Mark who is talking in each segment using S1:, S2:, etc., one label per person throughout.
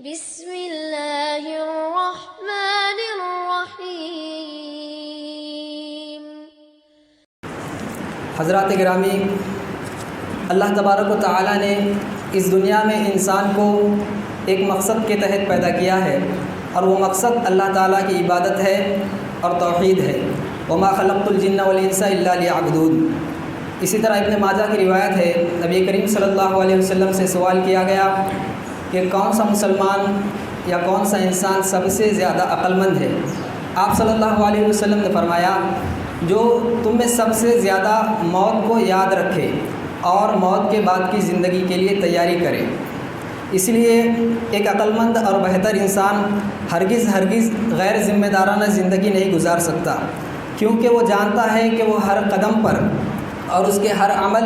S1: بسم اللہ الرحمن الرحیم۔
S2: حضرات گرامی، اللہ تبارک و تعالیٰ نے اس دنیا میں انسان کو ایک مقصد کے تحت پیدا کیا ہے، اور وہ مقصد اللہ تعالیٰ کی عبادت ہے اور توحید ہے۔ وما خلقت الجن والانس الا لیعبدون۔ اسی طرح ابن ماجہ کی روایت ہے، نبی کریم صلی اللہ علیہ وسلم سے سوال کیا گیا کہ کون سا مسلمان یا کون سا انسان سب سے زیادہ عقل مند ہے؟ آپ صلی اللہ علیہ وسلم نے فرمایا، جو تم میں سب سے زیادہ موت کو یاد رکھے اور موت کے بعد کی زندگی کے لیے تیاری کرے۔ اس لیے ایک عقل مند اور بہتر انسان ہرگز غیر ذمہ دارانہ زندگی نہیں گزار سکتا، کیونکہ وہ جانتا ہے کہ وہ ہر قدم پر اور اس کے ہر عمل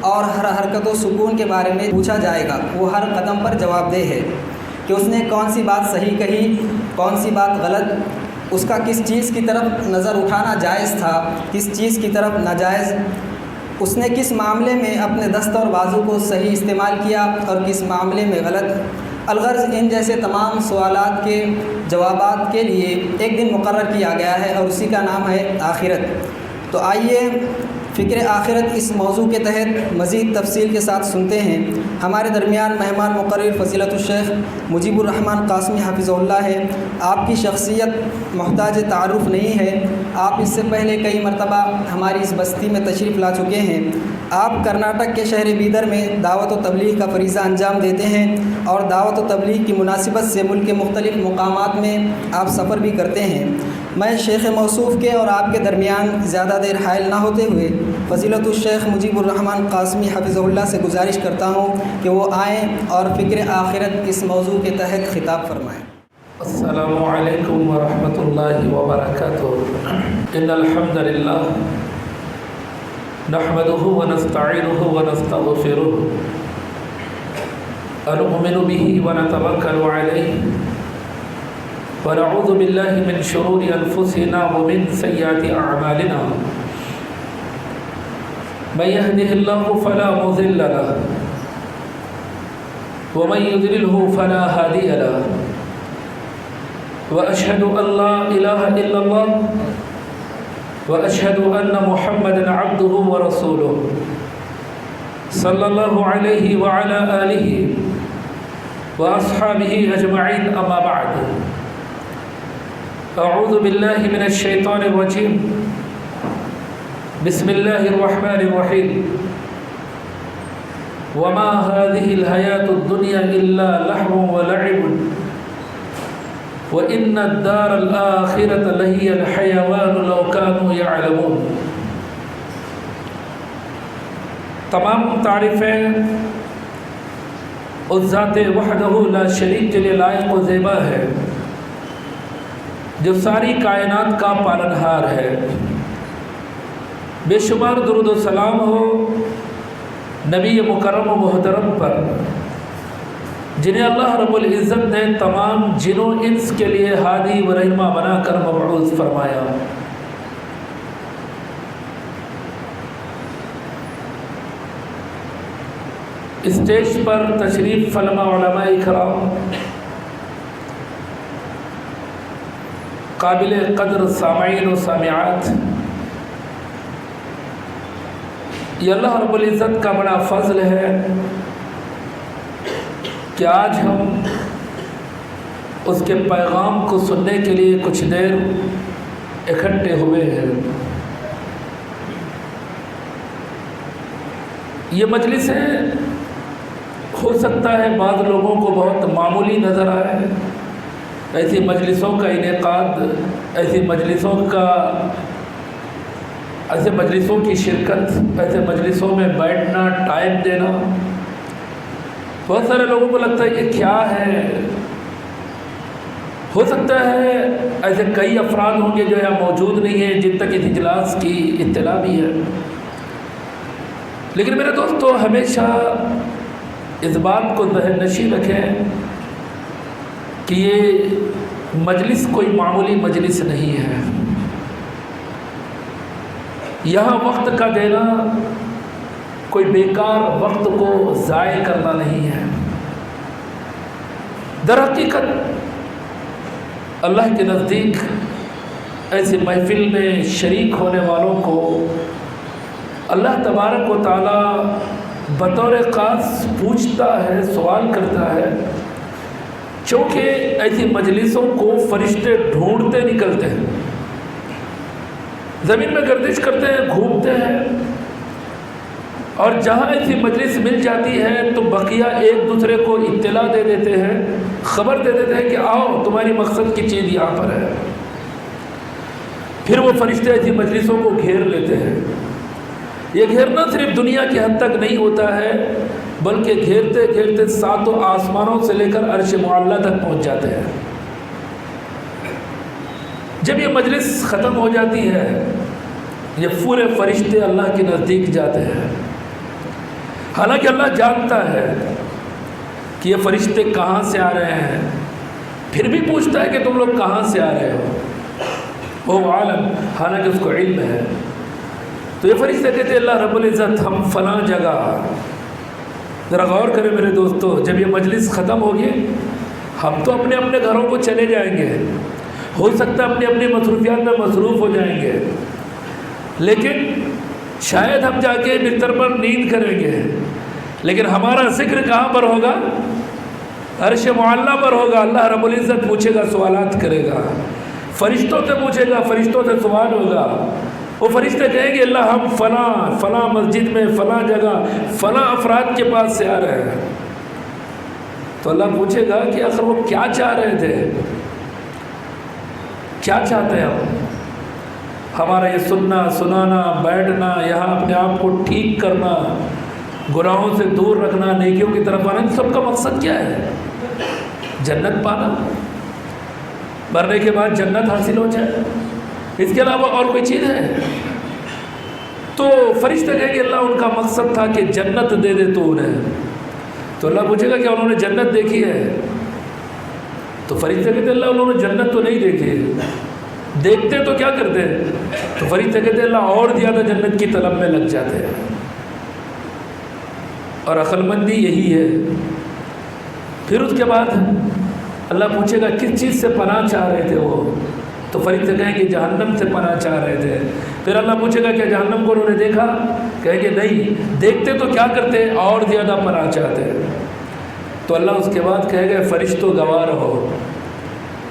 S2: اور ہر حرکت و سکون کے بارے میں پوچھا جائے گا۔ وہ ہر قدم پر جواب دہ ہے کہ اس نے کون سی بات صحیح کہی، کون سی بات غلط، اس کا کس چیز کی طرف نظر اٹھانا جائز تھا، کس چیز کی طرف ناجائز، اس نے کس معاملے میں اپنے دست اور بازو کو صحیح استعمال کیا اور کس معاملے میں غلط۔ الغرض ان جیسے تمام سوالات کے جوابات کے لیے ایک دن مقرر کیا گیا ہے، اور اسی کا نام ہے آخرت۔ تو آئیے فکر آخرت اس موضوع کے تحت مزید تفصیل کے ساتھ سنتے ہیں۔ ہمارے درمیان مہمان مقرر فضیلت الشیخ مجیب الرحمن قاسمی حفظہ اللہ ہے۔ آپ کی شخصیت محتاج تعارف نہیں ہے، آپ اس سے پہلے کئی مرتبہ ہماری اس بستی میں تشریف لا چکے ہیں۔ آپ کرناٹک کے شہر بیدر میں دعوت و تبلیغ کا فریضہ انجام دیتے ہیں، اور دعوت و تبلیغ کی مناسبت سے ملک کے مختلف مقامات میں آپ سفر بھی کرتے ہیں۔ میں شیخ موصوف کے اور آپ کے درمیان زیادہ دیر حائل نہ ہوتے ہوئے فضیلت الشیخ مجیب الرحمن قاسمی حفظہ اللہ سے گزارش کرتا ہوں کہ وہ آئیں اور فکر آخرت اس موضوع کے تحت خطاب فرمائیں۔
S3: السلام علیکم ورحمۃ اللہ وبرکاتہ۔ ان الحمد للہ نحمده ونستعینه ونستغفره ونؤمن به ونتوکل علیہ ونعوذ باللہ من شرور انفسنا ومن سیئات اعمالنا۔ من يهده الله فلا مضل له ومن يضلله فلا هادي له، وأشهد أن لا إله إلا الله وأشهد أن محمدا عبده ورسوله صلى الله عليه وعلى آله وأصحابه أجمعين، أما بعد، أعوذ بالله من الشيطان الرجيم، بسم الله الرحمن الرحيم، وما هذه الحياة الدنيا إلا لهو ولعب وَإِنَّ الدَّارَ الْآخِرَةَ لَهِيَ الْحَيَوَانُ لَوْ كَانُوا يَعْلَمُونَ۔ تمام تعریفیں اس ذات وحدہ لا شریک کے لیے لائق و زیبا ہے، جو ساری کائنات کا پالنہار ہے۔ بے شمار درود و سلام ہو نبی مکرم و محترم پر، جنہیں اللہ رب العزت نے تمام جن و انس کے لیے ہادی و رہنما بنا کر مبعوث فرمایا۔ اسٹیج پر تشریف فرما علماء کرام، قابل قدر سامعین و سامعات، یہ اللہ رب العزت کا بڑا فضل ہے کہ آج ہم اس کے پیغام کو سننے کے لیے کچھ دیر اکٹھے ہوئے ہیں۔ یہ مجلسیں ہو سکتا ہے بعض لوگوں کو بہت معمولی نظر آئے، ایسی مجلسوں کا انعقاد، ایسی مجلسوں کی شرکت، ایسے مجلسوں میں بیٹھنا، ٹائم دینا، بہت سارے لوگوں کو لگتا ہے یہ کیا ہے۔ ہو سکتا ہے ایسے کئی افراد ہوں گے جو یہاں موجود نہیں ہیں، جن تک اس اجلاس کی اطلاع بھی ہے، لیکن میرے دوستو ہمیشہ اس بات کو ذہن نشین رکھیں کہ یہ مجلس کوئی معمولی مجلس نہیں ہے۔ یہاں وقت کا دینا کوئی بیکار وقت کو ضائع کرنا نہیں ہے، در حقیقت اللہ کے نزدیک ایسی محفل میں شریک ہونے والوں کو اللہ تبارک و تعالیٰ بطور خاص پوچھتا ہے، سوال کرتا ہے، چونکہ ایسی مجلسوں کو فرشتے ڈھونڈتے نکلتے ہیں، زمین میں گردش کرتے ہیں، گھومتے ہیں، اور جہاں ایسی مجلس مل جاتی ہے تو بقیہ ایک دوسرے کو اطلاع دے دیتے ہیں، خبر دے دیتے ہیں کہ آؤ تمہاری مقصد کی چیز یہاں پر ہے۔ پھر وہ فرشتے ایسی مجلسوں کو گھیر لیتے ہیں۔ یہ گھیرنا صرف دنیا کی حد تک نہیں ہوتا ہے، بلکہ گھیرتے گھیرتے ساتوں آسمانوں سے لے کر عرش معلیٰ تک پہنچ جاتے ہیں۔ جب یہ مجلس ختم ہو جاتی ہے، یہ پورے فرشتے اللہ کے نزدیک جاتے ہیں، حالانکہ اللہ جانتا ہے کہ یہ فرشتے کہاں سے آ رہے ہیں، پھر بھی پوچھتا ہے کہ تم لوگ کہاں سے آ رہے ہو، وہ عالم، حالانکہ اس کو علم ہے۔ تو یہ فرشتے کہتے ہیں اللہ رب العزت ہم فلاں جگہ، ذرا غور کریں میرے دوستو، جب یہ مجلس ختم ہوگی ہم تو اپنے اپنے گھروں کو چلے جائیں گے، ہو سکتا ہے اپنی اپنی مصروفیات میں مصروف ہو جائیں گے، لیکن شاید ہم جا کے بستر پر نیند کریں گے، لیکن ہمارا ذکر کہاں پر ہوگا؟ عرش معلیٰ پر ہوگا۔ اللہ رب العزت پوچھے گا، سوالات کرے گا، فرشتوں سے پوچھے گا، فرشتوں سے سوال ہوگا۔ وہ فرشتے کہیں گے اللہ ہم فلاں مسجد میں، فلاں جگہ، فلاں افراد کے پاس سے آ رہے ہیں۔ تو اللہ پوچھے گا کہ آخر وہ کیا چاہ رہے تھے، کیا چاہتے ہیں ہمارا یہ سننا، سنانا، بیٹھنا، یہاں اپنے آپ کو ٹھیک کرنا، گناہوں سے دور رکھنا، نیکیوں کی طرف آنا، ان سب کا مقصد کیا ہے؟ جنت پانا، مرنے کے بعد جنت حاصل ہو جائے، اس کے علاوہ اور کوئی چیز ہے؟ تو فرشتے کہیں گے اللہ ان کا مقصد تھا کہ جنت دے دے تو انہیں۔ تو اللہ پوچھے گا کہ انہوں نے جنت دیکھی ہے؟ تو فرشتے کہتے اللہ انہوں نے جنت تو نہیں دیکھی، دیکھتے تو کیا کرتے؟ تو فرشتے کہتے اللہ اور زیادہ جنت کی طلب میں لگ جاتے ہیں۔ اور عقل مندی یہی ہے۔ پھر اس کے بعد اللہ پوچھے گا کس چیز سے پناہ چاہ رہے تھے وہ؟ تو فرشتے کہیں کہ جہنم سے پناہ چاہ رہے تھے۔ پھر اللہ پوچھے گا کیا جہنم کو انہوں نے دیکھا؟ کہیں کہ نہیں، دیکھتے تو کیا کرتے؟ اور زیادہ پناہ چاہتے۔ تو اللہ اس کے بعد کہے گا فرشتوں گواہ رہو۔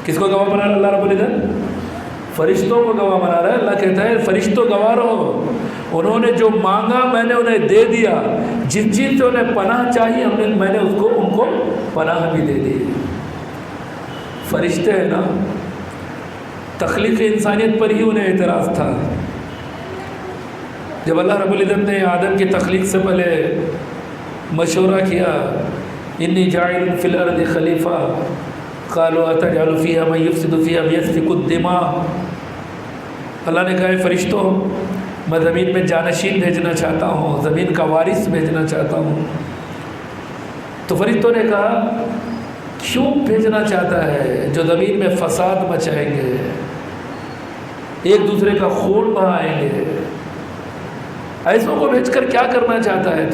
S3: کس کو گواہ بنا رہا اللہ رب العزت؟ فرشتوں کو گواہ بنا رہا ہے۔ اللہ کہتا ہے فرشتوں گواہ رہو، انہوں نے جو مانگا میں نے انہیں دے دیا، جس چیز سے انہیں پناہ چاہیے میں نے ان کو پناہ بھی دے دی۔ فرشتے ہیں نا، تخلیق انسانیت پر ہی انہیں اعتراض تھا۔ جب اللہ رب العزت نے آدم کی تخلیق سے پہلے مشورہ کیا، انی جاعل فی الارض خلیفہ، قالوا اتجعل فیہا من یفسد فیہا ویسفک الدماء، اللہ نے کہا فرشتوں میں زمین میں جانشین بھیجنا چاہتا ہوں، زمین کا وارث بھیجنا چاہتا ہوں۔ تو فرشتوں نے کہا کیوں بھیجنا چاہتا ہے؟ جو زمین میں فساد مچائیں گے، ایک دوسرے کا خون بہائیں گے، ایسوں کو بھیج کر کیا کرنا چاہتا ہے؟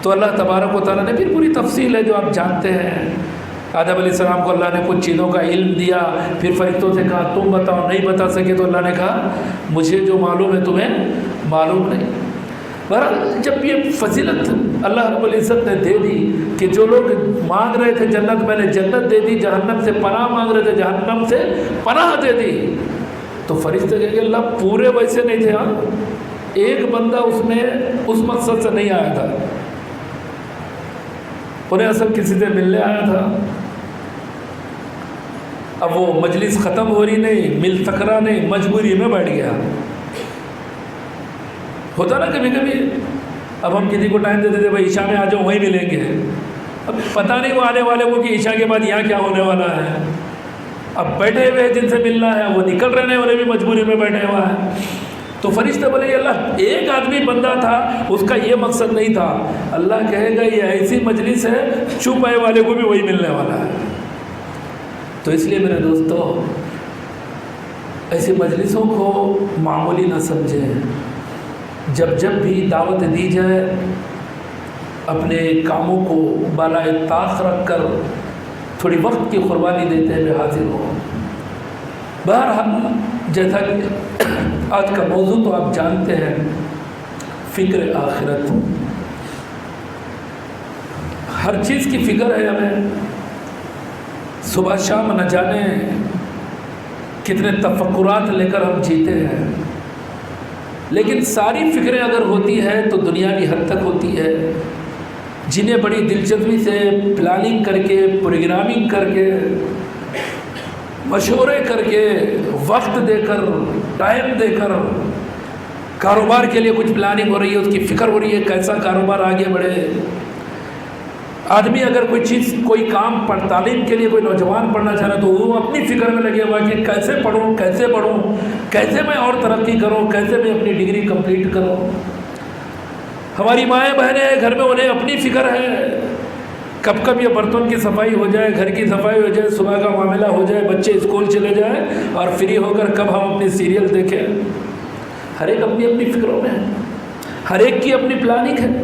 S3: تو اللہ تبارک و تعالیٰ نے پھر پوری تفصیل ہے جو آپ جانتے ہیں۔ آدم علیہ السلام کو اللہ نے کچھ چیزوں کا علم دیا، پھر فرشتوں سے کہا تم بتاؤ، نہیں بتا سکے تو اللہ نے کہا مجھے جو معلوم ہے تمہیں معلوم نہیں۔ بہرحال جب یہ فضیلت اللہ رب العزت نے دے دی کہ جو لوگ مانگ رہے تھے جنت میں نے جنت دے دی، جہنم سے پناہ مانگ رہے تھے جہنم سے پناہ دے دی، تو فرشتے کہیں گے اللہ پورے ویسے نہیں تھے، ہاں ایک بندہ اس میں اس مقصد سے نہیں آیا تھا، انہیں اصل کسی سے ملنے آیا تھا۔ اب وہ مجلس ختم ہو رہی نہیں، مل سکرا نہیں، مجبوری میں بیٹھ گیا۔ ہوتا نا کبھی کبھی، اب ہم کسی کو ٹائم دیتے تھے بھائی عشاء میں آ جاؤ وہیں ملیں گے، اب پتہ نہیں وہ آنے والے کو کہ عشاء کے بعد یہاں کیا ہونے والا ہے، اب بیٹھے ہوئے جن سے ملنا ہے وہ نکل رہے ہیں، انہیں بھی مجبوری میں بیٹھے ہوا ہے۔ تو فرشتے بولے اللہ ایک آدمی بندہ تھا، اس کا یہ مقصد نہیں تھا۔ اللہ کہے گا یہ ایسی مجلس ہے چپ آئے والے کو بھی وہی ملنے والا ہے۔ تو اس لیے میرے دوستو ایسی مجلسوں کو معمولی نہ سمجھیں، جب بھی دعوت دی جائے اپنے کاموں کو بالائے طاق رکھ کر تھوڑی وقت کی قربانی دیتے ہوئے حاضر ہوں۔ بہرحال جیسا کہ آج کا موضوع تو آپ جانتے ہیں، فکر آخرت۔ ہر چیز کی فکر ہے ہمیں، صبح شام نہ جانے کتنے تفکرات لے کر ہم جیتے ہیں، لیکن ساری فکریں اگر ہوتی ہے تو دنیاوی حد تک ہوتی ہے، جنہیں بڑی دلچسپی سے پلاننگ کر کے، پروگرامنگ کر کے، مشورے کر کے، وقت دے کر، ٹائم دے کر، کاروبار کے لیے کچھ پلاننگ ہو رہی ہے، اس کی فکر ہو رہی ہے کیسا کاروبار آگے بڑھے۔ آدمی اگر کوئی چیز، کوئی کام تعلیم کے لیے کوئی نوجوان پڑھنا چاہ رہا ہے تو وہ اپنی فکر میں لگے ہوا کہ کیسے پڑھوں، کیسے میں اور ترقی کروں، کیسے میں اپنی ڈگری کمپلیٹ کروں۔ ہماری مائیں بہنیں ہیں گھر میں، انہیں اپنی فکر ہے کب یہ برتن کی صفائی ہو جائے، گھر کی صفائی ہو جائے، صبح کا معاملہ ہو جائے، بچے اسکول چلے جائیں اور فری ہو کر کب ہم اپنی سیریل دیکھیں۔ ہر ایک اپنی اپنی فکروں میں ہے، ہر ایک کی اپنی پلاننگ ہے،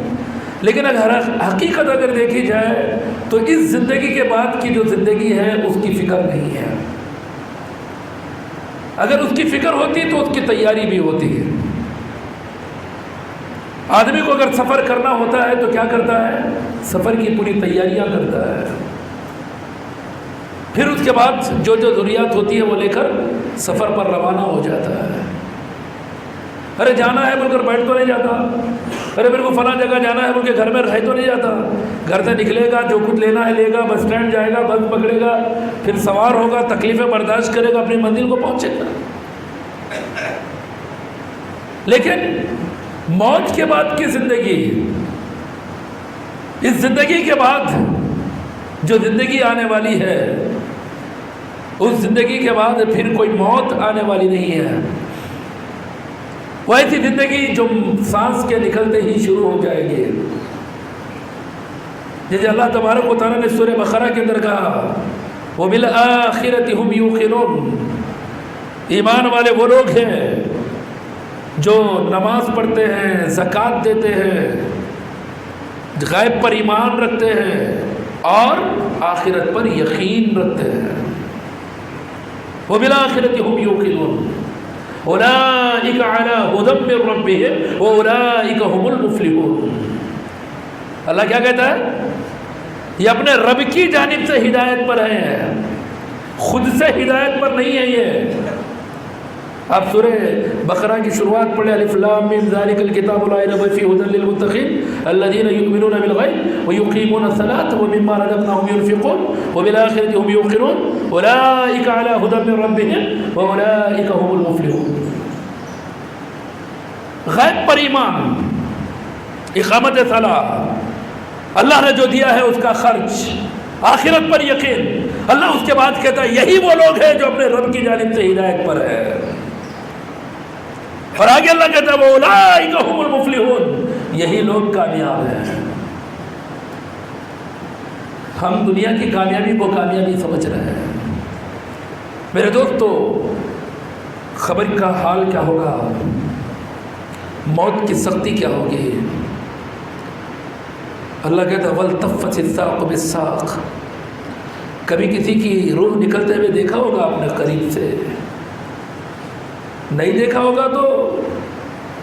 S3: لیکن اگر حقیقت اگر دیکھی جائے تو اس زندگی کے بعد کی جو زندگی ہے اس کی فکر نہیں ہے۔ اگر اس کی فکر ہوتی تو اس کی تیاری بھی ہوتی ہے۔ آدمی کو اگر سفر کرنا ہوتا ہے تو کیا کرتا ہے؟ سفر کی پوری تیاریاں کرتا ہے، پھر اس کے بعد جو ضروریات ہوتی ہے وہ لے کر سفر پر روانہ ہو جاتا ہے۔ ارے جانا ہے بول کر بیٹھ تو نہیں جاتا، ارے میرے کو فلاں جگہ جانا ہے بول کے گھر میں رہ تو نہیں جاتا، گھر سے نکلے گا، جو کچھ لینا ہے لے گا، بس اسٹینڈ جائے گا، بس پکڑے گا، پھر سوار ہوگا، تکلیفیں برداشت کرے گا، اپنی منزل کو پہنچے گا۔ لیکن موت کے بعد کی زندگی، اس زندگی کے بعد جو زندگی آنے والی ہے، اس زندگی کے بعد پھر کوئی موت آنے والی نہیں ہے۔ وہ ایسی زندگی جو سانس کے نکلتے ہی شروع ہو جائے گی، جیسے اللہ تبارک و تعالیٰ نے سورہ بقرہ کے اندر کہا وَبِالْآخِرَةِ هُمْ يُوقِنُونَ، ایمان والے وہ لوگ ہیں جو نماز پڑھتے ہیں، زکوٰۃ دیتے ہیں، غیب پر ایمان رکھتے ہیں اور آخرت پر یقین رکھتے ہیں۔ وَبِالْآخِرَةِ هُمْ يُوقِنُونَ اولئک علی ھدی من ربہم واولئک ھم المفلحون۔ اللہ کیا کہتا ہے؟ یہ اپنے رب کی جانب سے ہدایت پر ہیں، خود سے ہدایت پر نہیں ہے۔ یہ آپ سورہ بقرہ کی شروعات پڑھیں، الف لام میم ذالک الکتاب لا ریب فیہ ھدی للمتقین الذین یؤمنون بالغیب ویقیمون الصلاة ومما رزقناہم ینفقون وبالآخرۃ ھم یوقنون اولئک علی ھدی من ربہم واولئک ھم المفلحون۔ غیب پر ایمان، اقامت صلاۃ، اللہ نے جو دیا ہے اس کا خرچ، آخرت پر یقین۔ اللہ اس کے بعد کہتا ہے یہی وہ لوگ ہیں جو اپنے رب کی جانب سے ہدایت پر ہے، اور آگے اللہ کہتا ہے وَأُولَٰئِكَ هُمُ الْمُفْلِحُونَ، یہی لوگ کامیاب ہیں۔ ہم دنیا کی کامیابی کو کامیابی سمجھ رہے ہیں۔ میرے دوستو، خبر کا حال کیا ہوگا، موت کی سختی کیا ہوگی۔ اللہ کہتا ہے وَالْتَفَّتِ السَّاقُ بِالسَّاقِ، کبھی کسی کی روح نکلتے ہوئے دیکھا ہوگا آپ نے قریب سے؟ نہیں دیکھا ہوگا تو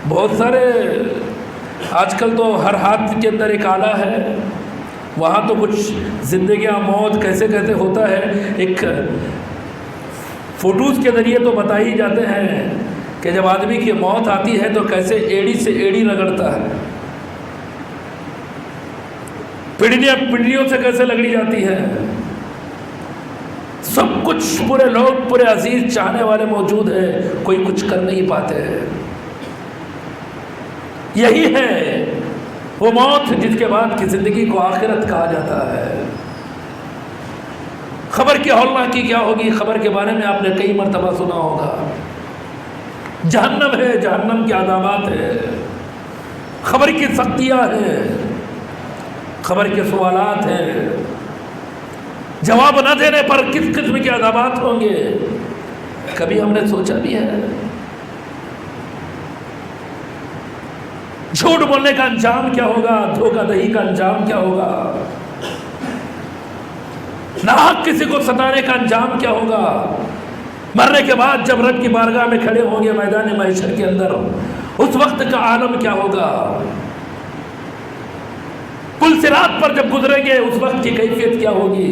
S3: بہت سارے، آج کل تو ہر ہاتھ کے اندر ایک آلہ ہے، وہاں تو کچھ زندگیاں موت کیسے کیسے ہوتا ہے، ایک فوٹوز کے ذریعے تو بتا ہی جاتے ہیں کہ جب آدمی کی موت آتی ہے تو کیسے ایڑی سے ایڑی رگڑتا ہے، پنڈلیوں سے کیسے لگڑی جاتی ہے، سب کچھ، پورے لوگ، پورے عزیز چاہنے والے موجود ہیں، کوئی کچھ کر نہیں پاتے ہیں۔ یہی ہے وہ موت جس کے بعد کی زندگی کو آخرت کہا جاتا ہے۔ خبر کی ہولناکی کیا ہوگی، خبر کے بارے میں آپ نے کئی مرتبہ سنا ہوگا۔ جہنم ہے، جہنم کے عذابات ہیں، خبر کی سختیاں ہیں، خبر کے سوالات ہیں، جواب نہ دینے پر کس قسم کے عذابات ہوں گے، کبھی ہم نے سوچا بھی ہے؟ جھوٹ بولنے کا انجام کیا ہوگا، دھوکہ دہی کا انجام کیا ہوگا، ناحق کسی کو ستانے کا انجام کیا ہوگا، مرنے کے بعد جب رب کی بارگاہ میں کھڑے ہوں گے میدان محشر کے اندر، اس وقت کا عالم کیا ہوگا، پل صراط پر جب گزریں گے اس وقت کی کیفیت کیا ہوگی،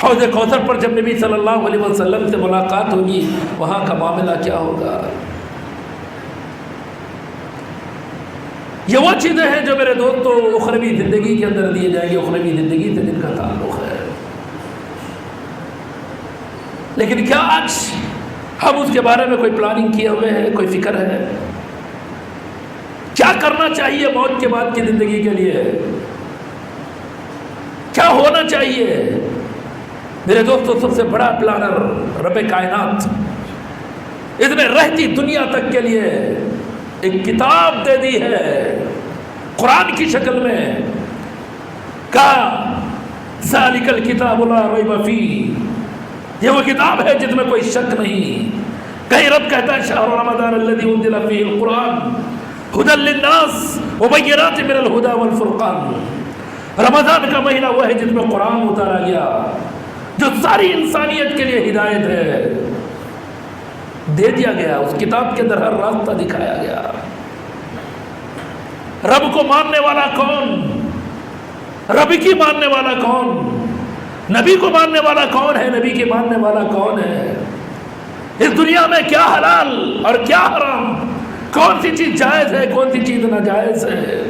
S3: حوض کوثر پر جب نبی صلی اللہ علیہ وسلم سے ملاقات ہوگی وہاں کا معاملہ کیا ہوگا۔ یہ وہ چیزیں ہیں جو میرے دوستو اخروی زندگی کے اندر دیے جائیں گے، اخروی زندگی سے جن کا تعلق ہے، لیکن کیا آج ہم اس کے بارے میں کوئی پلاننگ کیے ہوئے ہیں، کوئی فکر ہے، کیا کرنا چاہیے موت کے بعد کی زندگی کے لیے، کیا ہونا چاہیے؟ میرے دوستو سب سے بڑا پلانر رب کائنات، اس نے رہتی دنیا تک کے لیے ایک کتاب دے دی ہے قرآن کی شکل میں، کہا ذالک الکتاب لا ریب فیہ، یہ وہ کتاب ہے جس میں کوئی شک نہیں۔ کہیں رب کہتا ہے شہر رمضان الذی انزل فیہ القرآن ھدی للناس وبینات من الھدی والفرقان، رمضان کا مہینہ وہ ہے جس میں قرآن اتارا گیا جو ساری انسانیت کے لیے ہدایت ہے، دے دیا گیا، اس کتاب کے اندر ہر راستہ دکھایا گیا۔ رب کو ماننے والا کون، رب کی ماننے والا کون، نبی کو ماننے والا کون ہے، نبی کی ماننے والا کون ہے، اس دنیا میں کیا حلال اور کیا حرام، کون سی چیز جائز ہے کون سی چیز ناجائز ہے،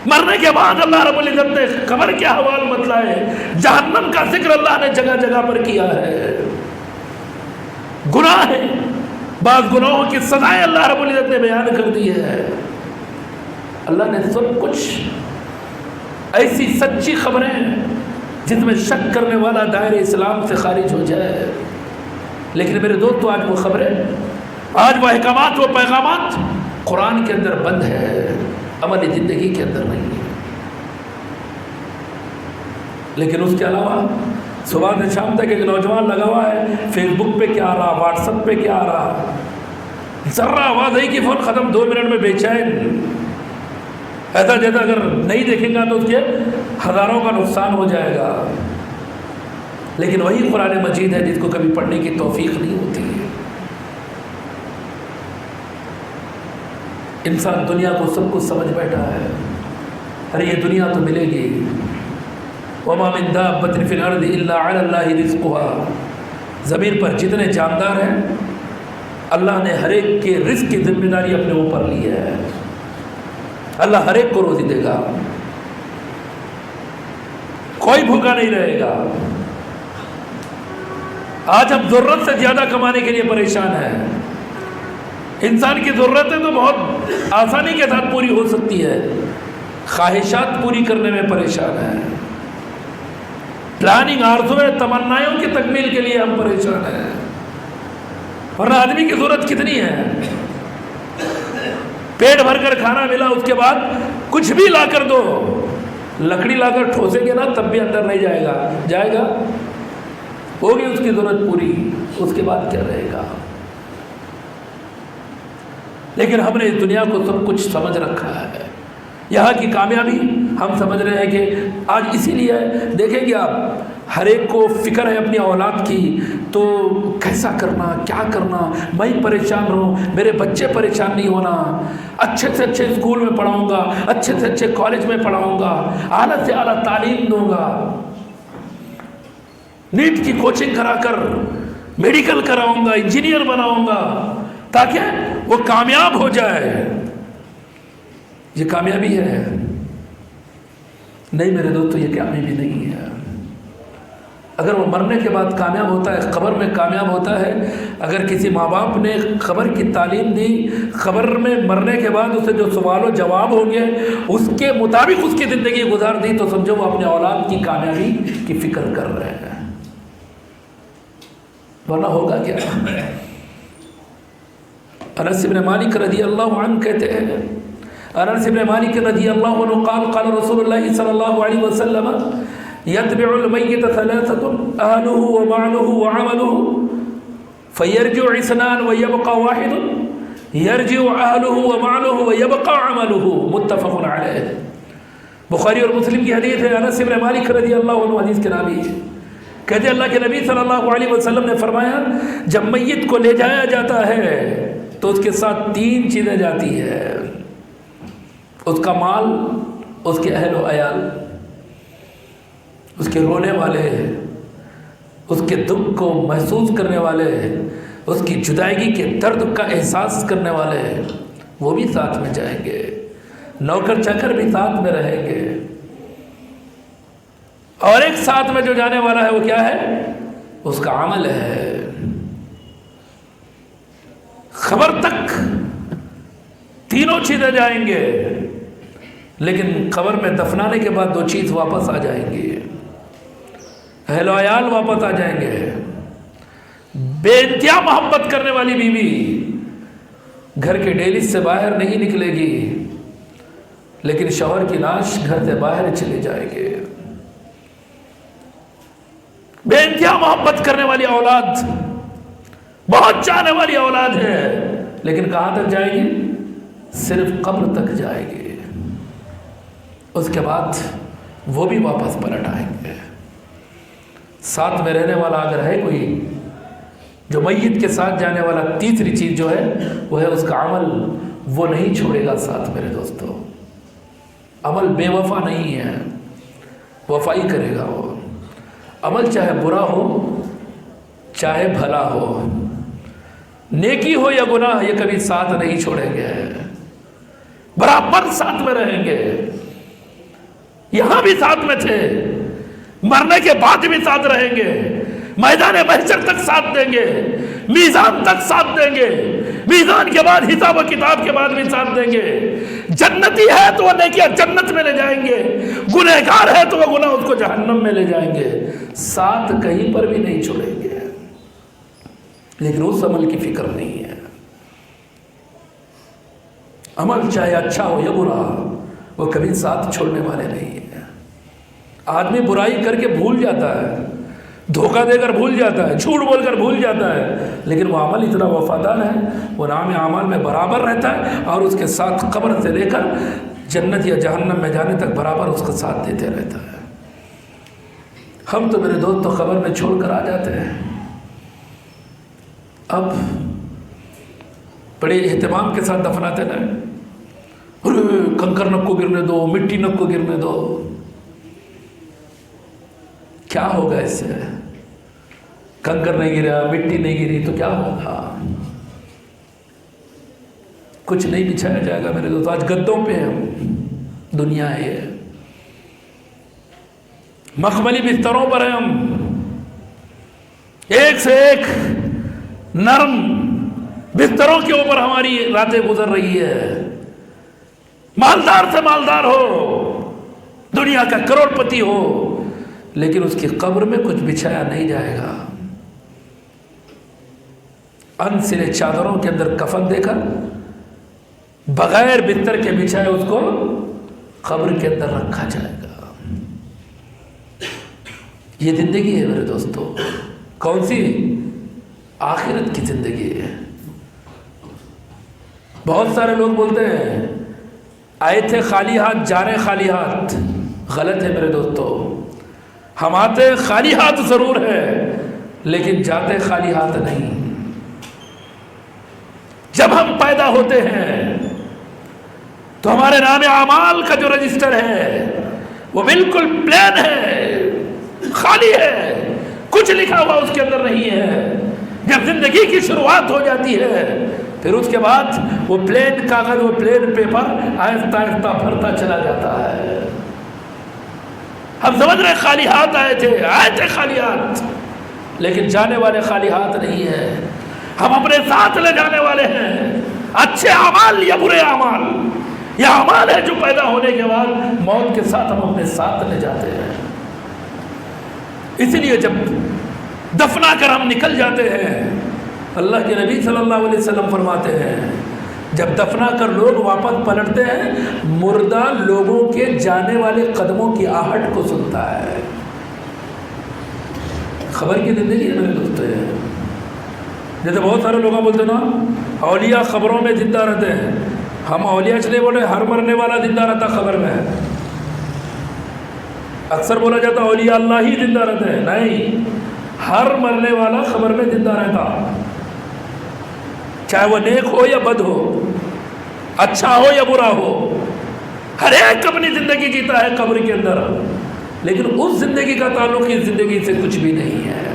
S3: مرنے کے بعد اللہ رب العزت نے قبر کے احوال بتلائے، جہنم کا ذکر اللہ نے جگہ جگہ پر کیا ہے، گناہ ہے، بعض گناہوں کی سزائیں اللہ رب العزت نے بیان کر دی ہے۔ اللہ نے سب کچھ ایسی سچی خبریں جس میں شک کرنے والا دائرہ اسلام سے خارج ہو جائے، لیکن میرے دوستو آج وہ خبریں، آج وہ احکامات، وہ پیغامات قرآن کے اندر بند ہے، عملی زندگی کے اندر نہیں ہے۔ لیکن اس کے علاوہ صبح سے شام تک ایک نوجوان لگا ہوا ہے، فیس بک پہ کیا آ رہا، واٹس ایپ پہ کیا آ رہا، ذرہ آواز آئی کہ فون ختم، 2 منٹ میں بے چین، ایسا جیسا اگر نہیں دیکھیں گا تو اس کے ہزاروں کا نقصان ہو جائے گا۔ لیکن وہی قرآن مجید ہے جس کو کبھی پڑھنے کی توفیق نہیں ہوتی ہے۔ انسان دنیا کو سب کچھ سمجھ بیٹھا ہے، ارے یہ دنیا تو ملے گی، وَمَا مِن دَابَّةٍ فِي الْأَرْضِ إِلَّا عَلَى اللَّهِ رِزْقُهَا، زمین پر جتنے جاندار ہیں اللہ نے ہر ایک کے رزق کی ذمہ داری اپنے اوپر لی ہے، اللہ ہر ایک کو روزی دے گا، کوئی بھوکا نہیں رہے گا۔ آج ہم ضرورت سے زیادہ کمانے کے لیے پریشان ہیں، انسان کی ضرورتیں تو بہت آسانی کے ساتھ پوری ہو سکتی ہے، خواہشات پوری کرنے میں پریشان ہیں، پلاننگ، آرزویں، تمنائیوں کی تکمیل کے لیے ہم پریشان ہیں، ورنہ آدمی کی ضرورت کتنی ہے، پیٹ بھر کر کھانا ملا اس کے بعد کچھ بھی لا کر دو، لکڑی لا کر ٹھوسیں گے نا تب بھی اندر نہیں جائے گا، جائے گا، ہوگی اس کی ضرورت پوری، اس کے بعد کیا رہے گا۔ لیکن ہم نے اس دنیا کو سب کچھ سمجھ رکھا ہے، یہاں کی کامیابی ہم سمجھ رہے ہیں کہ آج اسی لیے دیکھیں گے آپ، ہر ایک کو فکر ہے اپنی اولاد کی، تو کیسا کرنا، کیا کرنا، میں پریشان رہوں، میرے بچے پریشان نہیں ہونا، اچھے سے اچھے اسکول میں پڑھاؤں گا، اچھے سے اچھے کالج میں پڑھاؤں گا، اعلیٰ سے اعلیٰ تعلیم دوں گا، نیٹ کی کوچنگ کرا کر میڈیکل کراؤں گا، انجینئر بناؤں گا، تاکہ وہ کامیاب ہو جائے۔ یہ کامیابی ہے؟ نہیں میرے دوستو، یہ کامیابی نہیں ہے۔ اگر وہ مرنے کے بعد کامیاب ہوتا ہے، قبر میں کامیاب ہوتا ہے، اگر کسی ماں باپ نے قبر کی تعلیم دی، قبر میں مرنے کے بعد اسے جو سوال و جواب ہوں گے اس کے مطابق اس کی زندگی گزار دی، تو سمجھو وہ اپنے اولاد کی کامیابی کی فکر کر رہے ہیں، ورنہ ہوگا کیا؟ انس بن مالک رضی اللہ عنہ کہتے ہیں، انس بن مالک رضی اللہ عنہ قال قال رسول اللہ صلی اللہ علیہ وسلم يتبع المیت ثلاثة اهله وماله وعمله فيرجع اثنان ويبقى واحد یرجع اہلہ ومالہ ویبقى عملہ متفق علیہ۔ بخاری اور مسلم کی حدیث ہے، انس بن مالک رضی اللہ عنہ حدیث کے راوی ہے، کہتے ہیں اللہ کے نبی صلی اللہ علیہ وسلم نے فرمایا جب میت کو لے جایا جاتا ہے تو اس کے ساتھ 3 چیزیں جاتی ہے، اس کا مال، اس کے اہل و عیال، اس کے رونے والے، اس کے دکھ کو محسوس کرنے والے، اس کی جدائیگی کے درد کا احساس کرنے والے، وہ بھی ساتھ میں جائیں گے، نوکر چاکر بھی ساتھ میں رہیں گے، اور ایک ساتھ میں جو جانے والا ہے وہ کیا ہے؟ اس کا عمل ہے۔ خبر تک تینوں چیزیں جائیں گے، لیکن قبر میں دفنانے کے بعد 2 چیز واپس آ جائیں گی، اہل و عیال واپس آ جائیں گے۔ بے انتہا محبت کرنے والی بیوی گھر کے ڈیلس سے باہر نہیں نکلے گی، لیکن شوہر کی لاش گھر سے باہر چلے جائے گی۔ بے انتہا محبت کرنے والی اولاد، بہت چاہنے والی اولاد ہے، لیکن کہاں تک جائے گی؟ صرف قبر تک جائے گی، اس کے بعد وہ بھی واپس پلٹ آئیں گے۔ ساتھ میں رہنے والا اگر ہے کوئی جو میت کے ساتھ جانے والا، تیسری چیز جو ہے وہ ہے اس کا عمل، وہ نہیں چھوڑے گا ساتھ۔ میرے دوستو، عمل بے وفا نہیں ہے، وفائی کرے گا وہ۔ عمل چاہے برا ہو چاہے بھلا ہو، نیکی ہو یا گناہ، یہ کبھی ساتھ نہیں چھوڑیں گے، برابر ساتھ میں رہیں گے۔ یہاں بھی ساتھ میں تھے، مرنے کے بعد بھی ساتھ رہیں گے، میدان محشر تک ساتھ دیں گے، میزان تک ساتھ دیں گے، میزان کے بعد حساب و کتاب کے بعد بھی ساتھ دیں گے۔ جنتی ہے تو وہ نیکیاں جنت میں لے جائیں گے، گنہگار ہے تو وہ گناہ اس کو جہنم میں لے جائیں گے، ساتھ کہیں پر بھی نہیں چھوڑیں گے۔ لیکن اس عمل کی فکر نہیں ہے۔ عمل چاہے اچھا ہو یا برا، وہ کبھی ساتھ چھوڑنے والے نہیں ہیں۔ آدمی برائی کر کے بھول جاتا ہے، دھوکہ دے کر بھول جاتا ہے، جھوٹ بول کر بھول جاتا ہے، لیکن وہ عمل اتنا وفادار ہے، وہ نام اعمال میں برابر رہتا ہے، اور اس کے ساتھ قبر سے لے کر جنت یا جہنم میں جانے تک برابر اس کا ساتھ دیتے رہتا ہے۔ ہم تو میرے دوست تو قبر میں چھوڑ کر آ جاتے ہیں، اب بڑے اہتمام کے ساتھ دفناتے ہیں، کنکر نک کو گرنے دو، مٹی نک کو گرنے دو۔ کیا ہوگا اس سے؟ کنکر نہیں گرا، مٹی نہیں گری تو کیا ہوگا؟ کچھ نہیں بچھایا جائے گا میرے دوست۔ آج گدوں پہ ہم، دنیا ہے یہ، مخملی بستروں پر ہیں ہم، ایک سے ایک نرم بستروں کے اوپر ہماری راتیں گزر رہی ہے۔ مالدار سے مالدار ہو، دنیا کا کروڑ پتی ہو، لیکن اس کی قبر میں کچھ بچھایا نہیں جائے گا۔ انسلے چادروں کے اندر کفن دے کر بغیر بستر کے بچھائے اس کو قبر کے اندر رکھا جائے گا۔ یہ زندگی ہے میرے دوستو، کون سی؟ آخرت کی زندگی ہے۔ بہت سارے لوگ بولتے ہیں آئے تھے خالی ہاتھ جا رہے خالی ہاتھ، غلط ہے میرے دوستو۔ ہم آتے خالی ہاتھ ضرور ہے، لیکن جاتے خالی ہاتھ نہیں۔ جب ہم پیدا ہوتے ہیں تو ہمارے نام اعمال کا جو رجسٹر ہے وہ بالکل پلین ہے، خالی ہے، کچھ لکھا ہوا اس کے اندر نہیں ہے۔ جب زندگی کی شروعات ہو جاتی ہے، پھر اس کے بعد وہ پلین کاغذ، وہ پلین پیپر آہستہ آہستہ بھرتا چلا جاتا ہے۔ ہم سمجھ رہے خالی ہاتھ آئے تھے خالی ہاتھ، لیکن جانے والے خالی ہاتھ نہیں ہیں۔ ہم اپنے ساتھ لے جانے والے ہیں اچھے اعمال یا برے اعمال۔ یہ اعمال ہے جو پیدا ہونے کے بعد موت کے ساتھ ہم اپنے ساتھ لے جاتے ہیں۔ اسی لیے جب دفنا کر ہم نکل جاتے ہیں، اللہ کے نبی صلی اللہ علیہ وسلم فرماتے ہیں جب دفنا کر لوگ واپس پلٹتے ہیں، مردہ لوگوں کے جانے والے قدموں کی آہٹ کو سنتا ہے۔ خبر کی زندگی ہے میرے دوستو، جیسے بہت سارے لوگ بولتے نا اولیاء قبروں میں زندہ رہتے ہیں، ہم اولیاء چلے بولے ہر مرنے والا زندہ رہتا قبر میں ہے۔ اکثر بولا جاتا اولیاء اللہ ہی زندہ رہتے ہیں، نہیں، ہر مرنے والا قبر میں زندہ رہتا، چاہے وہ نیک ہو یا بد ہو، اچھا ہو یا برا ہو، ہر ایک اپنی زندگی جیتا ہے قبر کے اندر، لیکن اس زندگی کا تعلق اس زندگی سے کچھ بھی نہیں ہے۔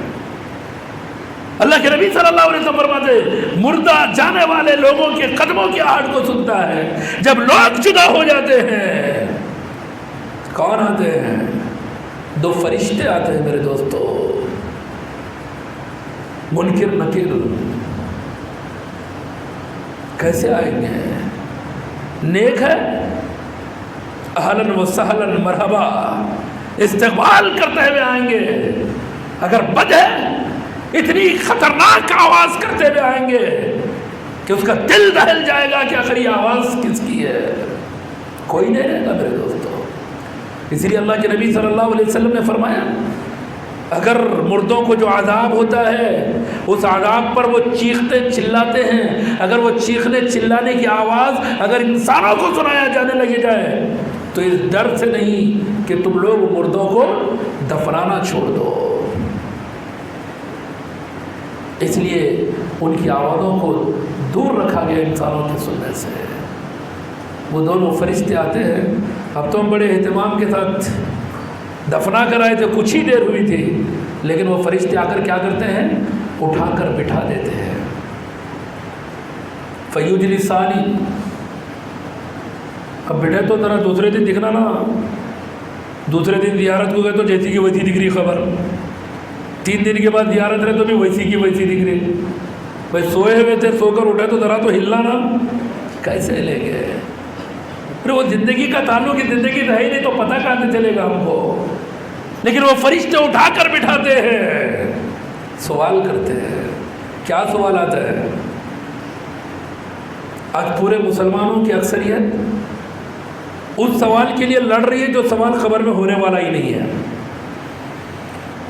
S3: اللہ کے نبی صلی اللہ علیہ وسلم فرماتے مردہ جانے والے لوگوں کے قدموں کی آہٹ کو سنتا ہے جب لوگ جدا ہو جاتے ہیں۔ کون آتے ہیں؟ دو فرشتے آتے ہیں میرے دوستو، منکر نکیر۔ کیسے آئیں گے؟ نیک ہے اہلاً و سہلاً مرحبا، استقبال کرتے ہوئے آئیں گے۔ اگر بد ہے اتنی خطرناک آواز کرتے ہوئے آئیں گے کہ اس کا دل دہل جائے گا کہ آخر یہ آواز کس کی ہے، کوئی نہیں رہے گا میرے دوستو۔ اسی لیے اللہ کے نبی صلی اللہ علیہ وسلم نے فرمایا اگر مردوں کو جو عذاب ہوتا ہے اس عذاب پر وہ چیختے چلاتے ہیں، اگر وہ چیخنے چلانے کی آواز اگر انسانوں کو سنایا جانے لگے جائے تو اس ڈر سے نہیں کہ تم لوگ مردوں کو دفنانا چھوڑ دو، اس لیے ان کی آوازوں کو دور رکھا گیا انسانوں کے سننے سے۔ وہ دونوں فرشتے آتے ہیں، اب تو ہم بڑے اہتمام کے ساتھ دفنا کر آئے تھے، کچھ ہی دیر ہوئی تھی، لیکن وہ فرشتے آ کر کیا کرتے ہیں؟ اٹھا کر بٹھا دیتے ہیں۔ فیجلسانی، اب بیٹھے تو ذرا دوسرے دن دکھنا نا، دوسرے دن زیارت کو گئے تو جیسی کی ویسی دکھ رہی خبر، 3 دن کے بعد زیارت رہے تو بھی ویسی کی ویسی دکھ رہی۔ بھائی سوئے ہوئے تھے، سو کر اٹھے تو ذرا تو ہلنا نا، کیسے لے گئے؟ پھر وہ زندگی کا تعلق کی زندگی رہی نہیں تو پتہ کہاں سے چلے گا ہم کو؟ لیکن وہ فرشتے اٹھا کر بٹھاتے ہیں، سوال کرتے ہیں۔ کیا سوال آتا ہے؟ آج پورے مسلمانوں کی اکثریت اس سوال کے لیے لڑ رہی ہے جو سوال خبر میں ہونے والا ہی نہیں ہے،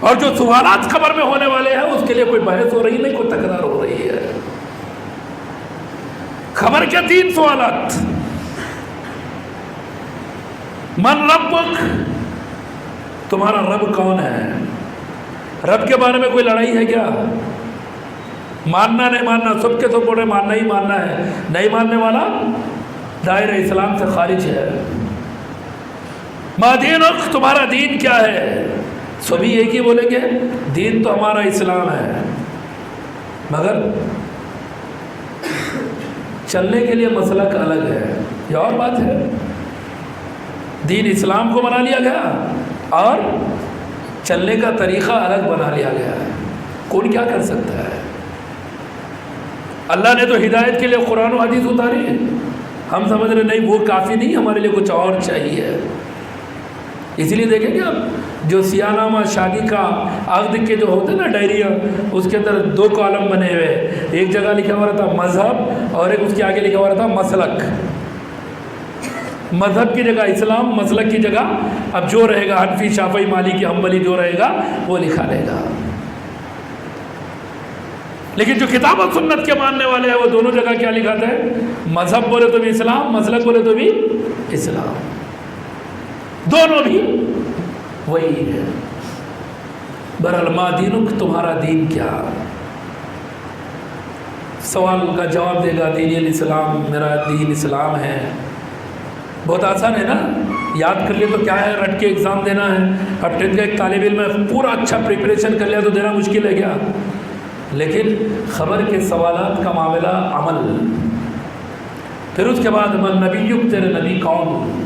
S3: اور جو سوالات خبر میں ہونے والے ہیں اس کے لیے کوئی بحث ہو رہی نہیں، کوئی تکرار ہو رہی ہے۔ خبر کے 3 سوالات: من ربک، تمہارا رب کون ہے؟ رب کے بارے میں کوئی لڑائی ہے کیا؟ ماننا نہیں ماننا، سب کے سب بولے ماننا ہی ماننا ہے، نہیں ماننے والا دائرہ اسلام سے خارج ہے۔ ما دینک، تمہارا دین کیا ہے؟ سبھی ایک ہی بولیں گے دین تو ہمارا اسلام ہے، مگر چلنے کے لیے مسلک الگ ہے، یہ اور بات ہے۔ دین اسلام کو بنا لیا گیا اور چلنے کا طریقہ الگ بنا لیا گیا ہے، کون کیا کر سکتا ہے؟ اللہ نے تو ہدایت کے لیے قرآن و حدیث اتاری ہے، ہم سمجھ رہے نہیں وہ کافی نہیں، ہمارے لیے کچھ اور چاہیے۔ اس لیے دیکھیں گے اب جو سیاہ نامہ شادی کا عقد کے جو ہوتے ہیں نا ڈائریاں، اس کے اندر 2 کالم بنے ہوئے، ایک جگہ لکھا ہوا رہتا مذہب اور ایک اس کے آگے لکھا ہوا رہتا مسلک۔ مذہب کی جگہ اسلام، مسلک کی جگہ اب جو رہے گا حنفی، شافعی، مالکی، حنبلی جو رہے گا وہ لکھا رہے گا۔ لیکن جو کتاب و سنت کے ماننے والے ہیں وہ دونوں جگہ کیا لکھاتے ہیں؟ مذہب بولے تو بھی اسلام، مسلک بولے تو بھی اسلام، دونوں بھی وہی ہے۔ بہرحال ما دینک، تمہارا دین کیا؟ سوال کا جواب دے گا دین الاسلام، میرا دین اسلام ہے۔ بہت آسان ہے نا، یاد کر لیا تو کیا ہے، رٹ کے ایگزام دینا ہے۔ اب 10th کا ایک طالب علم ہے پورا اچھا پریپریشن کر لیا تو دینا مشکل ہے کیا؟ لیکن خبر کے سوالات کا معاملہ عمل، پھر اس کے بعد من نبیک، تیرے نبی کون؟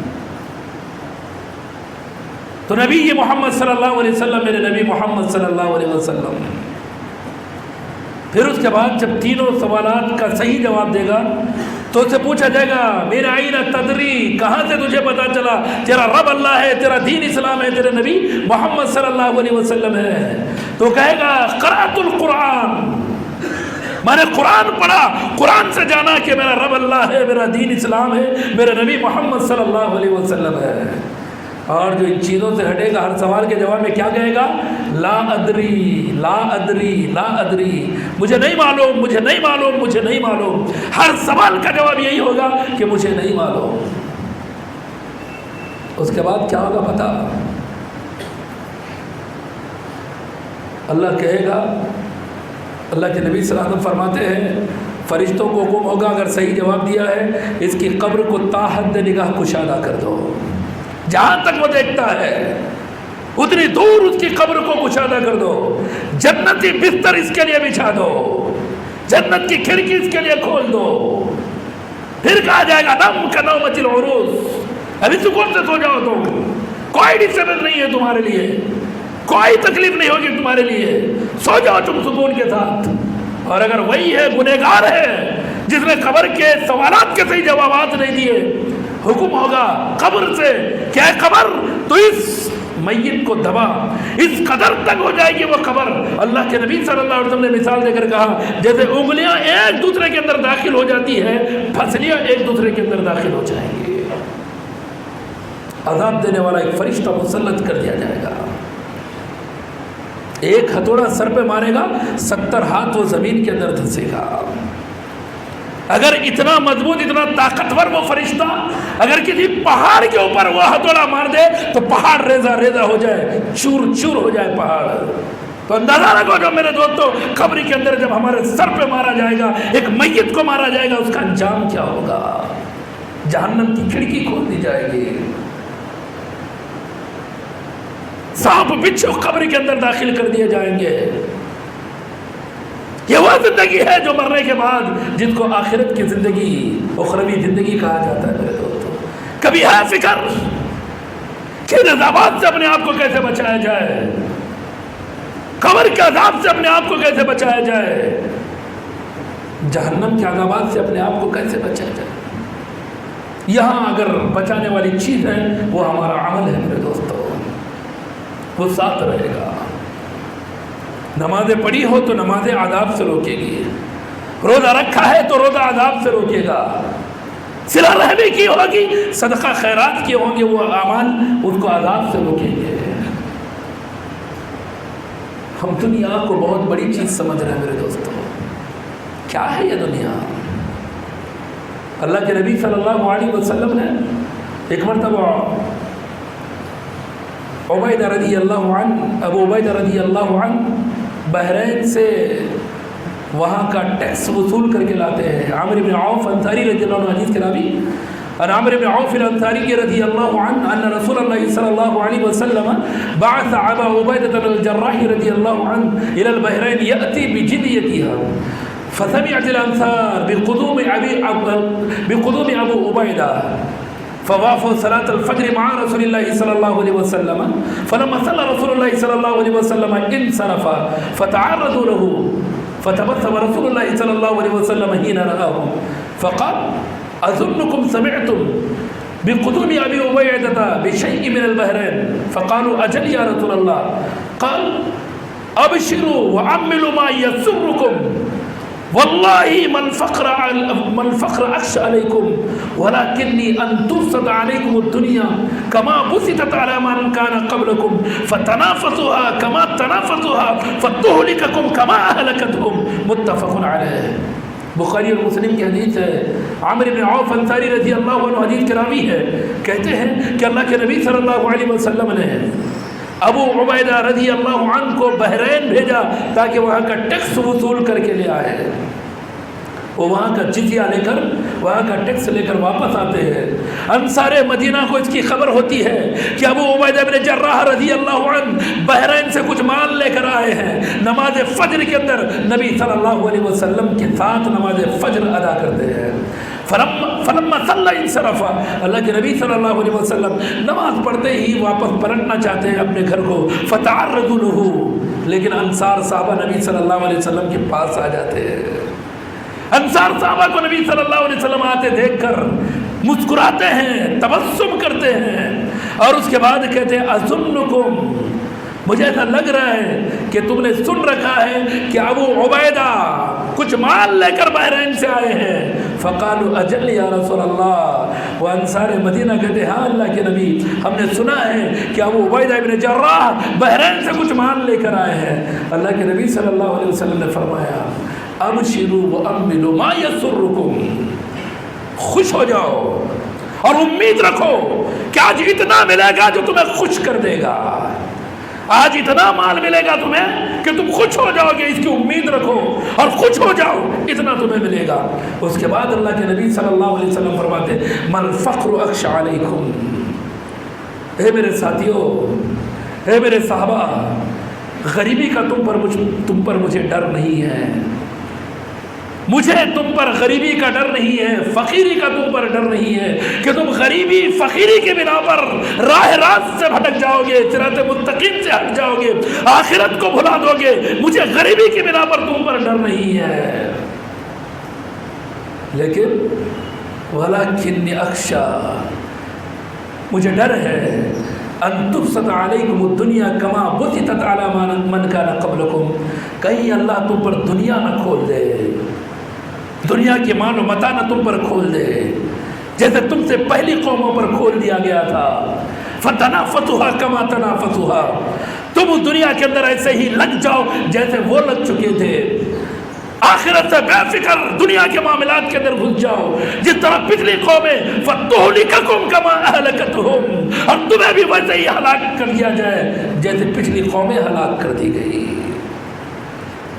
S3: تو نبی یہ محمد صلی اللہ علیہ وسلم، میرے نبی محمد صلی اللہ علیہ وسلم۔ پھر اس کے بعد جب تینوں سوالات کا صحیح جواب دے گا تو اسے پوچھا جائے گا میرا عین تدری، کہاں سے تجھے پتا چلا تیرا رب اللہ ہے، تیرا دین اسلام ہے، تیرے نبی محمد صلی اللہ علیہ وسلم ہے؟ تو کہے گا قرأت القرآن، میں نے قرآن پڑھا، قرآن سے جانا کہ میرا رب اللہ ہے، میرا دین اسلام ہے، میرا نبی محمد صلی اللہ علیہ وسلم ہے۔ اور جو ان چیزوں سے ہٹے گا ہر سوال کے جواب میں کیا کہے گا؟ لا ادری لا ادری لا ادری، مجھے نہیں معلوم، مجھے نہیں معلوم، مجھے نہیں معلوم۔ ہر سوال کا جواب یہی ہوگا کہ مجھے نہیں معلوم۔ اس کے بعد کیا ہوگا پتہ؟ اللہ کہے گا، اللہ کے نبی صلی اللہ علیہ وسلم فرماتے ہیں فرشتوں کو حکم ہوگا اگر صحیح جواب دیا ہے اس کی قبر کو تا حد نگاہ کشادہ کر دو، جہاں تک وہ دیکھتا ہے اتنی دور اس کی قبر کو کشادہ کر دو، جنتی بستر اس کے لیے بچھا دو، جنت کی کھڑکی اس کے لیے کھول دو۔ پھر کہا جائے گا نم کا نومۃ العروس، ابھی سکون سے سو جاؤ، تم کوئی ڈسٹربنس نہیں ہے تمہارے لیے، کوئی تکلیف نہیں ہوگی تمہارے لیے، سو جاؤ تم سکون کے ساتھ۔ اور اگر وہی ہے گنہگار ہے جس نے قبر کے سوالات کے صحیح جوابات نہیں دیے، حکم ہوگا قبر سے کہ اے قبر تو اس میت کو دبا، اس قدر تک ہو جائے گی وہ قبر۔ اللہ کے نبی صلی اللہ علیہ وسلم نے مثال دے کر کہا جیسے انگلیاں ایک دوسرے کے اندر داخل ہو جاتی ہے، پھسلیاں ایک دوسرے کے اندر داخل ہو جائیں گی۔ عذاب دینے والا ایک فرشتہ مسلط کر دیا جائے گا، ایک ہتھوڑا سر پہ مارے گا 70 ہاتھ وہ زمین کے اندر دھنسے گا۔ اگر اتنا مضبوط اتنا طاقتور وہ فرشتہ اگر کسی پہاڑ کے اوپر وہ ہتھوڑا مار دے تو پہاڑ ریزہ ریزہ ہو جائے، چور چور ہو جائے پہاڑ۔ تو اندازہ رکھو جو میرے دوستو، قبر کے اندر جب ہمارے سر پہ مارا جائے گا، ایک میت کو مارا جائے گا، اس کا انجام کیا ہوگا؟ جہنم کی کھڑکی کھول دی جائے گی، سانپ بچھو قبر کے اندر داخل کر دیے جائیں گے۔ یہ وہ زندگی ہے جو مرنے کے بعد جن کو آخرت کی زندگی، اخروی زندگی کہا جاتا ہے میرے دوستو۔ کبھی ہے فکر کہ ان عذابات سے اپنے آپ کو کیسے بچایا جائے، قبر کے عذاب سے اپنے آپ کو کیسے بچایا جائے، جہنم کے عذابات سے اپنے آپ کو کیسے بچایا جائے؟ یہاں اگر بچانے والی چیز ہے وہ ہمارا عمل ہے میرے دوستو، وہ ساتھ رہے گا۔ نمازیں پڑھی ہو تو نمازیں عذاب سے روکے گی، روزہ رکھا ہے تو روزہ عذاب سے روکے گا، صلہ رحمی کی ہوگی، صدقہ خیرات کی ہوں گے، وہ اعمال ان کو عذاب سے روکیں گے۔ ہم دنیا کو بہت بڑی چیز سمجھ رہے ہیں میرے دوستو، کیا ہے یہ دنیا؟ اللہ کے نبی صلی اللہ علیہ وسلم نے ایک مرتبہ عبیدہ رضی اللہ عنہ، ابو عبیدہ رضی اللہ عنہ بحرین سے وہاں کا ٹیکس وصول کر کے لاتے ہیں۔ عامر بن عوف انصاری رضی اللہ عنہ حدیث کے راوی، اور عامر بن عوف الانصاری رضی اللہ عنہ ان رسول اللہ صلی اللہ علیہ وسلم بعث ابا عبیدہ الجراح رضی اللہ عنہ الى البحرین یأتی بجدیتها فسمعت الانصار بقدوم ابو عبیدہ فوافوا صلاة الفجر مع رسول الله صلى الله عليه وسلم فلما صلى رسول الله صلى الله عليه وسلم انصرف فتعرضوا له فتبسم رسول الله صلى الله عليه وسلم حين رآهم فقال أظنكم سمعتم بقدوم أبي عبيدة بشيء من البحرين فقالوا أجل يا رسول الله قال أبشروا وعملوا ما يسركم والله من فقر اخشى عليكم ولكني ان تبسط عليكم الدنيا كما بسطت على من كان قبلكم فتنافسوها كما تنافسوها فتهلككم كما اهلكتهم متفق عليه۔ بخاری اور مسلم کی حدیث ہے۔ عامر بن عوف انصاری رضی اللہ عنہ حدیث کے راوی ہے، کہتے ہیں کہ اللہ کے نبی صلی اللہ علیہ وسلم نے ابو عبیدہ رضی اللہ عنہ کو بحرین بھیجا تاکہ وہاں کا ٹیکس وصول کر کے لے آئے۔ وہ وہاں کا جزیہ لے کر، وہاں کا ٹیکس لے کر واپس آتے ہیں۔ انصار مدینہ کو اس کی خبر ہوتی ہے کہ ابو عبیدہ بن جراح رضی اللہ عنہ بحرین سے کچھ مال لے کر آئے ہیں۔ نماز فجر کے اندر نبی صلی اللہ علیہ وسلم کے ساتھ نماز فجر ادا کرتے ہیں۔ فلما صلی انصرف، اللہ کے نبی صلی اللہ علیہ وسلم نماز پڑھتے ہی واپس پلٹنا چاہتے ہیں اپنے گھر کو، فتعرضوا له، لیکن انصار صحابہ نبی صلی اللہ علیہ وسلم کے پاس آ جاتے ہیں۔ انصار صحابہ کو نبی صلی اللہ علیہ وسلم آتے دیکھ کر مسکراتے ہیں، تبسم کرتے ہیں، اور اس کے بعد کہتے ہیں اظنکم مجھے ایسا لگ رہا ہے کہ تم نے سن رکھا ہے کہ ابو عبیدہ کچھ مال لے کر بحرین سے آئے ہیں۔ فقالوا اجل یا رسول اللہ، وہ انصار مدینہ کہتے ہاں اللہ کے نبی، ہم نے سنا ہے کہ ابو عبیدہ ابن جراح بحرین سے کچھ مال لے کر آئے ہیں۔ اللہ کے نبی صلی اللہ علیہ وسلم نے فرمایا ابشروا واملوا ما یسرکم، خوش ہو جاؤ اور امید رکھو کہ آج اتنا ملے گا جو تمہیں خوش کر دے گا، آج اتنا مال ملے گا تمہیں کہ تم خوش ہو جاؤ گے، اس کی امید رکھو اور خوش ہو جاؤ، اتنا تمہیں ملے گا۔ اس کے بعد اللہ کے نبی صلی اللہ علیہ وسلم فرماتے من فقر اخشى علیکم، اے میرے ساتھیوں، اے میرے صحابہ، غریبی کا تم پر مجھے ڈر نہیں ہے، مجھے تم پر غریبی کا ڈر نہیں ہے، فقیری کا تم پر ڈر نہیں ہے کہ تم غریبی فقیری کے بنا پر راہ راست سے بھٹک جاؤ گے، صراط مستقیم سے ہٹ جاؤ گے، آخرت کو بھلا دو گے، مجھے غریبی کی بنا پر تم پر ڈر نہیں ہے، لیکن ولکنی اخشی، مجھے ڈر ہے ان تبسط علیکم الدنیا کما بسطت علی من کان قبلکم، کہیں اللہ تم پر دنیا نہ کھول دے، دنیا کی مال و متاع نہ تم پر کھول دے جیسے تم سے پہلی قوموں پر کھول دیا گیا تھا۔ فتنافسها کما تنافسها، تم اس دنیا کے اندر ایسے ہی لگ جاؤ جیسے وہ لگ چکے تھے، آخرت سے بے فکر دنیا کے معاملات کے اندر گھس جاؤ، جس طرح پچھلی قومیں فتہلککم کما اہلکتہم، اور تمہیں بھی ویسے ہی ہلاک کر دیا جائے جیسے پچھلی قومیں ہلاک کر دی گئی۔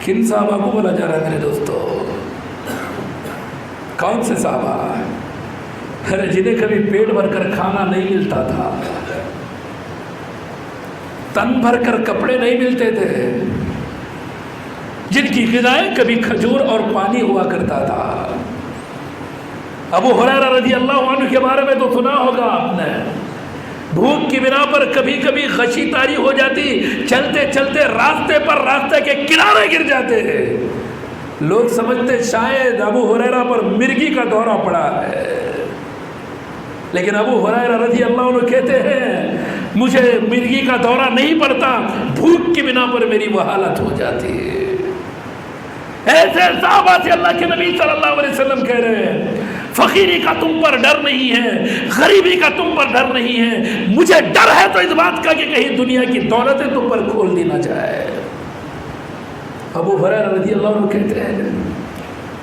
S3: کن صحابہ کو بولا جا رہا ہے میرے دوستو؟ کون سے صحابہ؟ ارے جنہیں کبھی پیٹ بھر کر کھانا نہیں ملتا تھا، تن بھر کر کپڑے نہیں ملتے تھے، جن کی غذائیں کبھی کھجور اور پانی ہوا کرتا تھا۔ ابو ہریرہ رضی اللہ عنہ کے بارے میں تو سنا ہوگا آپ نے، بھوک کی بنا پر کبھی کبھی غشی طاری ہو جاتی، چلتے چلتے راستے کے کنارے گر جاتے ہیں، لوگ سمجھتے شاید ابو ہریرہ پر مرگی کا دورہ پڑا ہے، لیکن ابو ہریرہ رضی اللہ عنہ کہتے ہیں مجھے مرگی کا دورہ نہیں پڑتا، بھوک کی بنا پر میری وہ حالت ہو جاتی ہے۔ ایسے صحابہ سے اللہ کے نبی صلی اللہ علیہ وسلم کہہ رہے ہیں فقیری کا تم پر ڈر نہیں ہے، غریبی کا تم پر ڈر نہیں ہے، مجھے ڈر ہے تو اس بات کا کہ کہیں دنیا کی دولتیں تم پر کھول دی نہ جائے۔ ابو ہریرہ رضی اللہ عنہ کہتے ہیں،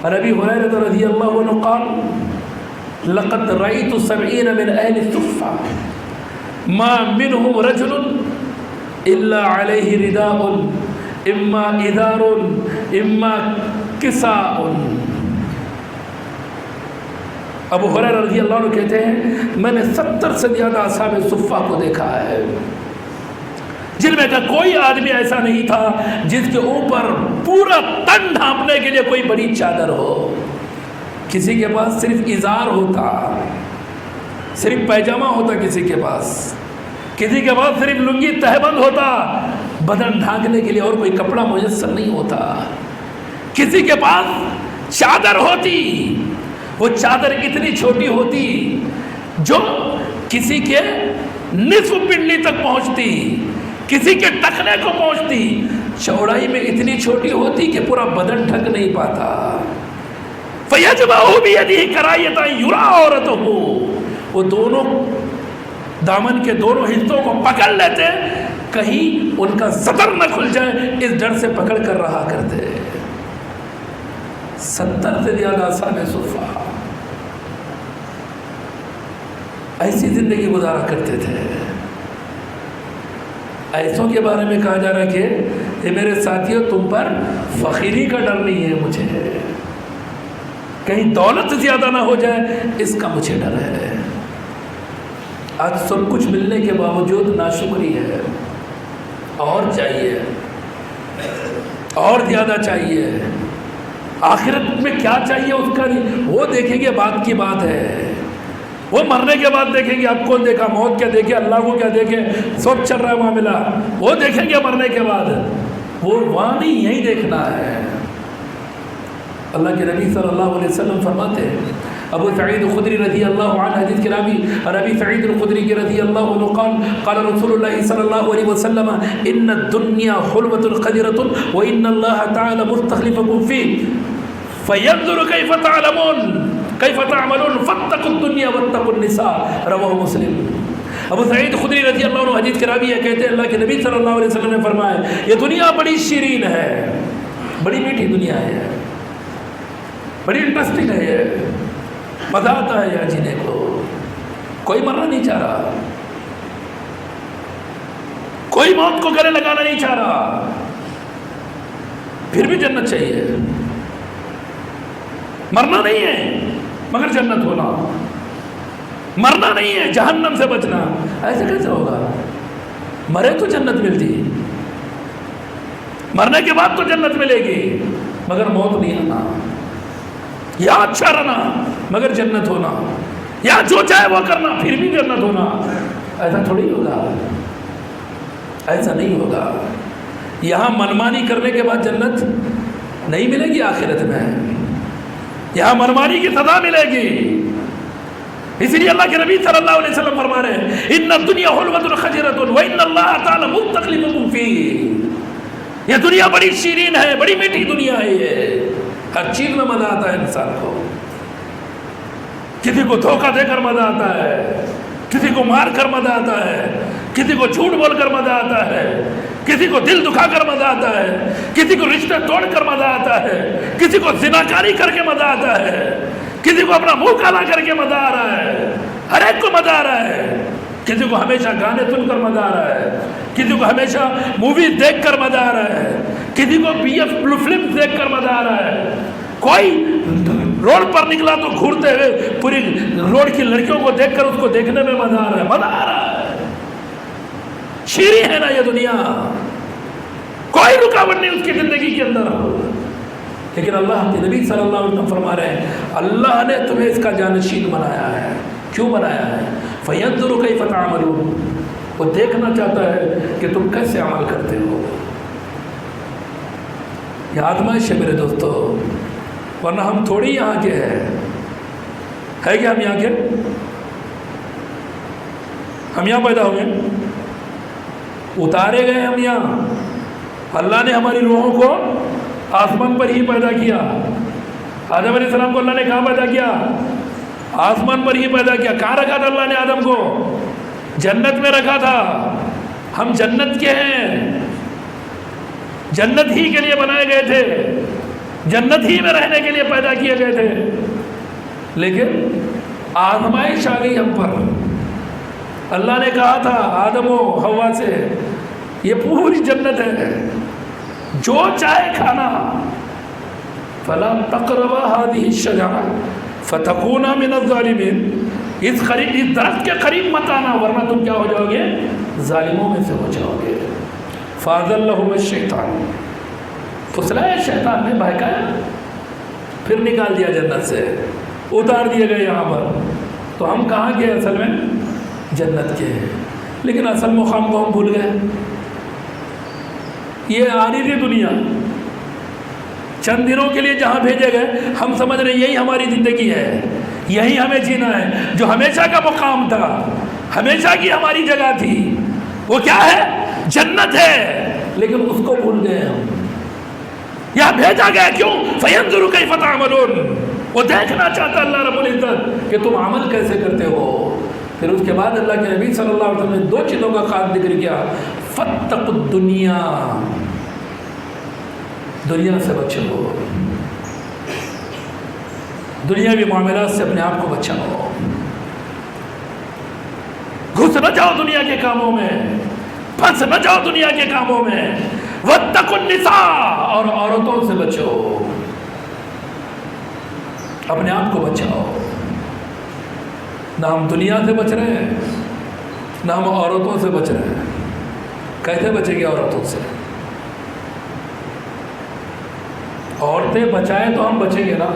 S3: اور ابی ہریرہ رضی اللہ عنہ قال لقد رأيت 70 من اہل الصفہ ما منهم رجل الا عليه رداء اما ادار اما کساء۔ ابو ہریرہ رضی اللہ عنہ کہتے ہیں میں نے 70 سے زیادہ اصحاب صفہ کو دیکھا ہے، جن میں کا کوئی آدمی ایسا نہیں تھا جس کے اوپر پورا تن ڈھانپنے کے لیے کوئی بڑی چادر ہو، کسی کے پاس صرف ازار ہوتا، صرف پیجامہ ہوتا، کسی کے پاس صرف لنگی تہبند ہوتا، بدن ڈھانکنے کے لیے اور کوئی کپڑا میسر نہیں ہوتا، کسی کے پاس چادر ہوتی، وہ چادر اتنی چھوٹی ہوتی جو کسی کے نصف پنڈلی تک پہنچتی، کسی کے ٹخنے کو پہنچتی، چوڑائی میں اتنی چھوٹی ہوتی کہ پورا بدن ڈھک نہیں پاتا۔ فَيَجْمَعُ بِيَدِهِ كَرَايَةً يُرَىٰ عَوْرَتُهُ، وہ دونوں دامن کے دونوں حصوں کو پکڑ لیتے کہیں ان کا زبر نہ کھل جائے، اس ڈر سے پکڑ کر رہا کرتے۔ 70 سے زیادہ اصحاب صفہ ایسی زندگی گزارا کرتے تھے۔ ایسوں کے بارے میں کہا جا رہا ہے کہ میرے ساتھیوں تم پر فقیری کا ڈر نہیں ہے، مجھے کہیں دولت زیادہ نہ ہو جائے اس کا مجھے ڈر ہے۔ آج سب کچھ ملنے کے باوجود ناشکری ہے، اور چاہیے، اور زیادہ چاہیے، آخرت میں کیا چاہیے اس کا نہیں، وہ دیکھیں گے، بات کی بات ہے، وہ مرنے کے بعد دیکھیں گے، اب کون دیکھا، موت کیا دیکھے، اللہ کو کیا دیکھے، سب چل رہا ہے معاملہ، وہ دیکھیں گے مرنے کے بعد، وہ وہاں نہیں، یہی دیکھنا ہے۔ اللہ کے نبی صلی اللہ علیہ وسلم فرماتے ہیں ابو سعید الخدری رضی اللہ عنہ حدیث کے راوی ابی سعید الخدری کے رضی اللہ عنہ قال رسول اللہ صلی اللہ علیہ وسلم ان الدنیا حلوة قدرة وان اللہ تعالی مستخلفکم فیہ فینظر کیف تعملون فاتقوا الدنیا واتقوا النساء رواہ مسلم۔ ابو سعید خدری رضی اللہ عنہ حدیث کے راوی ہے، کہتے ہیں اللہ کے نبی صلی اللہ علیہ وسلم نے فرمایا یہ دنیا بڑی شیرین ہے، بڑی میٹھی دنیا ہے، بڑی انٹرسٹنگ ہے، یہ مزہ آتا ہے یہاں جینے کو، کوئی مرنا نہیں چاہ رہا، کوئی موت کو گلے لگانا نہیں چاہ رہا، پھر بھی جنت چاہیے، مرنا نہیں ہے مگر جنت ہونا، مرنا نہیں ہے جہنم سے بچنا، ایسے کیسے ہوگا؟ مرے تو جنت ملتی، مرنے کے بعد تو جنت ملے گی مگر موت نہیں آنا، یا اچھا رہنا مگر جنت ہونا، یا جو چاہے وہ کرنا پھر بھی جنت ہونا، ایسا تھوڑی ہوگا، ایسا نہیں ہوگا۔ یہاں منمانی کرنے کے بعد جنت نہیں ملے گی آخرت میں، یہاں منمانی کی سزا ملے گی۔ اس لیے اللہ کے نبی صلی اللہ علیہ وسلم فرما رہے ہیں ان الدنیا حلوة خجرة وان اللہ تعالی مستخلفکم فیہ، یہ دنیا بڑی شیرین ہے، بڑی میٹھی دنیا ہے، یہ ہر چیز میں مزہ آتا ہے انسان کو، کسی کو دھوکہ دے کر مزہ آتا ہے، کسی کو مار کر مزہ آتا ہے، کسی کو جھوٹ بول کر مزہ آتا ہے، کسی کو دل دکھا کر مزہ آتا ہے، کسی کو رشتہ توڑ کر مزہ آتا ہے، کسی کو زناکاری کر کے مزہ آتا ہے، کسی کو اپنا منہ کالا کر کے مزہ آ رہا ہے، ہر ایک کو مزہ آ رہا ہے، کسی کو ہمیشہ گانے سن کر مزہ آ رہا ہے، کسی کو ہمیشہ مووی دیکھ کر مزہ آ رہا ہے، کسی کو فلم دیکھ کر مزہ آ رہا ہے، کوئی روڈ پر نکلا تو گھورتے ہوئے پوری روڈ کی لڑکیوں کو دیکھ کر اس کو دیکھنے میں مزہ آ رہا ہے، مزہ آ رہا ہے، شیریں ہے نا یہ دنیا، کوئی رکاوٹ نہیں اس کی زندگی کے اندر، لیکن اللہ کے نبی صلی اللہ علیہ وسلم فرما رہے ہیں اللہ نے تمہیں اس کا جانشین بنایا ہے، کیوں بنایا ہے؟ فَيَنْظُرُ كَيْفَ تَعْمَلُونَ، وہ دیکھنا چاہتا ہے کہ تم کیسے عمل کرتے ہو، یہ آزمائش ہے میرے دوستو، ورنہ ہم تھوڑی یہاں کے ہے کہ ہم یہاں کے، ہم یہاں پیدا ہوئے، اتارے گئے ہم یہاں، اللہ نے ہماری روحوں کو آسمان پر ہی پیدا کیا، آدم علیہ السلام کو اللہ نے کہاں پیدا کیا؟ آسمان پر ہی پیدا کیا۔ کہاں رکھا تھا اللہ نے آدم کو؟ جنت میں رکھا تھا، ہم جنت کے ہیں، جنت ہی کے لیے بنائے گئے تھے، جنت ہی میں رہنے کے لیے پیدا کیے گئے تھے، لیکن آزمائش آ گئی ہم پر۔ اللہ نے کہا تھا آدم و حوا سے یہ پوری جنت ہے، جو چاہے کھانا، فَلَا تَقْرَبَا هَذِهِ الشَّجَرَةَ فَتَكُونَا مِنَ الظَّالِمِينَ، اس درخت کے قریب مت آنا ورنہ تم کیا ہو جاؤ گے؟ ظالموں میں سے ہو جاؤ گے۔ فَأَزَلَّهُمَا الشَّيْطَانُ، پھسلایا شیطان نے، بہکایا، پھر نکال دیا جنت سے، اتار دیے گئے یہاں پر۔ تو ہم کہاں کے اصل میں؟ جنت کے، لیکن اصل مقام کو ہم بھول گئے۔ یہ عارضی دنیا چند دنوں کے لیے جہاں بھیجے گئے، ہم سمجھ رہے ہیں یہی ہماری زندگی ہے، یہی ہمیں جینا ہے، جو ہمیشہ کا مقام تھا، ہمیشہ کی ہماری جگہ تھی، وہ کیا ہے؟ جنت ہے، لیکن اس کو بھول گئے ہم۔ یہاں بھیجا گیا کیوں؟ فَيَنْظُرُ كَيْفَ تَعْمَلُونَ، وہ دیکھنا چاہتا اللہ رب العزت کہ تم عمل کیسے کرتے ہو۔ پھر اس کے بعد اللہ کے نبی صلی اللہ علیہ وسلم نے دو چیزوں کا خاص ذکر کیا، فَاتَّقُوا الدُّنْيَا، دنیا سے بچو، دنیاوی معاملات سے اپنے آپ کو بچاؤ، گھس نہ جاؤ دنیا کے کاموں میں، پھنس نہ جاؤ دنیا کے کاموں میں۔ وَاتَّقُوا النِّسَاءَ، اور عورتوں سے بچو، اپنے آپ کو بچاؤ۔ نہ ہم دنیا سے بچ رہے ہیں، نہ ہم عورتوں سے بچ رہے ہیں۔ کیسے بچیں گے عورتوں سے؟ عورتیں بچائیں تو ہم بچیں گے نا۔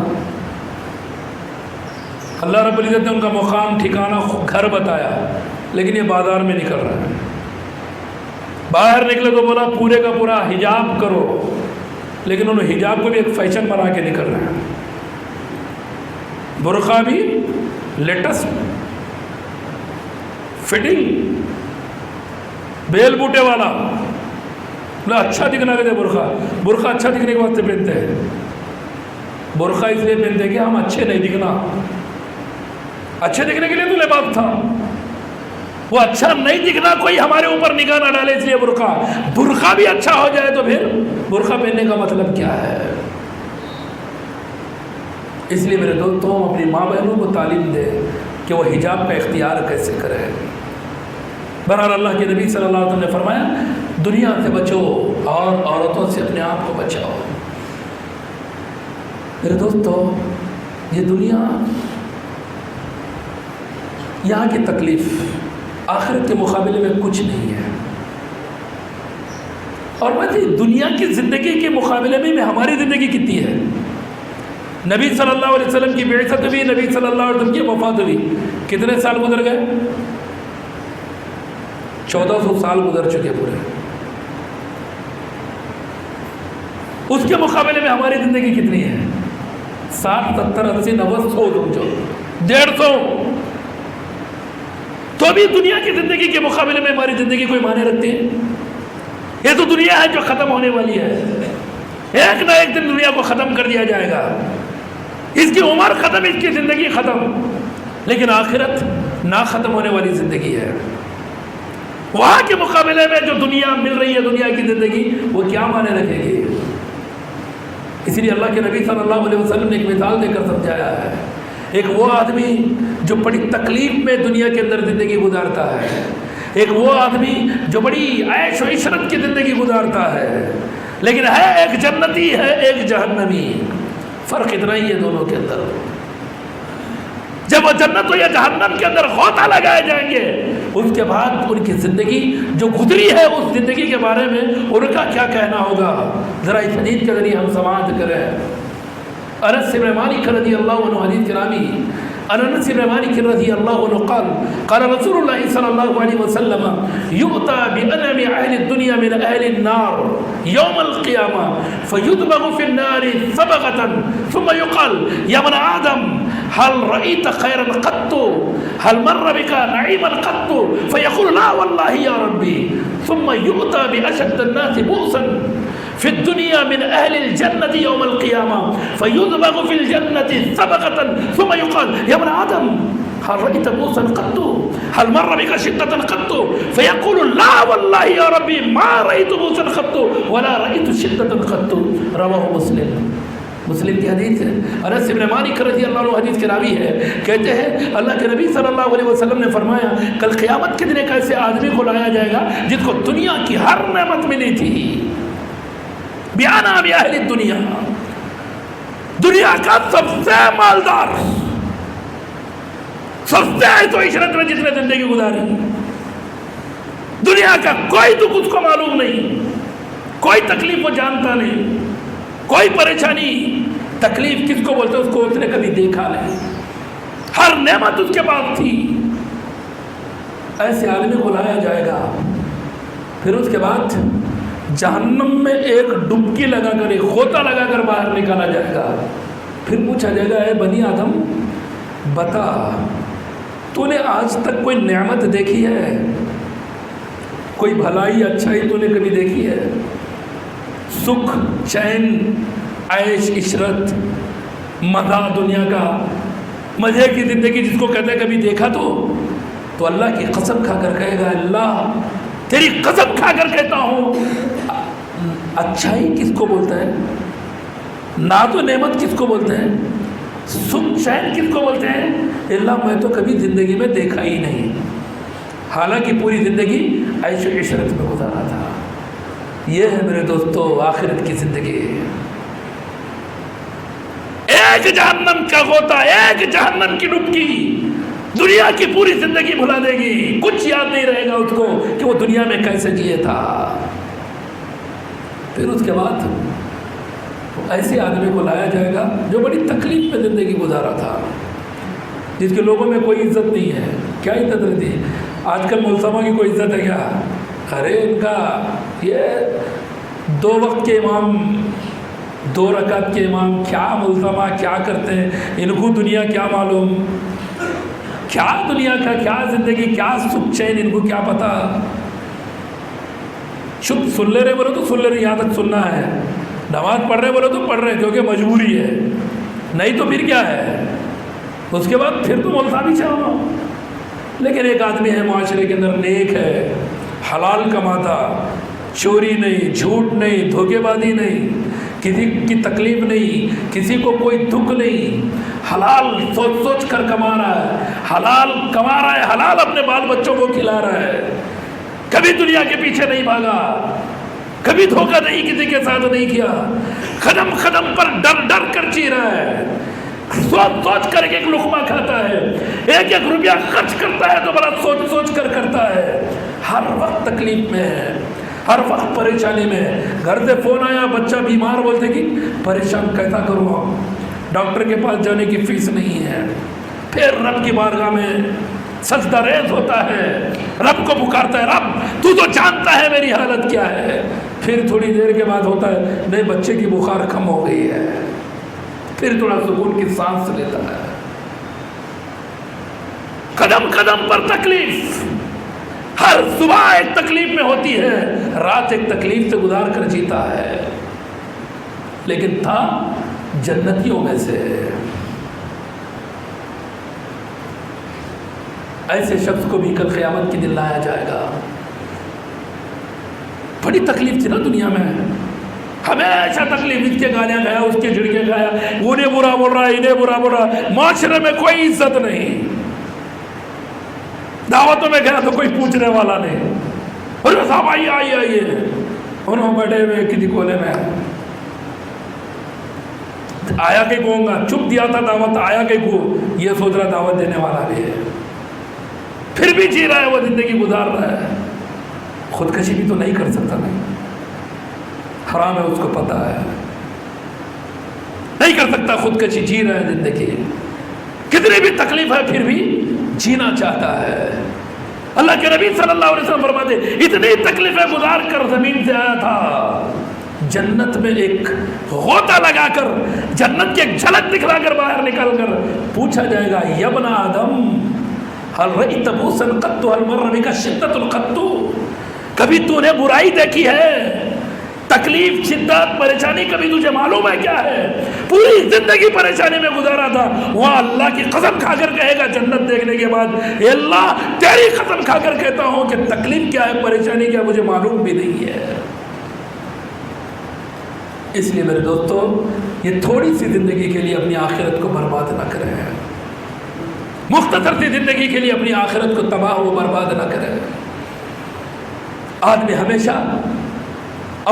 S3: اللہ رب العزت نے ان کا مقام ٹھکانہ گھر بتایا، لیکن یہ بازار میں نکل رہا ہے۔ باہر نکلے تو بولا پورے کا پورا حجاب کرو، لیکن انہوں نے حجاب کو بھی ایک فیشن بنا کے نکل رہے ہیں۔ برقع بھی لیٹسٹ فٹنگ بیل بوٹے والا، اچھا دکھنا کے برقع اچھا دکھنے کے واسطے پہنتے ہیں. برقع اس لیے پہنتے ہیں کہ ہم اچھے نہیں دکھنا، اچھے دکھنے کے لیے تو لباس تھا، وہ اچھا نہیں دکھنا کوئی ہمارے اوپر نگاہ نہ ڈالے، اس لیے برقع بھی اچھا ہو جائے تو پھر برقع پہننے کا مطلب کیا ہے؟ اس لیے میرے دوستوں ہم اپنی ماں بہنوں کو تعلیم دیں کہ وہ حجاب کا اختیار کیسے کریں. بہرحال اللہ کے نبی صلی اللہ علیہ وسلم نے فرمایا دنیا سے بچو اور عورتوں سے اپنے آپ کو بچاؤ. میرے دوستو یہ دنیا، یہاں کی تکلیف آخرت کے مقابلے میں کچھ نہیں ہے. اور ویسے دنیا کی زندگی کے مقابلے میں ہماری زندگی کتنی ہے. نبی صلی اللہ علیہ وسلم کی بعثت ہوئی، نبی صلی اللہ علیہ وسلم کی وفات ہوئی، کتنے سال گزر گئے؟ 1400 سال گزر چکے پورے. اس کے مقابلے میں ہماری زندگی کتنی ہے؟ 60 70 80 90 100 سمجھو 150. تو بھی دنیا کی زندگی کے مقابلے میں ہماری زندگی کوئی معنی رکھتی ہے؟ یہ تو دنیا ہے جو ختم ہونے والی ہے، ایک نہ ایک دن دنیا کو ختم کر دیا جائے گا. اس کی عمر ختم، اس کی زندگی ختم، لیکن آخرت نہ ختم ہونے والی زندگی ہے. وہاں کے مقابلے میں جو دنیا مل رہی ہے، دنیا کی زندگی، وہ کیا معنی رکھے گی؟ اسی لیے اللہ کے نبی صلی اللہ علیہ وسلم نے ایک مثال دے کر سمجھایا ہے. ایک وہ آدمی جو بڑی تکلیف میں دنیا کے اندر زندگی گزارتا ہے، ایک وہ آدمی جو بڑی عیش و عشرت کی زندگی گزارتا ہے، لیکن ہے ایک جنتی ہے ایک جہنمی. فرق اتنا ہی ہے دونوں کے اندر. جب وہ جنت یا جہنم کے اندر غوطہ لگائے جائیں گے، اس کے بعد ان کی زندگی جو گزری ہے اس زندگی کے بارے میں ان کا کیا کہنا ہوگا؟ ذرا اس حدیث کے ذریعے ہم سماعت کریں. انس بن مالک رضی اللہ عنہ حدیث کے راوی، انس بن مالک رضی اللہ عنہ قال قال رسول اللہ صلی اللہ علیہ وسلم یؤتى بأنم اہل الدنیا من اہل النار یوم القیامہ فیدبغ فی النار صبغة ثم يقال یا ابن آدم هل رأيت خيرا قط هل مر بك نعيما قط فيقول لا والله يا ربي ثم يؤتى بأشد الناس بؤسا في الدنيا من أهل الجنة يوم القيامة فيدبغ في الجنة صبغة ثم يقال يا ابن آدم هل رأيت بؤسا قط هل مر بك شدة قط فيقول لا والله يا ربي ما رأيت بؤسا قط ولا رأيت شدة قط. رواه مسلم. مسلم کی حدیث ہے. انس بن مالک رضی اللہ عنہ حدیث کے راوی ہے، کہتے ہیں اللہ کے نبی صلی اللہ علیہ وسلم نے فرمایا کل قیامت کے دن ایک ایسے آدمی کو لایا جائے گا جس کو دنیا کی ہر نعمت ملی تھی، بیانہ اہل الدنیا، دنیا کا سب سے مالدار، سب سے عیش و عشرت میں جس نے زندگی گزاری، دنیا کا کوئی دکھ اس کو معلوم نہیں، کوئی تکلیف وہ جانتا نہیں، کوئی پریشانی. تکلیف کس کو بولتے ہیں؟ اس کو اس نے کبھی دیکھا نہیں، ہر نعمت اس کے پاس تھی. ایسے آدمی کو لایا جائے گا، پھر اس کے بعد جہنم میں ایک ڈبکی لگا کر، ایک غوطہ لگا کر باہر نکالا جائے گا. پھر پوچھا جائے گا اے بنی آدم بتا تو نے آج تک کوئی نعمت دیکھی ہے، کوئی بھلائی اچھائی تو نے کبھی دیکھی ہے؟ سکھ چین عیش عشرت مزہ دنیا کا مزے کی زندگی جس کو کہتے ہیں کبھی دیکھا تو اللہ کی قسم کھا کر کہے گا اللہ تیری قسم کھا کر کہتا ہوں اچھائی کس کو بولتا ہے؟ ناز و نعمت کس کو بولتے ہیں؟ سکھ چین کس کو بولتے ہیں؟ اللہ میں تو کبھی زندگی میں دیکھا ہی نہیں، حالانکہ پوری زندگی عیش و عشرت میں گزارا تھا. یہ ہے میرے دوستو آخرت کی زندگی. ایک جہنم کا غوطہ، ایک جہنم کی ڈبکی دنیا کی پوری زندگی بھلا دے گی. کچھ یاد نہیں رہے گا اس کو کہ وہ دنیا میں کیسے جیے تھا. پھر اس کے بعد ایسے آدمی کو لایا جائے گا جو بڑی تکلیف میں زندگی گزارا تھا، جس کے لوگوں میں کوئی عزت نہیں ہے. کیا عزت رہتی ہے آج کل؟ ملزموں کی کوئی عزت ہے کیا؟ ارے ان کا یہ 2 وقت کے امام 2 رکعت کے امام کیا ملزمہ کیا کرتے ہیں، ان کو دنیا کیا معلوم، کیا دنیا کا کیا زندگی کیا سکھ چین ان کو کیا پتا. چپ سن لے رہے بولے تو سن لے رہے، یہاں تک سننا ہے. نماز پڑھ رہے بولے تو پڑھ رہے کیونکہ مجبوری ہے، نہیں تو پھر کیا ہے، اس کے بعد پھر تو مولتا بھی چاہو. لیکن ایک آدمی ہے معاشرے کے اندر نیک ہے، حلال کماتا، چوری نہیں، جھوٹ نہیں، دھوکے بازی نہیں، کسی کی تکلیف نہیں، کسی کو کوئی دکھ نہیں، حلال سوچ سوچ کر کما رہا ہے، حلال کما رہا ہے، حلال اپنے بال بچوں کو کھلا رہا ہے، کبھی دنیا کے پیچھے نہیں بھاگا، کبھی دھوکہ نہیں کسی کے ساتھ نہیں کیا، قدم قدم پر ڈر ڈر کر جی رہا ہے، سوچ سوچ کر ایک لقمہ کھاتا ہے، ایک ایک روپیہ خرچ کرتا ہے تو بڑا سوچ سوچ کر کرتا ہے، ہر وقت تکلیف میں ہے، ہر وقت پریشانی میں. گھر سے فون آیا، بچہ بیمار، بولتے کہ پریشان کیسا کروں، ڈاکٹر کے پاس جانے کی فیس نہیں ہے. پھر رب کی بارگاہ میں سجدہ ریز ہوتا ہے، رب کو پکارتا ہے، رب تو جانتا ہے میری حالت کیا ہے. پھر تھوڑی دیر کے بعد ہوتا ہے، نہیں بچے کی بخار کم ہو گئی ہے، پھر تھوڑا سکون کی سانس لیتا ہے. قدم قدم پر تکلیف، ہر صبح ایک تکلیف میں ہوتی ہے، رات ایک تکلیف سے گزار کر جیتا ہے، لیکن تھا جنتیوں میں سے. ایسے شخص کو بھی کل قیامت کے دن لایا جائے گا. بڑی تکلیف تھی نا دنیا میں، ہمیشہ تکلیف، اس کے گالیاں کھایا، اس کے جھڑکے کھایا، انہیں برا بول رہا ہے، انہیں برا بول رہا ہے، معاشرے میں کوئی عزت نہیں، دعوتوں میں گیا تو کوئی پوچھنے والا نہیں. اور صاحب آئیے آئیے آئیے، انہوں بیٹھے ہوئے کسی کولے میں، آیا کہ کہوں گا، چپ دیا تھا دعوت، آیا کہ کو، یہ سوچ رہا دعوت دینے والا بھی ہے، پھر بھی جی رہا ہے، وہ زندگی گزار رہا ہے. خودکشی بھی تو نہیں کر سکتا، نہیں، حرام ہے، اس کو پتا ہے، نہیں کر سکتا خودکشی، جی رہا ہے زندگی، کتنی بھی تکلیف ہے پھر بھی جینا چاہتا ہے. اللہ کے نبی صلی اللہ علیہ وسلم فرماتے اتنی تکلیفیں گزار کر زمین سے آیا تھا، جنت میں ایک غوطہ لگا کر، جنت کی ایک جھلک دکھلا کر باہر نکل کر پوچھا جائے گا، یا ابن آدم هل رأيت بؤسا قط هل مر بك شدة قط، کبھی تو نے برائی دیکھی ہے، تکلیف، شدت، پریشانی کبھی تجھے معلوم ہے کیا ہے؟ پوری زندگی پریشانی میں گزارا تھا، وہاں اللہ کی قسم کھا کر کہے گا جنت دیکھنے کے بعد، اے اللہ تیری قسم کھا کر کہتا ہوں کہ تکلیف کیا ہے، پریشانی کیا مجھے معلوم بھی نہیں ہے. اس لیے میرے دوستو، یہ تھوڑی سی زندگی کے لیے اپنی آخرت کو برباد نہ کریں، مختصر سی زندگی کے لیے اپنی آخرت کو تباہ و برباد نہ کریں. آدمی ہمیشہ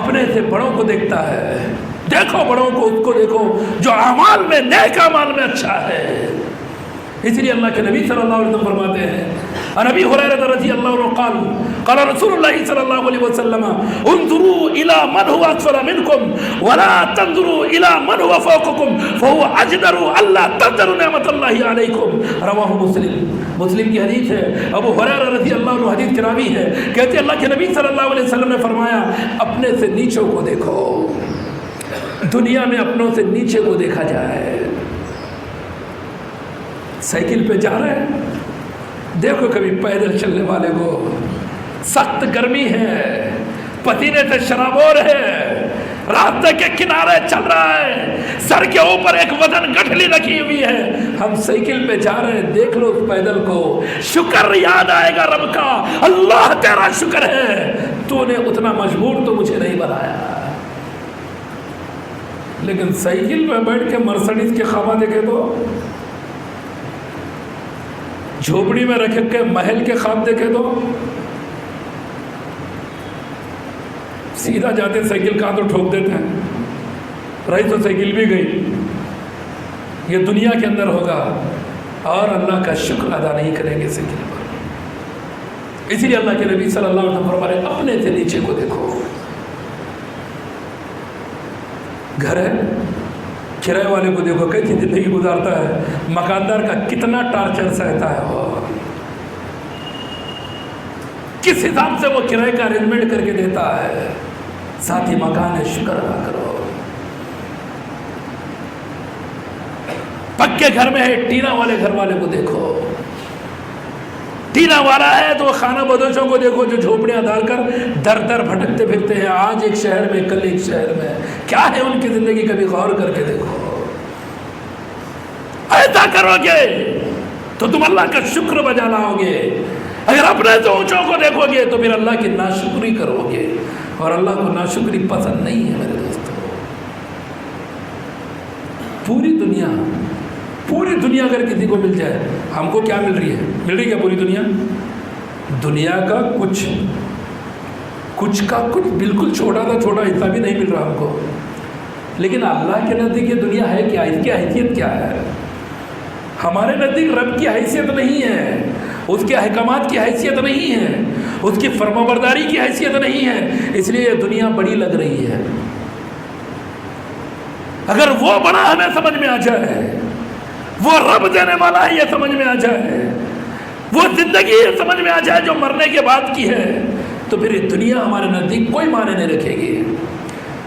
S3: اپنے سے بڑوں کو دیکھتا ہے، دیکھو بڑوں کو، اس کو دیکھو جو اعمال میں، نیک اعمال میں اچھا ہے. اس لیے اللہ کے نبی صلی اللہ علیہ وسلم فرماتے ہیں، ابی ہریرہ رضی اللہ عنہ قال قال رسول اللہ صلی اللہ علیہ وسلم انظروا الى من هو اسفل منكم ولا تنظروا الى من هو فوقكم فهو اجدر الا تقدروا نعمت اللہ علیکم. رواہ مسلم. مسلم کی حدیث ہے، ابو ہریرہ رضی اللہ عنہ حدیث کے راوی ہے، کہتے ہیں اللہ کے نبی صلی اللہ علیہ وسلم نے فرمایا، اپنے سے نیچوں کو دیکھو، دنیا میں اپنوں سے نیچے کو دیکھا جائے. سائیکل پہ جا رہے ہیں، دیکھو کبھی پیدل چلنے والے کو، سخت گرمی ہے، پسینے سے شرابور ہے، راستے کے کنارے چل رہا ہے، سر کے اوپر ایک وزن گٹھلی رکھی ہوئی ہے، ہم سائیکل پہ جا رہے ہیں، دیکھ لو اس پیدل کو، شکر یاد آئے گا رب کا، اللہ تیرا شکر ہے، تو نے اتنا مجبور تو مجھے نہیں بنایا. لیکن سائیکل پہ بیٹھ کے مرسڈیز کے خواب دیکھے تو، جھوپڑی میں رکھ کے محل کے خواب دیکھے تو، سیدھا جاتے سائیکل کہاں تو ٹھوک دیتے ہیں، رہی تو سائیکل بھی گئی. یہ دنیا کے اندر ہوگا اور اللہ کا شکر ادا نہیں کریں گے سائیکل پر. اسی لیے اللہ کے نبی صلی اللہ علیہ وسلم فرماتے اپنے سے نیچے کو دیکھو. گھر ہے، کرائے والے کو دیکھو کیسی زندگی گزارتا ہے، مکاندار کا کتنا ٹارچر سہتا ہے، وہ کس حساب سے وہ کرائے کا ارینجمنٹ کر کے دیتا ہے. ساتھ ہی مکان ہے، شکر ادا کرو. پکے گھر میں ہے، ٹینا والے گھر والے کو دیکھو، ٹینا والا ہے تو وہ خانہ بدوشوں کو دیکھو جو جھوپڑیاں ڈال کر در در بھٹکتے پھرتے ہیں، آج ایک شہر میں کل ایک شہر میں، کیا ہے ان کی زندگی، کبھی غور کر کے دیکھو۔ ایسا کرو گے تو تم اللہ کا شکر بجا لاؤ گے، اگر اپنے سے اونچوں کو دیکھو گے تو پھر اللہ کی ناشکری کرو گے، اور اللہ کو ناشکری پسند نہیں ہے میرے دوستو۔ پوری دنیا اگر کسی کو مل جائے، ہم کو کیا مل رہی ہے؟ مل رہی کیا پوری دنیا؟ دنیا کا کچھ کا کچھ بالکل چھوٹا سا چھوٹا حصہ بھی نہیں مل رہا ہم کو، لیکن اللہ کے نزدیک یہ دنیا ہے کیا؟ اس کی حیثیت کیا ہے؟ ہمارے نزدیک رب کی حیثیت نہیں ہے، اس کے احکامات کی حیثیت نہیں ہے، اس کی فرمانبرداری کی حیثیت نہیں ہے، اس لیے یہ دنیا بڑی لگ رہی ہے۔ اگر وہ بڑا ہمیں سمجھ میں آ جائے، وہ رب دینے والا ہے یہ سمجھ میں آ جائے، وہ زندگی یہ سمجھ میں آ جائے جو مرنے کے بعد کی ہے، تو پھر یہ دنیا ہمارے نزدیک کوئی معنی نہیں رکھے گی۔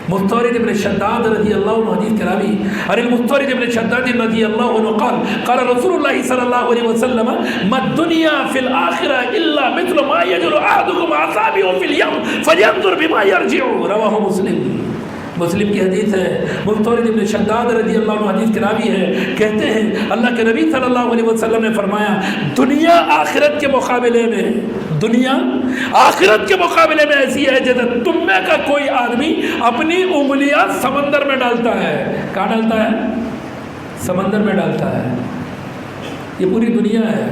S3: مستورد ابن شداد رضی اللہ عنہ حدیث کے راوی، اور المستورد ابن شداد رضی اللہ عنہ قال رسول اللہ صلی اللہ علیہ وسلم ما الدنیا فی الآخرہ الا مثل ما یجر احدکم اصابعه فی الیم فلینظر بما یرجع، رواہ مسلم کی حدیث ہے۔ مستورد ابن شداد رضی اللہ عنہ حدیث کے راوی ہے، کہتے ہیں اللہ کے نبی صلی اللہ علیہ وسلم نے فرمایا دنیا آخرت کے مقابلے میں، دنیا آخرت کے مقابلے میں ایسی ہے جیسے تم میں کا کوئی آدمی اپنی انگلیاں سمندر میں ڈالتا ہے۔ کہاں ڈالتا ہے؟ سمندر میں ڈالتا ہے۔ یہ پوری دنیا ہے۔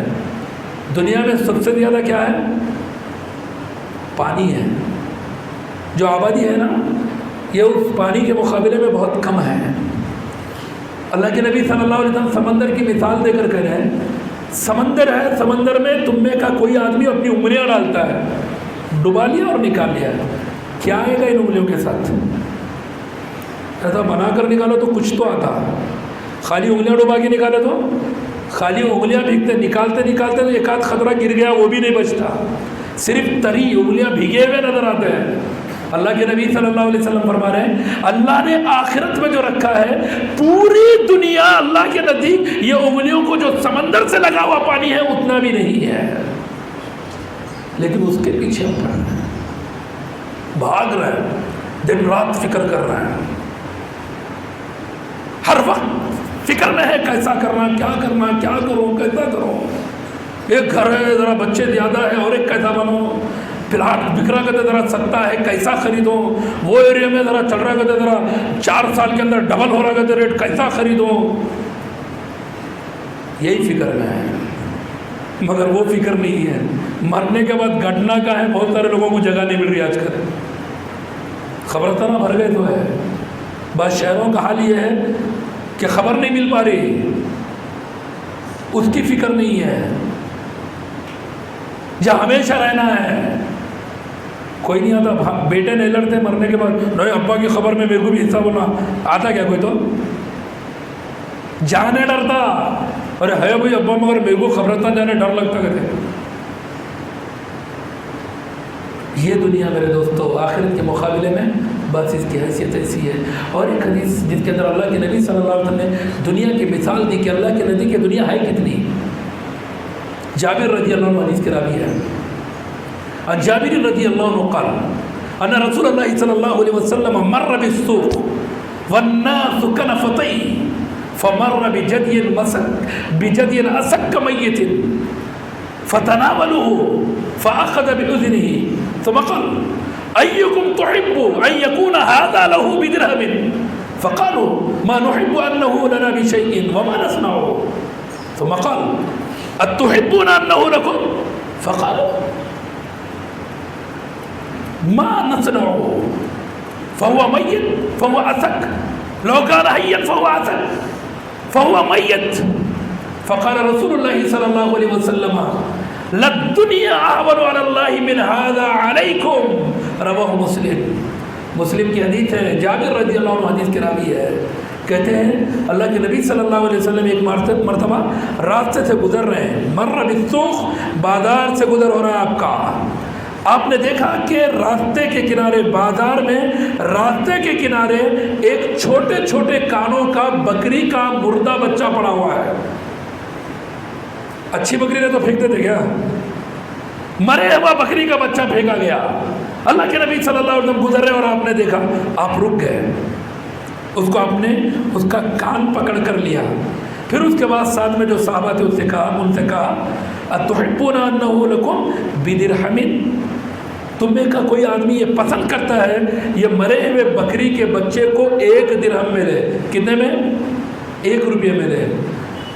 S3: دنیا میں سب سے زیادہ کیا ہے؟ پانی ہے۔ جو آبادی ہے نا، یہ اس پانی کے مقابلے میں بہت کم ہے۔ اللہ کے نبی صلی اللہ علیہ وسلم سمندر کی مثال دے کر کہہ رہے ہیں سمندر ہے، سمندر میں تم میں کا کوئی آدمی اپنی انگلیاں ڈالتا ہے، ڈبا لیا اور نکال لیا، کیا آئے گا ان انگلیوں کے ساتھ؟ ایسا بنا کر نکالو تو کچھ تو آتا، خالی انگلیاں ڈبا کے نکالے تو خالی انگلیاں بھیگتے، نکالتے نکالتے تو ایک آدھ خطرہ گر گیا وہ بھی نہیں بچتا، صرف تری انگلیاں بھیگے ہوئے نظر آتے ہیں۔ اللہ کے نبی صلی اللہ علیہ وسلم فرما رہے ہیں اللہ نے آخرت میں جو رکھا ہے، پوری دنیا اللہ کے نزدیک یہ انگلیوں کو جو سمندر سے لگا ہوا پانی ہے اتنا بھی نہیں ہے، لیکن اس کے پیچھے ہم پڑ رہے ہیں، بھاگ رہے ہیں، دن رات فکر کر رہے ہیں، ہر وقت فکر میں ہے کیسا کرنا، کیا کرنا، کیا کروں، کیسا کروں۔ ایک گھر ہے ذرا بچے زیادہ ہے اور ایک کیسا بنو، پلاٹ بکرا کرتے ذرا سکتا ہے کیسا خریدوں، وہ ایریا میں ذرا چل رہا کرتے ذرا 4 سال کے اندر ڈبل ہو رہا کرتے ریٹ کیسا خریدوں، یہی فکر میں ہے۔ مگر وہ فکر نہیں ہے مرنے کے بعد گھٹنا کا ہے۔ بہت سارے لوگوں کو جگہ نہیں مل رہی آج کل، خبرستانہ بھر گئے تو ہے۔ بعض شہروں کا حال یہ ہے کہ خبر نہیں مل پا رہی، اس کی فکر نہیں ہے، جہاں ہمیشہ رہنا ہے۔ کوئی نہیں آتا، بیٹے نہیں لڑتے مرنے کے بعد، نہیں ابا کی خبر میں میرے کو بھی حصہ بولنا آتا کیا؟ کوئی تو جانے ڈرتا، ارے ہے بھائی ابا مگر میرے کو خبرستان جانے ڈر لگتا کہتے۔ یہ دنیا میرے دوستو آخرت کے مقابلے میں بس اس کی حیثیت ایسی ہے۔ اور ایک حدیث جس کے اندر اللہ کے نبی صلی اللہ علیہ وسلم نے دنیا کی مثال دی کہ اللہ کے نزدیک یہ دنیا ہے کتنی۔ جابر رضی اللہ عنہ حدیث کے راوی ہے، عن جابر رضی اللہ عنہ قال ان رسول اللہ صلی اللہ علیہ وسلم مر بالسوق والناس كنفطي فمر بجدي أسك ميت فتناوله فأخذ بأذنه ثم قال أيكم تحب أن يكون هذا له بدرهم فقالوا ما نحب أنه لنا بشيء وما نصنعه ثم قال أتحبون أنه لكم فقالوا ما نصنعه فهو ميت فهو أسك لو كان حيا فهو أسك فهو ميت فقال رسول الله صلى الله عليه وسلم للدنيا أهون على الله من هذا عليكم رواه مسلم کی حدیث ہے۔ جابر رضی اللہ عنہ حدیث کے راوی ہے، کہتے ہیں اللہ کے نبی صلی اللہ علیہ وسلم ایک مرتبہ راستے سے گزر رہے ہیں، مر بالسوق بازار سے گزر ہو رہا ہے آپ کا، آپ نے دیکھا کہ راستے کے کنارے، بازار میں راستے کے کنارے ایک چھوٹے چھوٹے کانوں کا بکری کا مردہ بچہ پڑا ہوا ہے. اچھی بکری نے تو پھینک دیتے کیا؟ مرے ہوا بکری کا بچہ پھینکا گیا. اللہ کے نبی صلی اللہ علیہ وسلم گزر رہے اور آپ نے دیکھا، آپ رک گئے، اس کو آپ نے اس کا کان پکڑ کر لیا. پھر اس کے بعد ساتھ میں جو صحابہ تھے ان سے کہا اتحبون انہ لکم بدرہم، تمہیں کا کوئی آدمی یہ پسند کرتا ہے یہ مرے ہوئے بکری کے بچے کو 1 درہم میں لے؟ کتنے میں؟ 1 روپے میں لے.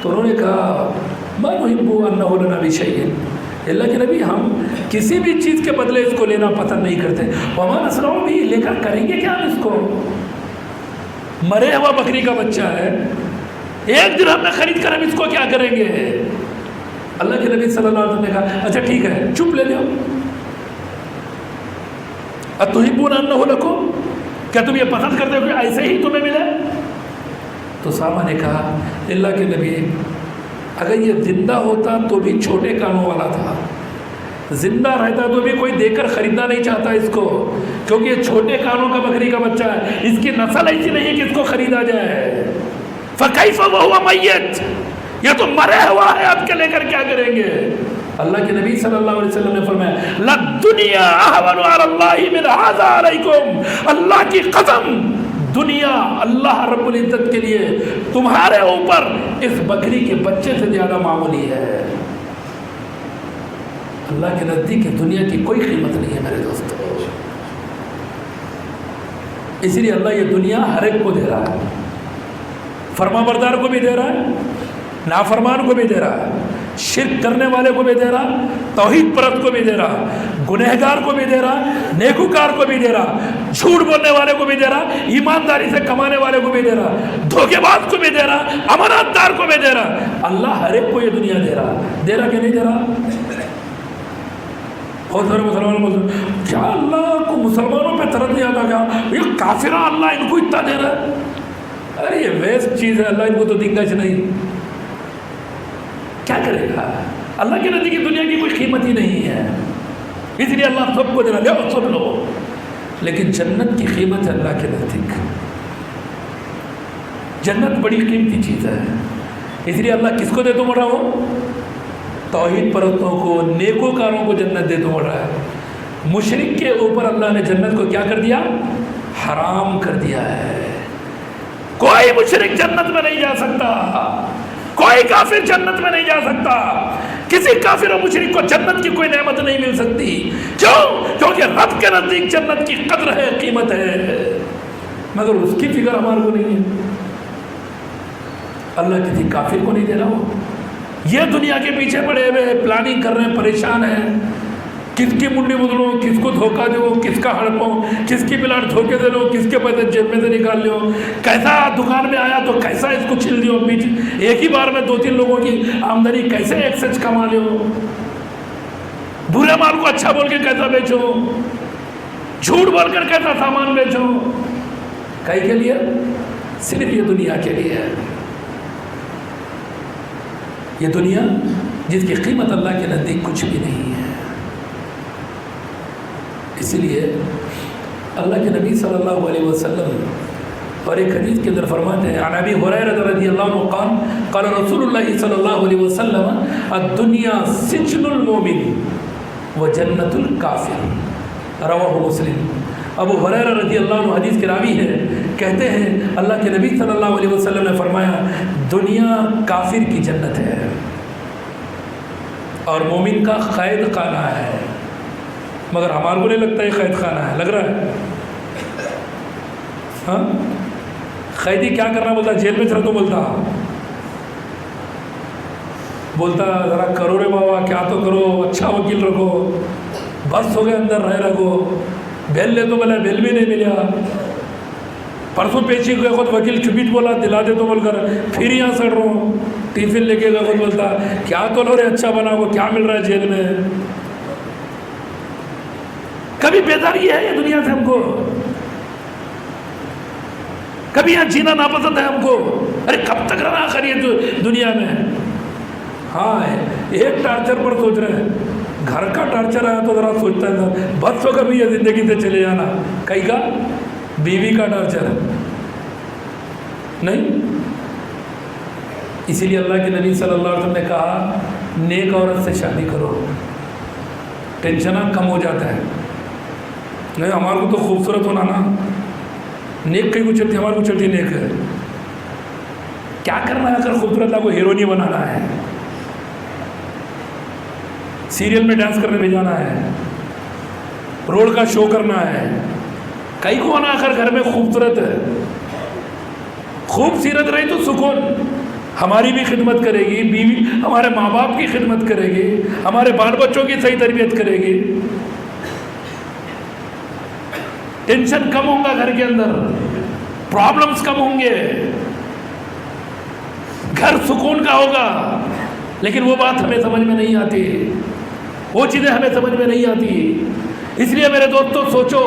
S3: تو انہوں نے کہا ما نحب انہ لنا بشیء، اللہ کے نبی ہم کسی بھی چیز کے بدلے اس کو لینا پسند نہیں کرتے. وما نصنع بھی، لے کر کریں گے کیا ہم اس کو؟ مرے ہوا بکری کا بچہ ہے، 1 درہم میں خرید کر ہم اس کو کیا کریں گے؟ اللہ کے نبی صلی اللہ علیہ وسلم نے کہا اچھا ٹھیک ہے، چپ لے لو. اتحبون انہ لکم، کیا تم یہ پسند کرتے ہو کہ ایسے ہی تمہیں ملے؟ تو صحابہ نے کہا اللہ کے نبی اگر یہ زندہ ہوتا تو بھی چھوٹے کانوں والا تھا، زندہ رہتا تو بھی کوئی دے کر خریدنا نہیں چاہتا اس کو، کیونکہ یہ چھوٹے کانوں کا بکری کا بچہ ہے، اس کی نسل ایسی نہیں کہ اس کو خریدا جائے. فکیف وہو میت، یہ تو مرے ہوا ہے، آپ کے لے کر کیا کریں گے؟ اللہ کے نبی صلی اللہ علیہ وسلم نے فرمایا للدنیا اہون علی اللہ من ھذا علیکم، اللہ کی قسم دنیا اللہ رب العزت کے لیے تمہارے اوپر اس بکری کے بچے سے زیادہ معمولی ہے. اللہ کے نزدیک دنیا کی کوئی قیمت نہیں ہے میرے دوستو. اس لیے اللہ یہ دنیا ہر ایک کو دے رہا ہے، فرما بردار کو بھی دے رہا ہے، نافرمان کو بھی دے رہا ہے، شرک کرنے والے کو بھی دے رہا، توحید پرست کو بھی دے رہا، گنہگار کو بھی دے رہا، نیکوکار کو بھی دے رہا، جھوٹ بولنے والے کو بھی دے رہا، ایمانداری سے کمانے والے کو بھی دے رہا، دھوکے باز کو بھی دے رہا، امانت دار کو بھی دے رہا. اللہ ہر ایک کو یہ دنیا دے رہا کہ نہیں دے رہا؟ بہت سارے مسلمان کیا اللہ کو مسلمانوں پہ ترس نہیں آتا کیا؟ یہ کافرہ اللہ ان کو اتنا دے رہا ہے. ارے یہ ویسٹ چیز ہے، اللہ ان کو تو دیں گا نہیں. کیا کرے گا؟ اللہ کے نزدیک دنیا کی کوئی قیمت ہی نہیں ہے، اس لیے اللہ سب کو دے رہا ہے، سب لو. لیکن جنت کی قیمت ہے اللہ کے نزدیک. جنت بڑی قیمتی چیز ہے، اس لیے اللہ کس کو دے تو رہا ہو؟ توحید پرستوں کو، نیکوکاروں کو جنت دے تو رہا ہے. مشرک کے اوپر اللہ نے جنت کو کیا کر دیا؟ حرام کر دیا ہے. کوئی مشرک جنت میں نہیں جا سکتا، کوئی کافر جنت میں نہیں جا سکتا. کسی کافر و مشرک کو جنت کی کوئی نعمت نہیں مل سکتی. کیوں؟ کیونکہ رب کے نزدیک جنت کی قدر ہے، قیمت ہے، مگر اس کی فکر ہمارے کو نہیں ہے. اللہ کسی کافر کو نہیں دے رہا ہو. یہ دنیا کے پیچھے پڑے ہوئے پلاننگ کر رہے ہیں، پریشان ہیں، کس کی منڈی بدلو، کس کو دھوکہ دو، کس کا ہڑپو، کس کی پلاٹ دھوکے دے لو، کس کے پیسے جیب میں سے نکال لو، کیسا دکان میں آیا تو کیسا اس کو چھل دیو، ایک ہی بار میں 2-3 لوگوں کی آمدنی کیسے ایک سچ کما لو، برے مال کو اچھا بول کے کیسا بیچو، جھوٹ بول کر کیسا سامان بیچو. کئی کے لیے؟ صرف یہ دنیا کے لیے ہے. یہ دنیا جس کی قیمت اللہ کے نزدیک کچھ بھی نہیں ہے. اسی لیے اللہ کے نبی صلی اللہ علیہ وسلم اور ایک حدیث کے اندر فرماتے ہیں عن ابی ہریرہ رضی اللہ عنہ قال قال رسول اللہ صلی اللہ علیہ وسلم الدنیا سجن المؤمن وجنت الکافر، رواہ مسلم. ابو ہریرہ رضی اللہ عنہ حدیث کے راوی ہیں، کہتے ہیں اللہ کے نبی صلی اللہ علیہ وسلم نے فرمایا دنیا کافر کی جنت ہے اور مومن کا قید خانہ ہے. مگر ہمارے کو نہیں لگتا یہ قید خانہ ہے، لگ رہا ہے؟ ہاں، قیدی کیا کرنا بولتا؟ جیل میں چلا تو بولتا ذرا کرو رے بابا، کیا تو کرو، اچھا وکیل رکھو، بس ہو گئے اندر رہ رکھو، بیل لے تو بولا بیل بھی نہیں ملیا، پرسوں پیچی گئے خود وکیل چپیٹ بولا دلا دے تو بول کر پھر یہاں سڑ رہا ہوں، ٹیفن لے کے گئے خود بولتا کیا تو لو رے اچھا بنا وہ کیا مل رہا ہے جیل میں. کبھی بیداری ہے یہ دنیا سے ہم کو؟ کبھی یہاں جینا ناپسند ہے ہم کو؟ ارے کب تک رہنا آخر یہ دنیا میں؟ ہاں ایک ٹارچر پر سوچ رہے ہیں گھر کا ٹارچر آیا تو ذرا سوچتا ہے بس تو کبھی یہ زندگی سے چلے جانا. کئی کا بیوی کا ٹارچر نہیں. اسی لیے اللہ کے نبی صلی اللہ علیہ وسلم نے کہا نیک عورت سے شادی کرو, ٹینشن کم ہو جاتا ہے. نہیں ہمارے کو تو خوبصورت ہونا نا, نیک کہیں کو چلتی, ہمارے کو چلتی نیک ہے. کیا کرنا ہے اگر خوبصورت کو ہیرونی بنانا ہے, سیریل میں ڈانس کرنے بھیجانا ہے, روڈ کا شو کرنا ہے, کئی کو آنا آخر گھر میں خوبصورت ہے. خوبصورت رہی تو سکون, ہماری بھی خدمت کرے گی, بیوی ہمارے ماں باپ کی خدمت کرے گی, ہمارے بال بچوں کی صحیح تربیت کرے گی, ٹینشن کم ہوگا گھر کے اندر, پرابلمز کم ہوں گے, گھر سکون کا ہوگا. لیکن وہ بات ہمیں سمجھ میں نہیں آتی, وہ چیزیں ہمیں سمجھ میں نہیں آتی. اس لیے میرے دوستو سوچو,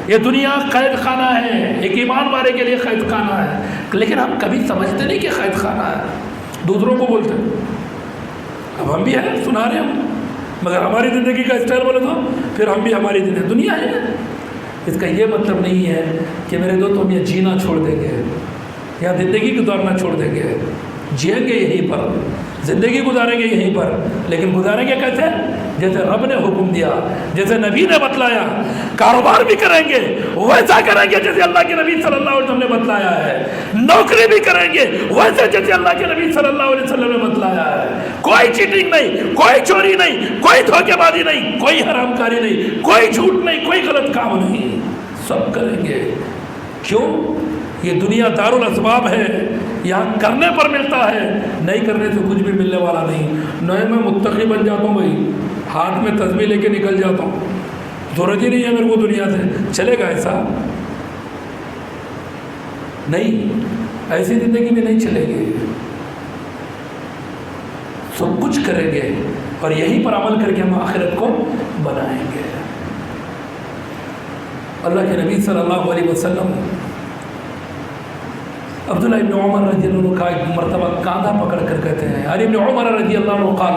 S3: یہ دنیا قید خانہ ہے, ایک ایمان والے کے لیے قید خانہ ہے, لیکن ہم کبھی سمجھتے نہیں کہ قید خانہ ہے, دوسروں کو بولتے. اب ہم بھی ہیں, سنا رہے ہم, مگر ہماری زندگی کا اسٹائل بولے تو پھر ہم بھی ہماری زندگی دنیا ہے. اس کا یہ مطلب نہیں ہے کہ میرے دوستوں ہم یہ جینا چھوڑ دیں گے یا زندگی گزارنا چھوڑ دیں گے. جئیں گے یہیں پر, زندگی گزاریں گے یہیں پر, لیکن گزاریں گے کیسے؟ جیسے رب نے حکم دیا, جیسے نبی نے بتلایا. کاروبار بھی کریں گے ویسا کریں گے جیسے اللہ کے نبی صلی اللہ علیہ وسلم نے بتلایا ہے. نوکری بھی کریں گے ویسے جیسے اللہ کے نبی صلی اللہ علیہ وسلم نے بتلایا ہے. کوئی چیٹنگ نہیں, کوئی چوری نہیں, کوئی دھوکے بازی نہیں, کوئی حرام کاری نہیں, کوئی جھوٹ نہیں, کوئی غلط کام نہیں, سب کریں گے. کیوں؟ یہ دنیا دارالاسباب ہے, یہاں کرنے پر ملتا ہے, نہیں کرنے سے کچھ بھی ملنے والا نہیں. نہیں میں متقی بن جاتا ہوں بھائی, ہاتھ میں تسبیح لے کے نکل جاتا ہوں, ضرورت ہی نہیں ہے میرے کو دنیا سے, چلے گا ایسا نہیں. ایسی زندگی میں نہیں چلے گی. سب کچھ کریں گے اور یہیں پر عمل کر کے ہم آخرت کو بنائیں گے. اللہ کے نبی صلی اللہ علیہ وسلم عبداللہ ابن عمر رضی اللہ عنہ کا ایک مرتبہ کاندھا پکڑ کر کہتے ہیں, ابن عمر رضی اللہ عنہ قال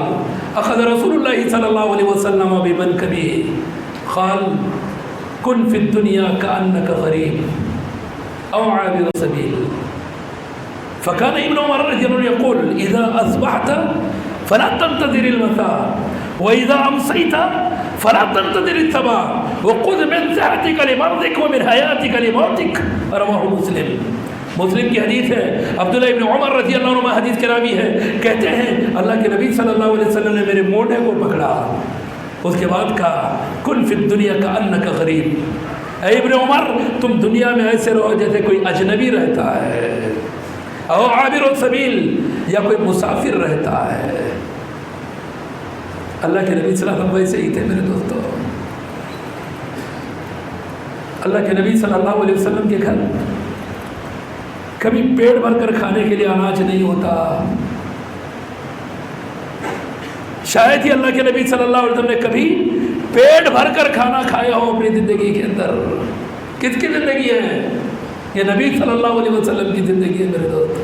S3: اخذ رسول اللہ صلی اللہ علیہ وسلم بمنکبه قال کن فی الدنیا کأنک غریب او عابر سبیل. فكان ابن عمر رضی اللہ عنہ يقول اذا اصبحت فلا تنتظر المساء واذا امسيت فلا تنتظر الصباح وخذ من صحتك لمرضك ومن حياتك لموتك. رواه مسلم. مسلم کی حدیث ہے, عبداللہ ابن عمر رضی اللہ عنہ حدیث کے راوی ہے, کہتے ہیں اللہ کے نبی صلی اللہ علیہ وسلم نے میرے موڈے کو پکڑا, اس کے بعد کہا کن فی الدنیا کأنک غریب. اے ابن عمر تم دنیا میں ایسے رہو جیسے کوئی اجنبی رہتا ہے, او عابر السبیل یا کوئی مسافر رہتا ہے. اللہ کے نبی صلی اللہ علیہ وسلم ویسے ہی تھے میرے دوستو. اللہ کے نبی صلی اللہ علیہ وسلم کے گھر کبھی پیٹ بھر کر کھانے کے لیے اناج نہیں ہوتا. شاید ہی اللہ کے نبی صلی اللہ علیہ وسلم نے کبھی پیٹ بھر کر کھانا کھایا ہو اپنی زندگی کے اندر. کس کی زندگی ہے؟ یہ نبی صلی اللہ علیہ وسلم کی زندگی ہے میرے دوست.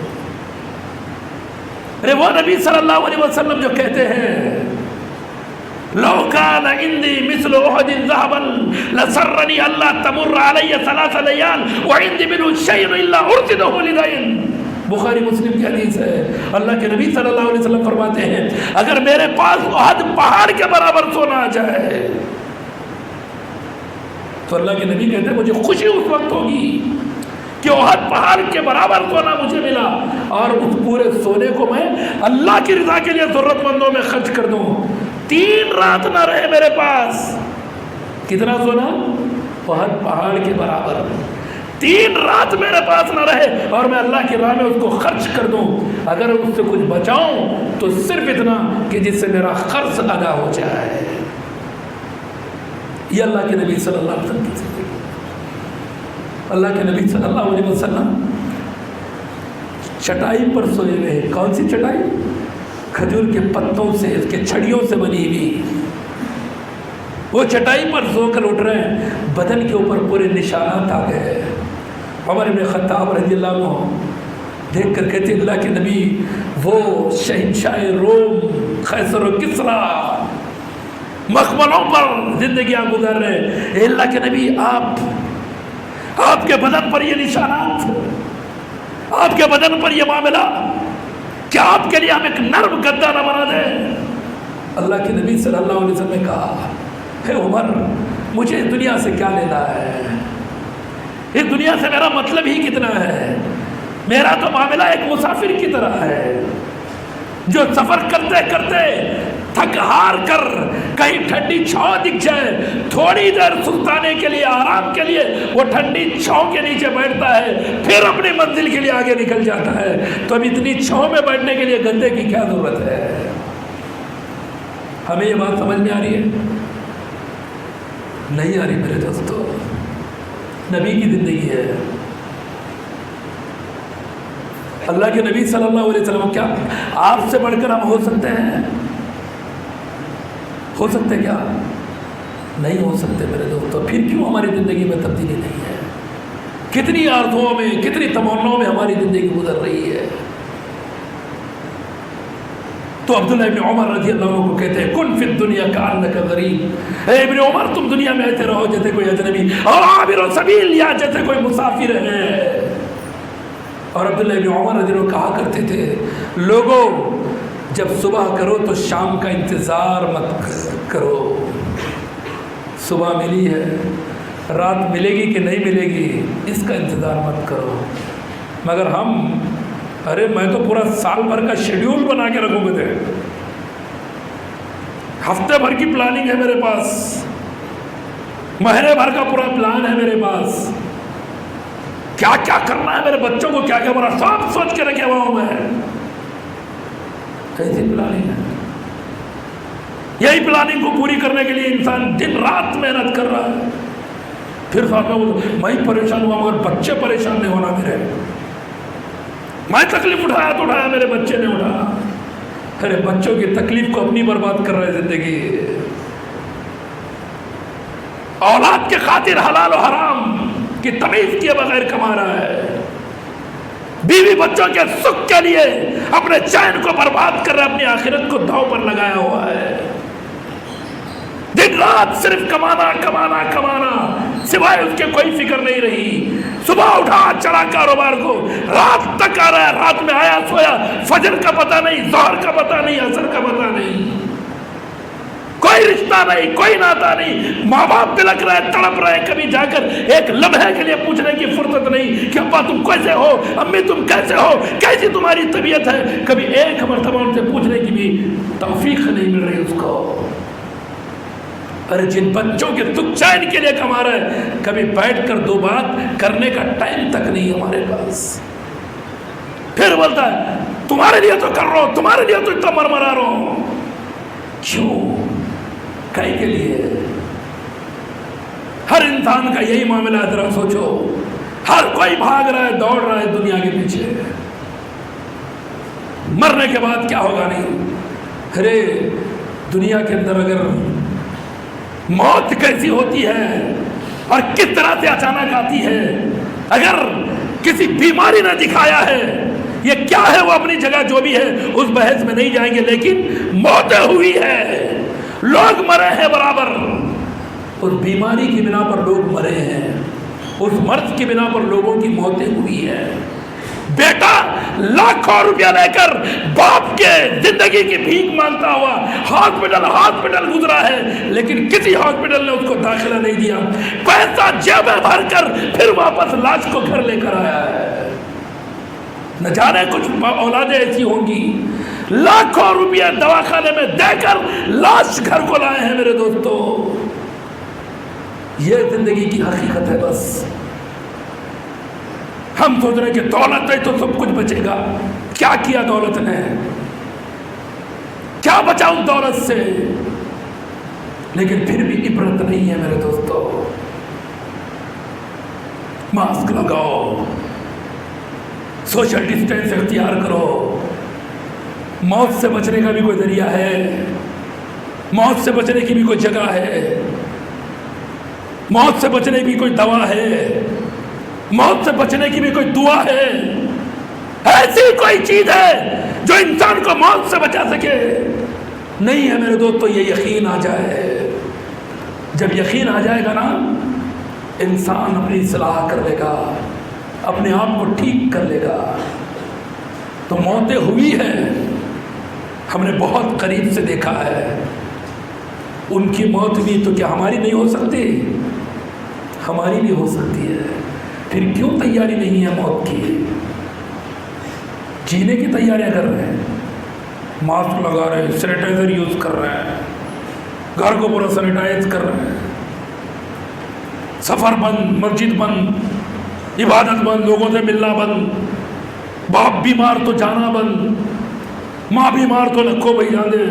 S3: ارے وہ نبی صلی اللہ علیہ وسلم جو کہتے ہیں لو كان عندي مثل أحد ذهبا لسرني ألا تمر علي 3 ليال وعندي منه شيء إلا أرسله لدين. بخاری مسلم کی حدیث ہے. اللہ کے نبی صلی اللہ علیہ وسلم فرماتے ہیں اگر میرے پاس احد پہاڑ کے برابر سونا آ جائے تو اللہ کے نبی کہتے ہیں مجھے خوشی اس وقت ہوگی کہ احد پہاڑ کے برابر سونا مجھے ملا, اور اس پورے سونے کو میں اللہ کی رضا کے لیے ضرورت مندوں میں خرچ کر دوں. 3 رات نہ رہے میرے پاس, کتنا سونا؟ احد پہاڑ کے برابر. 3 رات میرے پاس نہ رہے اور میں اللہ کی راہ میں اس کو خرچ کر دوں, اگر اس سے کچھ بچاؤں تو صرف اتنا کہ جس سے میرا خرچ ادا ہو جائے. یہ اللہ کے نبی صلی اللہ علیہ وسلم کی زندگی. اللہ کے نبی صلی اللہ علیہ وسلم چٹائی پر سوئے ہوئے. کون سی چٹائی؟ کھجور کے پتوں سے, اس کے چھڑیوں سے بنی ہوئی. وہ چٹائی پر سو کر اٹھ رہے ہیں, بدن کے اوپر پورے نشانات آ گئے. عمر بن خطاب رضی اللہ عنہ دیکھ کر کہتے اللہ کے نبی وہ شہنشاہ روم قیصر و کسریٰ مخملوں پر زندگیاں گزر رہے ہیں. اے اللہ کے نبی، آپ کے بدن پر یہ نشانات، آپ کے بدن پر یہ معاملہ، کیا آپ کے لیے ہم ایک نرم گدا نہ بنا دیں؟ اللہ کے نبی صلی اللہ علیہ وسلم نے کہا، اے عمر، مجھے اس دنیا سے کیا لینا ہے؟ اس دنیا سے میرا مطلب ہی کتنا ہے؟ میرا تو معاملہ ایک مسافر کی طرح ہے جو سفر کرتے کرتے تھک ہار کر کہیں ٹھنڈی چھاؤں دکھ جائے، تھوڑی دیر سستانے کے لیے، آرام کے لیے وہ ٹھنڈی چھاؤں کے نیچے بیٹھتا ہے، پھر اپنی منزل کے لیے آگے نکل جاتا ہے. تو اب اتنی چھاؤں میں بیٹھنے کے لیے گدے کی کیا ضرورت ہے؟ ہمیں یہ بات سمجھ میں آ رہی ہے؟ نہیں آ رہی میرے دوستو. نبی کی زندگی ہے. اللہ کے نبی صلی اللہ علیہ وسلم، کیا آپ سے بڑھ کر ہم ہو سکتے ہیں؟ ہو سکتے کیا؟ نہیں ہو سکتے میرے دوستو. پھر کیوں ہماری زندگی میں تبدیلی نہیں ہے؟ کتنی آرزوؤں میں، کتنی تمناؤں میں ہماری زندگی گزر رہی ہے. تو عبداللہ ابن عمر رضی اللہ عنہ کو کہتے ہیں، کن فی الدنیا کأنک غریب. اے ابن عمر، تم دنیا میں ایسے رہو جیسے کوئی اجنبی، اور عابر السبیل، یا جیسے کوئی مسافر ہے. اور عبداللہ ابن عمر رضی اللہ عنہ کہا کرتے تھے، لوگوں جب صبح کرو تو شام کا انتظار مت کرو. صبح ملی ہے، رات ملے گی کہ نہیں ملے گی، اس کا انتظار مت کرو. مگر ہم، ارے میں تو پورا سال بھر کا شیڈیول بنا کے رکھوں گے، ہفتے بھر کی پلاننگ ہے میرے پاس، مہینے بھر کا پورا پلان ہے میرے پاس، کیا کیا کرنا ہے میرے بچوں کو، کیا کیا بنا، سب سوچ کے رکھے ہوا ہوں میں. کیسی پلاننگ ہے؟ یہی پلاننگ کو پوری کرنے کے لیے انسان دن رات محنت کر رہا ہے. پھر ساتھ میں ہی پریشان ہوا، مگر بچے پریشان نہیں ہونا میرے. میں تکلیف اٹھایا تو اٹھایا، میرے بچے نے اٹھایا. ارے بچوں کی تکلیف کو اپنی برباد کر رہے زندگی. اولاد کے خاطر حلال و حرام کی تمیز کیے بغیر کما رہا ہے. بیوی بچوں کے سکھ کے لیے اپنے چین کو برباد کر رہا ہے، اپنی آخرت کو داؤ پر لگایا ہوا ہے. دن رات صرف کمانا کمانا کمانا، سوائے اس کے کوئی فکر نہیں رہی. صبح اٹھا چڑھا کاروبار کو، رات تک آ رہا ہے، رات میں آیا سویا، فجر کا پتہ نہیں، ظہر کا پتہ نہیں، عصر کا پتہ نہیں، کوئی رشتہ نہیں، کوئی ناتا نہیں. ماں باپ تلک رہے، تڑپ رہے، کبھی جا کر ایک لمحے کے لیے پوچھنے کی فرصت نہیں کہ ابا تم کیسے ہو، امی تم کیسے ہو، کیسی تمہاری طبیعت ہے. کبھی ایک مرتبہ ان سے پوچھنے کی بھی توفیق نہیں مل رہی اس کو. ارے جن بچوں کے دکھ چین کے لیے کما رہے ہیں، کبھی بیٹھ کر دو بات کرنے کا ٹائم تک نہیں ہمارے پاس. پھر بولتا ہے تمہارے لیے تو کر رہا ہوں، تمہارے لیے تو اتنا مرمرا رہا ہوں. کیوں؟ کئی کے لیے؟ ہر انسان کا یہی معاملہ ہے. ذرا سوچو، ہر کوئی بھاگ رہا ہے، دوڑ رہا ہے دنیا کے پیچھے. مرنے کے بعد کیا ہوگا نہیں. ارے دنیا کے اندر اگر موت کیسی ہوتی ہے اور کس طرح سے اچانک آتی ہے، اگر کسی بیماری نے دکھایا ہے یہ کیا ہے، وہ اپنی جگہ جو بھی ہے اس بحث میں نہیں جائیں گے. لیکن موتیں ہوئی ہے، لوگ مرے ہیں برابر. اس بیماری کی بنا پر لوگ مرے ہیں، اس مرض کی بنا پر لوگوں کی موتیں ہوئی ہیں. بیٹا لاکھوں روپیہ لے کر باپ کے زندگی کی بھیک مانگتا ہوا ہاسپٹل گزرا ہے، لیکن کسی ہاسپٹل نے اس کو داخلہ نہیں دیا. پیسہ جیب میں بھر کر پھر واپس لاش کو گھر لے کر آیا ہے. نہ جانے کچھ اولادیں ایسی ہوں گی لاکھوں روپیہ دواخانے میں دے کر لاش گھر کو لائے ہیں. میرے دوستو، یہ زندگی کی حقیقت ہے. بس ہم سوچ رہے ہیں کہ دولت ہے تو سب کچھ بچے گا. کیا کیا دولت نے؟ کیا بچا اس دولت سے؟ لیکن پھر بھی عبرت نہیں ہے میرے دوستو. ماسک لگاؤ، سوشل ڈسٹینس اختیار کرو. موت سے بچنے کا بھی کوئی ذریعہ ہے، موت سے بچنے کی بھی کوئی جگہ ہے، موت سے بچنے کی کوئی دوا ہے، موت سے بچنے کی بھی کوئی دعا ہے. ایسی کوئی چیز ہے جو انسان کو موت سے بچا سکے؟ نہیں ہے میرے دوستو. یہ یقین آ جائے جب یقین آ جائے گا نا انسان اپنی اصلاح کر لے گا، اپنے آپ کو ٹھیک کر لے گا۔ تو موتیں ہوئی ہیں، ہم نے بہت قریب سے دیکھا ہے۔ ان کی موت بھی تو کیا ہماری نہیں ہو سکتی؟ ہماری بھی ہو سکتی ہے۔ پھر کیوں تیاری نہیں ہے موت کی؟ جینے کی تیاریاں کر رہے ہیں، ماسک لگا رہے ہیں، سینیٹائزر یوز کر رہے ہیں، گھر کو پورا سینیٹائز کر رہے ہیں، سفر بند، مسجد بند، عبادت بند، لوگوں سے ملنا بند، باپ بیمار تو جانا بند، ماں بیمار تو نکو بھائی جان دے،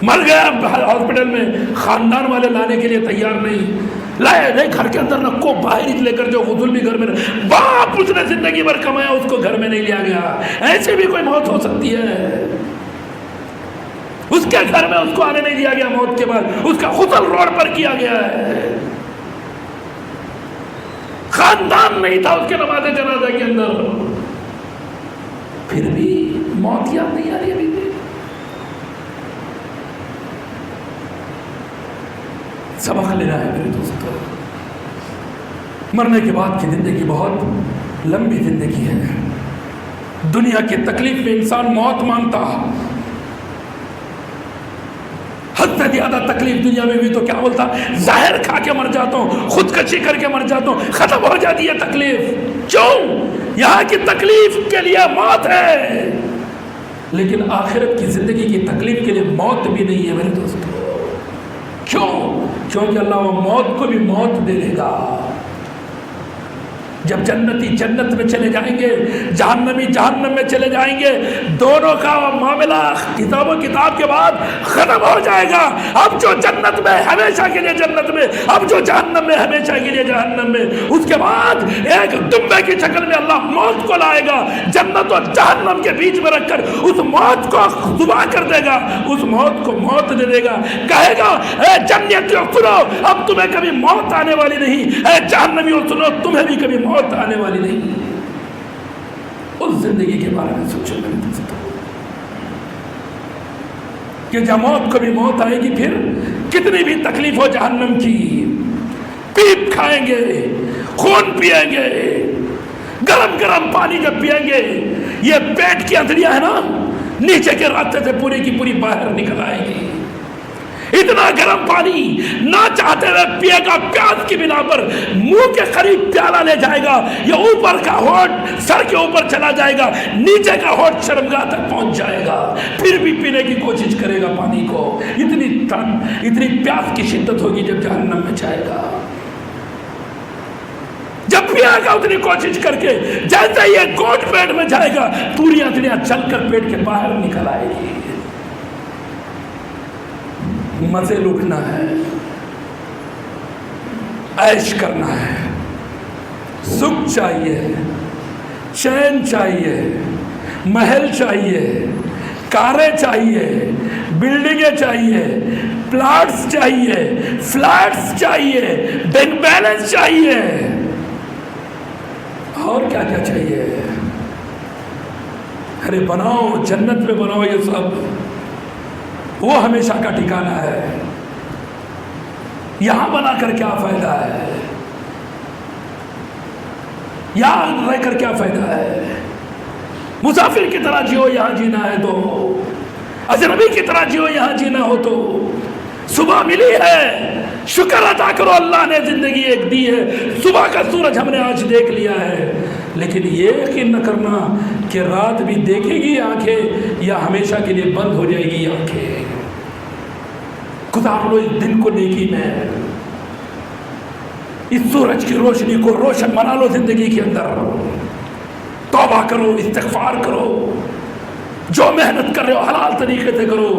S3: مر گیا ہاسپٹل میں، خاندان والے لانے کے لیے تیار نہیں، لائے نہیں گھر کے اندر نکو، باہر ہی لے کر جو غسل بھی گھر میں، باپ اس نے زندگی بھر کمایا اس کو گھر میں نہیں لیا گیا۔ ایسے بھی کوئی موت ہو سکتی ہے، اس کے گھر میں اس کو آنے نہیں دیا گیا، موت کے بعد اس کا غسل روڈ پر کیا گیا ہے، خاندان نہیں تھا اس کے نماز جنازہ کے اندر، پھر بھی موت یاد نہیں آ رہی ابھی بھی۔ سبق لینا ہے میرے دوستو، مرنے کے بعد کی زندگی بہت لمبی زندگی ہے۔ دنیا کی تکلیف میں انسان موت مانگتا، حد سے زیادہ تکلیف دنیا میں بھی تو کیا بولتا، زہر کھا کے مر جاتا ہوں، خودکشی کر کے مر جاتا ہوں، ختم ہو جاتی ہے تکلیف۔ کیوں؟ یہاں کی تکلیف کے لیے موت ہے، لیکن آخرت کی زندگی کی تکلیف کے لیے موت بھی نہیں ہے میرے دوستو۔ کیوں؟ کیونکہ اللہ وہ موت کو بھی موت دے دے گا۔ جب جنتی جنت میں چلے جائیں گے، جہنمی جہنم میں چلے جائیں گے، دونوں کا معاملہ کتاب و کتاب کے بعد ختم ہو جائے گا۔ اب جو جنت میں ہمیشہ کے لیے جنت میں، اب جو جہنم میں ہمیشہ کے لیے جہنم میں۔ اس کے بعد ایک دمبے کی شکل میں اللہ موت کو لائے گا، جنت اور جہنم کے بیچ میں رکھ کر اس موت کو ذبح کر دے گا، اس موت کو موت دے دے گا، کہے گا اے جنتیوں سنو، اب تمہیں کبھی موت آنے والی نہیں، اے جہنمیوں سنو، تمہیں بھی کبھی موت آنے والی نہیں۔ اس زندگی کے بارے میں سوچو میرے دوستو کہ جب موت کو بھی موت آئے گی، پھر کتنی بھی تکلیف ہو جہنم کی، پیپ کھائیں گے، خون پیئیں گے، گرم گرم پانی جب پیئیں گے، یہ پیٹ کی اندھڑیاں ہے نا، نیچے کے راستے سے پوری کی پوری باہر نکل آئے گی۔ اتنا گرم پانی نہ چاہتے ہوئے پیے گا، پیاس کی بنا پر منہ کے قریب پیالہ لے جائے گا، یہ اوپر کا ہونٹ سر کے اوپر چلا جائے گا، نیچے کا ہونٹ شرمگاہ تک پہنچ جائے گا، پھر بھی پینے کی کوشش کرے گا پانی کو۔ اتنی پیاس کی شدت ہوگی جب جہنم میں جائے گا، جب پیے گا اتنی کوشش کر کے، جیسے یہ گوٹ پیٹ میں جائے گا، پوری اتنیاں چل کر پیٹ کے باہر نکل آئے گی۔ مزے لوٹنا ہے، عیش کرنا ہے، سکھ چاہیے، چین چاہیے، محل چاہیے، کاریں چاہیے، بلڈنگیں چاہیے، پلاٹس چاہیے، فلیٹس چاہیے، بینک بیلنس چاہیے، اور کیا کیا چاہیے؟ ارے بناؤ، جنت میں بناؤ یہ سب، وہ ہمیشہ کا ٹھکانہ ہے۔ یہاں بنا کر کیا فائدہ ہے؟ یہاں رہ کر کیا فائدہ ہے؟ مسافر کی طرح جیو یہاں جینا ہے تو، اجنبی کی طرح جیو یہاں جینا ہو تو۔ صبح ملی ہے، شکر ادا کرو، اللہ نے زندگی ایک دی ہے، صبح کا سورج ہم نے آج دیکھ لیا ہے، لیکن یہ یقین نہ کرنا کہ رات بھی دیکھے گی آنکھیں یا ہمیشہ کے لیے بند ہو جائے گی آنکھیں۔ گزار لو اس دن کو نیکی میں، اس سورج کی روشنی کو روشن بنا لو زندگی کے اندر، توبہ کرو، استغفار کرو، جو محنت کر رہے ہو حلال طریقے سے کرو،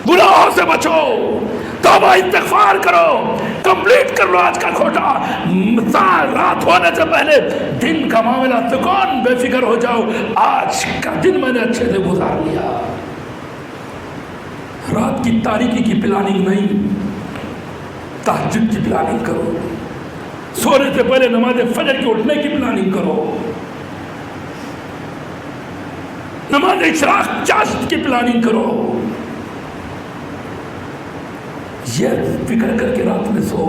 S3: گناہوں سے بچو، توبہ استغفار کرو، کمپلیٹ کر لو آج کا کھوٹا، رات ہونے سے پہلے دن کا معاملہ سکون، بے فکر ہو جاؤ، آج کا دن میں نے اچھے سے گزار لیا۔ رات کی تاریکی کی پلاننگ نہیں، تہجد کی پلاننگ کرو، سونے سے پہلے نماز فجر کے اٹھنے کی پلاننگ کرو، نماز اشراق چاشت کی پلاننگ کرو، یہ فکر کر کے رات میں سو،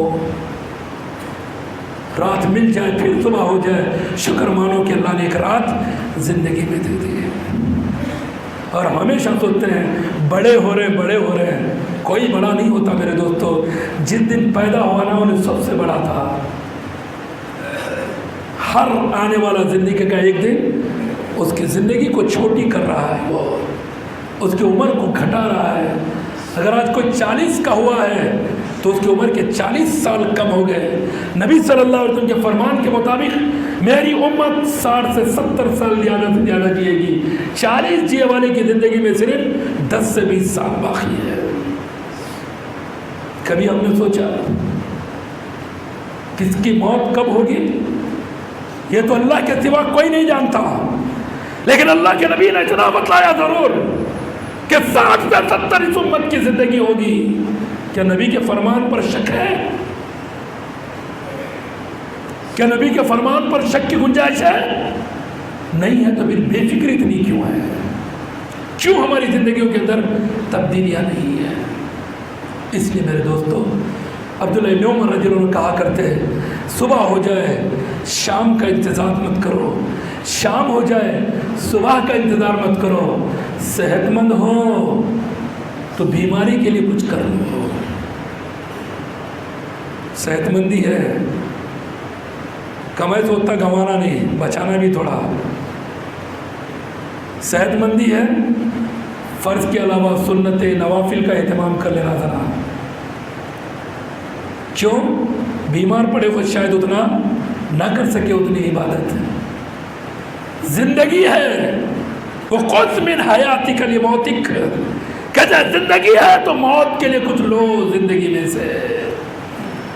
S3: رات مل جائے پھر صبح ہو جائے، شکر مانو کہ اللہ نے ایک رات زندگی میں دے دی ہے۔ اور ہمیشہ سوچتے ہیں بڑے ہو رہے ہیں، کوئی بڑا نہیں ہوتا میرے دوستو۔ جس دن پیدا ہوا نا انہیں سب سے بڑا تھا۔ ہر آنے والا زندگی کا ایک دن اس کی زندگی کو چھوٹی کر رہا ہے، وہ اس کی عمر کو گھٹا رہا ہے۔ اگر آج کوئی 40 کا ہوا ہے تو اس کی عمر کے 40 سال کم ہو گئے۔ نبی صلی اللہ علیہ وسلم کے فرمان کے مطابق میری امت 60 سے 70 سال زیادہ سے زیادہ جیے گی، 40 جیے والے کی زندگی میں صرف 10 سے 20 سال باقی ہے۔ کبھی ہم نے سوچا کس کی موت کب ہوگی؟ یہ تو اللہ کے سوا کوئی نہیں جانتا، لیکن اللہ کے نبی نے اتنا بتلایا ضرور کہ 60 سے 70 اس امت کی زندگی ہوگی۔ کیا نبی کے فرمان پر شک ہے؟ کیا نبی کے فرمان پر شک کی گنجائش ہے؟ نہیں ہے تو پھر بے فکری اتنی کیوں ہے؟ کیوں ہماری زندگیوں کے اندر تبدیلیاں نہیں ہیں؟ اس لیے میرے دوستو، عبداللہ ابن عمر رضی اللہ عنہ کہا کرتے ہیں صبح ہو جائے شام کا انتظار مت کرو، شام ہو جائے صبح کا انتظار مت کرو، صحت مند ہو تو بیماری کے لیے کچھ کر لو۔ صحت مندی ہے، کمائی تو اتنا گنوانا نہیں، بچانا بھی تھوڑا۔ صحت مندی ہے، فرض کے علاوہ سنت نوافل کا اہتمام کر لینا ذرا۔ کیوں؟ بیمار پڑے وہ شاید اتنا نہ کر سکے اتنی عبادت۔ زندگی ہے وہ قُذْ مِنْ حَيَاتِكَ لِمَوْتِكَ، کہتا ہے زندگی ہے تو موت کے لیے کچھ لو زندگی میں سے۔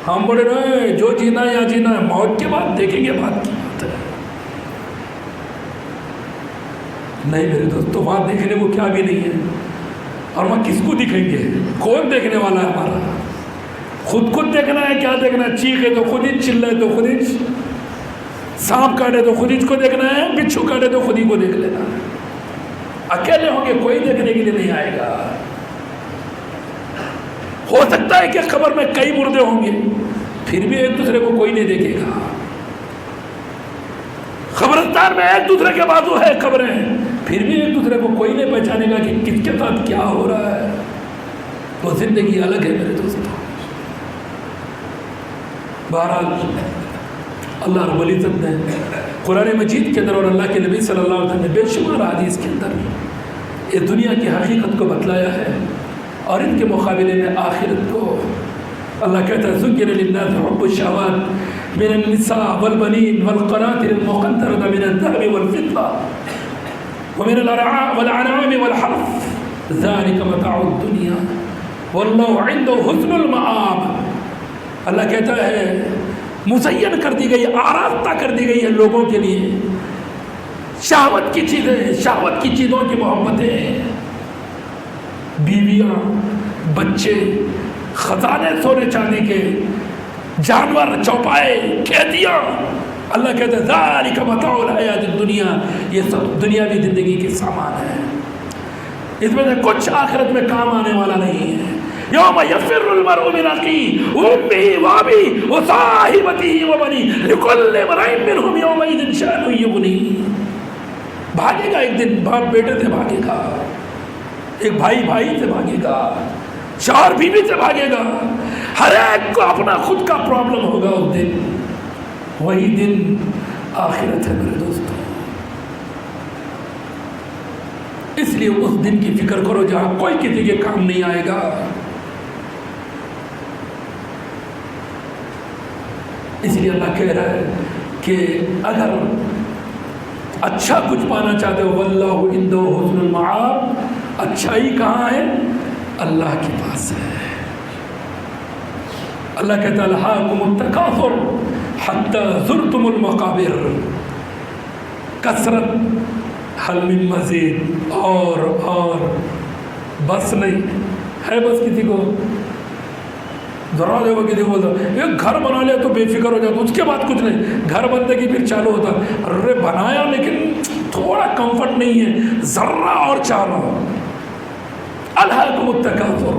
S3: ہم بولے رہے جو جینا ہے یا جینا ہے، موت کے بعد دیکھیں گے، بات کی بات ہے۔ نہیں میرے دوستو، وہاں دیکھنے کو کیا بھی نہیں ہے، اور وہاں کس کو دکھیں گے؟ کون دیکھنے والا ہے ہمارا؟ خود دیکھنا ہے، کیا دیکھنا ہے؟ چیخے تو خود ہی، چلے تو خود ہی، سانپ کاٹے تو خود ہی کو دیکھنا ہے، بچھو کاٹے تو خود ہی کو دیکھ لینا ہے۔ اکیلے ہوں گے، کوئی دیکھنے کے لیے نہیں آئے گا۔ ہو سکتا ہے کہ قبر میں کئی مردے ہوں گے، پھر بھی ایک دوسرے کو کوئی نہیں دیکھے گا۔ قبرستان میں ایک دوسرے کے بازو ہے قبریں، پھر بھی ایک دوسرے کو کوئی نہیں پہچانے گا کہ کس کے ساتھ کیا ہو رہا ہے۔ وہ زندگی الگ ہے میرے دوستوں۔ بہرحال اللہ رب العزت نے قرآن مجید کے اندر اور اللہ کے نبی صلی اللہ علیہ وسلم نے بے شمار حدیث کے اندر اس دنیا کی حقیقت کو بتلایا ہے، اور ان کے مقابلے میں آخرت کو۔ اللہ کہتا ہے زُيِّنَ لِلنَّاسِ حُبُّ الشَّهَوَاتِ مِنَ النِّسَاءِ وَالْبَنِينَ وَالْقَنَاطِرِ الْمُقَنطَرَةِ مِنَ الذَّهَبِ وَالْفِضَّةِ وَمِنَ الْأَنْعَامِ وَالْحَرْثِ ذَلِكَ مَتَاعُ الدُّنْيَا وَاللَّهُ عِندَهُ حُسْنُ الْمَآبِ۔ اللہ کہتا ہے مزین کر دی گئی، آراستہ کر دی گئی ہے لوگوں کے لیے شہوت کی چیزیں، شہوت کی چیزوں کی محبتیں، بیویاں، بچے، خزانے سونے چاندی کے، جانور، چوپائے، قیدیاں۔ اللہ کہتا ہے ذالک متاع الحیات الدنیا، یہ سب دنیاوی زندگی کے سامان ہیں، اس میں سے کچھ آخرت میں کام آنے والا نہیں ہے۔ یوم یفر المرء من اخیہ وامہ وابیہ وصاحبتہ وبنیہ لکل امرئ منہم یومئذ شأن یغنیہ۔ بھاگے گا ایک دن، باپ بیٹے سے بھاگے گا، ایک بھائی بھائی سے بھاگے گا، شوہر بیوی سے بھاگے گا، ہر ایک کو اپنا خود کا پرابلم ہوگا اس دن۔ وہی دن آخرت ہے میرے دوستوں۔ اس لیے اس دن کی فکر کرو جہاں کوئی کسی کے کام نہیں آئے گا۔ اس لیے اللہ کہہ رہا ہے کہ اگر اچھا کچھ پانا چاہتے ہو واللہ عندہ حسن المآب، اچھائی کہاں ہے؟ اللہ کے پاس ہے۔ اللہ کہتا ہے الہاکم التکاثر حتی زرتم المقابر، کثرت حل من مزید، اور بس نہیں ہے، بس کسی کو ذرا دیکھو کسی کو ایک گھر بنا لیا تو بے فکر ہو جاتا، اس کے بعد کچھ نہیں، گھر بننے کی پھر چالو ہوتا، ارے بنایا لیکن تھوڑا کمفرٹ نہیں ہے، ذرا اور چاہنا۔ الہاکم التکاثر،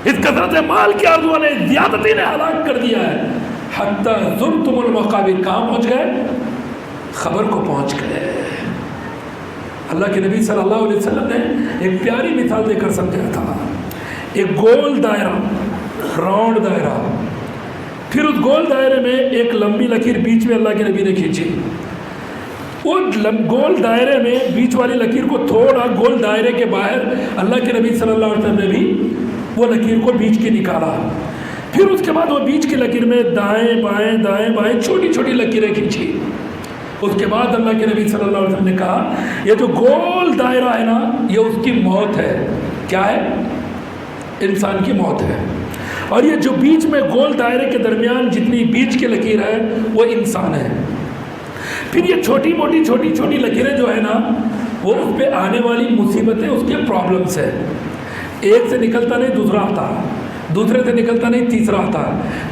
S3: اس کثرت مال کی آرزو نے زیادتی نے ہلاک کر دیا ہے. حتی زرتم المقابر، کہاں پہنچ گئے؟ خبر کو پہنچ گئے. اللہ کے نبی صلی اللہ علیہ وسلم نے ایک پیاری مثال دے کر سمجھایا تھا. ایک گول دائرہ، راؤنڈ دائرہ، پھر اس گول دائرے میں ایک لمبی لکیر بیچ میں اللہ کے نبی نے کھینچی. وہ گول دائرے میں بیچ والی لکیر کو تھوڑا گول دائرے کے باہر اللہ کے نبی صلی اللہ علیہ وسلم نے بھی وہ لکیر کو بیچ کے نکالا. پھر اس کے بعد وہ بیچ کی لکیر میں دائیں بائیں چھوٹی چھوٹی لکیریں کھینچی. اس کے بعد اللہ کے نبی صلی اللہ علیہ وسلم نے کہا یہ جو گول دائرہ ہے نا، یہ اس کی موت ہے. کیا ہے؟ انسان کی موت ہے. اور یہ جو بیچ میں گول دائرے کے درمیان جتنی بیچ کی لکیر ہے وہ انسان ہے. پھر یہ چھوٹی چھوٹی لکیریں جو ہے نا، وہ اس پہ آنے والی مصیبتیں، اس کے پرابلمس ہیں. ایک سے نکلتا نہیں دوسرا آتا، دوسرے سے نکلتا نہیں تیسرا آتا،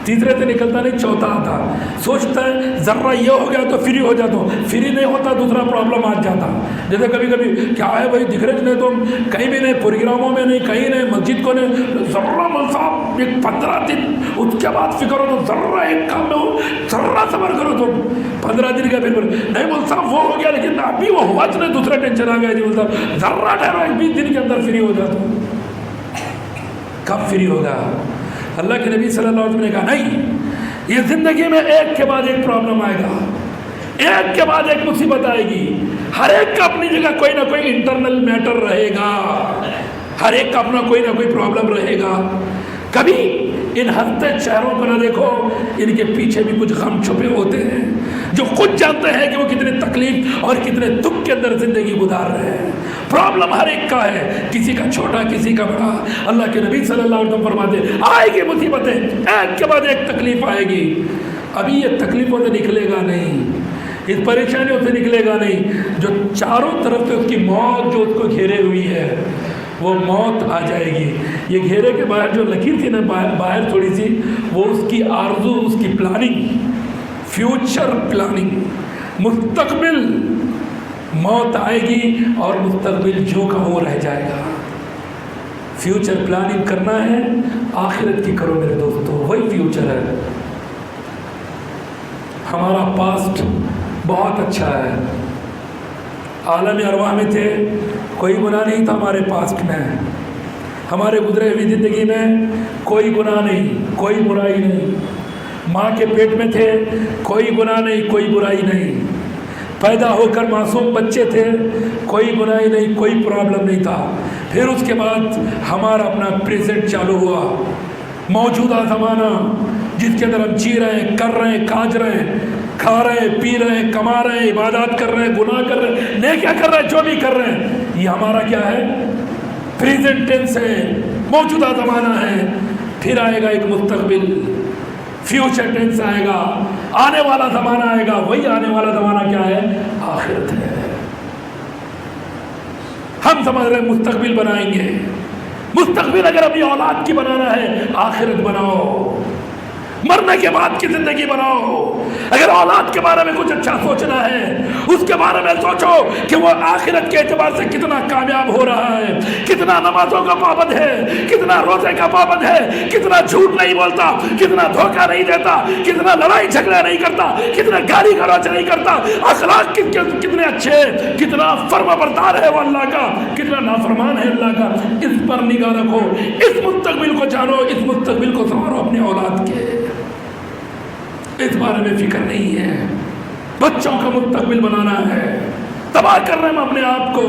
S3: تیسرے سے نکلتا نہیں چوتھا آتا. سوچتا ہے ذرہ یہ ہو گیا تو فری ہو جاتا ہوں، فری نہیں ہوتا دوسرا پرابلم آ جاتا. جیسے کبھی کیا ہے بھائی دکھ رہے نہیں، تم کہیں بھی نہیں، پروگراموں میں نہیں، کہیں نہیں، مسجد کو نہیں، ذرہ مول صاحب ایک 15 دن اس کے بعد فکر ہو تو ذرہ ایک کام میں ہو، ذرہ صبر کرو تم 15 دن کا. پھر نہیں مول صاحب وہ ہو گیا لیکن ابھی وہ ہوا تو نہیں، دوسرا ٹینشن آ گیا. جی مول صاحب ذرہ ٹھہرو، 20 دن کے اندر فری ہو جاتا ہوں. کب فری ہوگا؟ اللہ کے نبی صلی اللہ علیہ وسلم نے کہا نہیں، یہ زندگی میں ایک کے بعد ایک پرابلم آئے گا، ایک کے بعد ایک مصیبت آئے گی. ہر ایک کا اپنی جگہ کوئی نہ کوئی انٹرنل میٹر رہے گا، ہر ایک کا اپنا کوئی نہ کوئی پرابلم رہے گا. کبھی ان ہنستے چہروں کو نہ دیکھو، ان کے پیچھے بھی کچھ غم چھپے ہوتے ہیں جو خود جانتے ہیں کہ وہ کتنے تکلیف اور کتنے دکھ کے اندر زندگی گزار رہے ہیں. پرابلم ہر ایک کا ہے، کسی کا چھوٹا کسی کا بڑا. اللہ کے نبی صلی اللہ علیہ وسلم فرماتے آئے گی مصیبتیں، ایک کے بعد ایک تکلیف آئے گی. ابھی یہ تکلیفوں سے نکلے گا نہیں، اس پریشانیوں سے نکلے گا نہیں. جو چاروں طرف سے اس کی موت جو اس کو گھیرے ہوئی ہے وہ موت آ جائے گی. یہ گھیرے کے باہر جو لکیر تھی نا، باہر تھوڑی سی، وہ اس کی آرزو، اس کی پلاننگ، فیوچر پلاننگ، مستقبل. موت آئے گی اور مستقبل جو کا وہ رہ جائے گا. فیوچر پلاننگ کرنا ہے، آخرت کی کرو میرے دوستو، وہی فیوچر ہے. ہمارا پاسٹ بہت اچھا ہے، عالم ارواح میں تھے، کوئی گناہ نہیں تھا ہمارے پاسٹ میں. ہمارے گزرے ہوئی زندگی میں کوئی گناہ نہیں، کوئی برائی نہیں. ماں کے پیٹ میں تھے، کوئی گناہ نہیں، کوئی برائی نہیں. پیدا ہو کر معصوم بچے تھے، کوئی گناہ نہیں، کوئی پرابلم نہیں تھا. پھر اس کے بعد ہمارا اپنا پریزنٹ چالو ہوا، موجودہ زمانہ جس کے اندر ہم جی رہے ہیں، کر رہے ہیں، کاج رہے ہیں، کھا رہے ہیں، پی رہے ہیں، کما رہے ہیں، عبادات کر رہے ہیں، گناہ کر رہے ہیں، نیکیاں کر رہے ہیں، جو بھی کر رہے ہیں. یہ ہمارا کیا ہے؟ پریزنٹ ٹینس ہے، موجودہ زمانہ ہے. پھر آئے گا ایک مستقبل، فیوچر ٹینس آئے گا، آنے والا زمانہ آئے گا. وہی آنے والا زمانہ کیا ہے؟ آخرت ہے. ہم سمجھ رہے ہیں مستقبل بنائیں گے. مستقبل اگر اپنی اولاد کی بنانا ہے، آخرت بناؤ. مرنے کے بعد کی زندگی بناؤ. اگر اولاد کے بارے میں کچھ اچھا سوچنا ہے، اس کے بارے میں سوچو کہ وہ آخرت کے اعتبار سے کتنا کامیاب ہو رہا ہے، کتنا نمازوں کا پابند ہے، کتنا روزے کا پابند ہے، کتنا جھوٹ نہیں بولتا، کتنا دھوکہ نہیں دیتا، کتنا لڑائی جھگڑا نہیں کرتا، کتنا گالی گلوچ نہیں کرتا، اخلاق کتنے اچھے، کتنا فرما بردار ہے وہ اللہ کا، کتنا نافرمان ہے اللہ کا. اس پر نگاہ رکھو، اس مستقبل کو جانو، اس مستقبل کو سنوارو اپنے اولاد کے. اس بارے میں فکر نہیں ہے. بچوں کا مستقبل بنانا ہے، تباہ کر رہے ہیں ہم اپنے آپ کو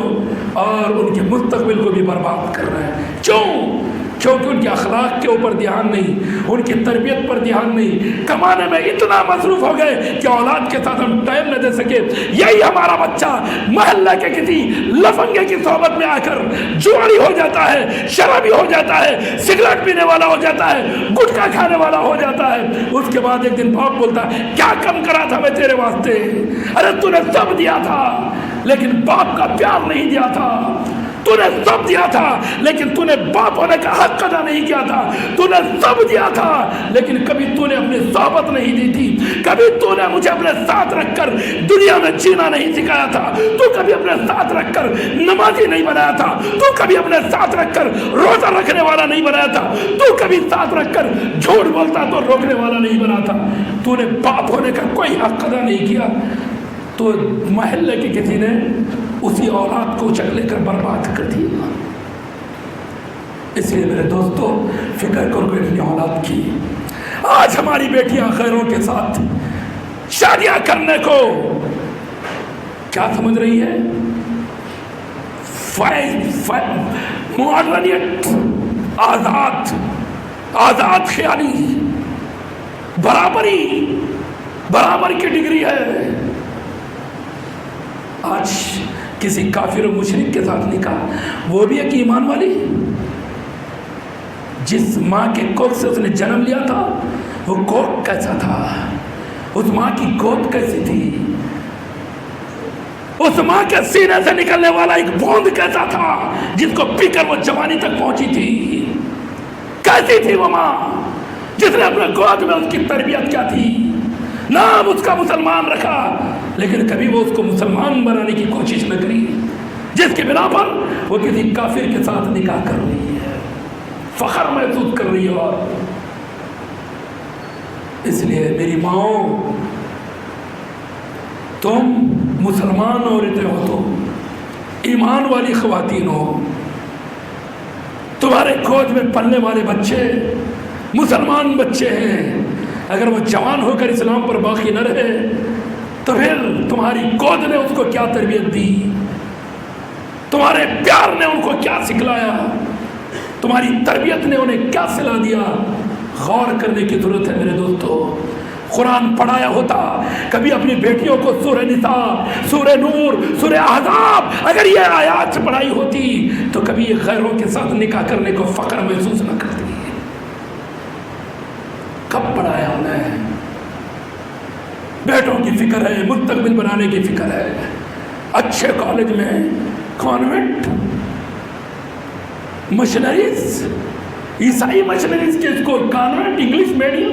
S3: اور ان کے مستقبل کو بھی برباد کر رہے ہیں. کیونکہ ان کے اخلاق کے اوپر دھیان نہیں، ان کی تربیت پر دھیان نہیں. کمانے میں اتنا مصروف ہو گئے کہ اولاد کے ساتھ ہم ٹائم نہ دے سکے. یہی ہمارا بچہ محلہ کے کسی لفنگے کی صحبت میں آ کر جوڑی ہو جاتا ہے، شرابی ہو جاتا ہے، سگریٹ پینے والا ہو جاتا ہے، گٹکا کھانے والا ہو جاتا ہے. اس کے بعد ایک دن باپ بولتا ہے کیا کم کرا تھا میں تیرے واسطے؟ ارے تو نے سب دیا تھا لیکن باپ کا پیار نہیں دیا تھا. تو نے سب دیا تھا لیکن تو نے باپ ہونے کا حق ادا نہیں کیا تھا. تو نے سب دیا تھا لیکن کبھی تو نے اپنی صحبت نہیں دی تھی. کبھی تو نے مجھے اپنے ساتھ رکھ کر دنیا میں جینا نہیں سکھایا تھا. تو کبھی اپنے ساتھ رکھ کر نمازی نہیں بنایا تھا. تو کبھی اپنے ساتھ رکھ کر روزہ رکھنے والا نہیں بنایا تھا. تو کبھی ساتھ رکھ کر جھوٹ بولتا تو روکنے والا نہیں بنا تھا. تو نے باپ ہونے کا کوئی حق ادا نہیں کیا. تو محلے کے کسی نے اسی اولاد کو اچک لے کر برباد کر دیا. اس لیے میرے دوستو فکر کرو اپنی اولاد کی. آج ہماری بیٹیاں خیروں کے ساتھ شادیاں کرنے کو کیا سمجھ رہی ہے؟ ماڈرنیت، آزاد خیالی، برابر کی ڈگری ہے. آج کسی کافر و مشرک کے ساتھ نکاح، وہ بھی ایک ایمان والی. جس ماں کے کوکھ سے اس نے جنم لیا تھا وہ کوکھ کیسا تھا، اس ماں کی گود کیسی تھی، اس ماں کے سینے سے نکلنے والا ایک بوند کیسا تھا جس کو پی کر وہ جوانی تک پہنچی تھی. کیسی تھی وہ ماں جس نے اپنے گود میں اس کی تربیت کیا تھی. نام اس کا مسلمان رکھا لیکن کبھی وہ اس کو مسلمان بنانے کی کوشش نہ کری، جس کی بنا پر وہ کسی کافر کے ساتھ نکاح کر رہی ہے، فخر محسوس کر رہی ہے. اور اس لیے میری ماؤں، تم مسلمان عورتیں ہو تو ایمان والی خواتین ہو. تمہارے گود میں پلنے والے بچے مسلمان بچے ہیں. اگر وہ جوان ہو کر اسلام پر باقی نہ رہے تو پھر تمہاری گود نے اس کو کیا تربیت دی، تمہارے پیار نے ان کو کیا سکھلایا، تمہاری تربیت نے انہیں کیا سلا دیا. غور کرنے کی ضرورت ہے میرے دوستو. قرآن پڑھایا ہوتا کبھی اپنی بیٹیوں کو سورہ نساء، سورہ نور، سورہ احزاب اگر یہ آیات پڑھائی ہوتی تو کبھی یہ غیروں کے ساتھ نکاح کرنے کو فخر محسوس نہ کرتی. کب پڑھایا انہیں؟ بیٹوں کی فکر ہے، مستقبل بنانے کی فکر ہے. اچھے کالج میں کانوینٹ مشنریز، عیسائی مشنریز کے اسکول، کانوینٹ انگلش میڈیم،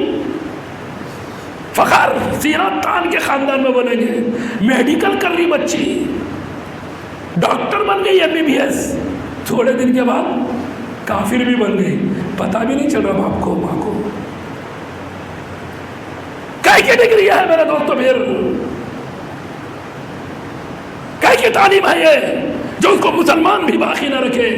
S3: فخر سیرت تان کے خاندان میں بولیں گے. میڈیکل کر رہی بچی، ڈاکٹر بن گئی MBBS، تھوڑے دن کے بعد کافر بھی بن گئی، پتہ بھی نہیں چل رہا باپ کو ماں کو. کی ڈگری ہے میرے دوستو، پھر کی تعلیم ہے یہ جو اس کو مسلمان بھی باقی نہ رکھے،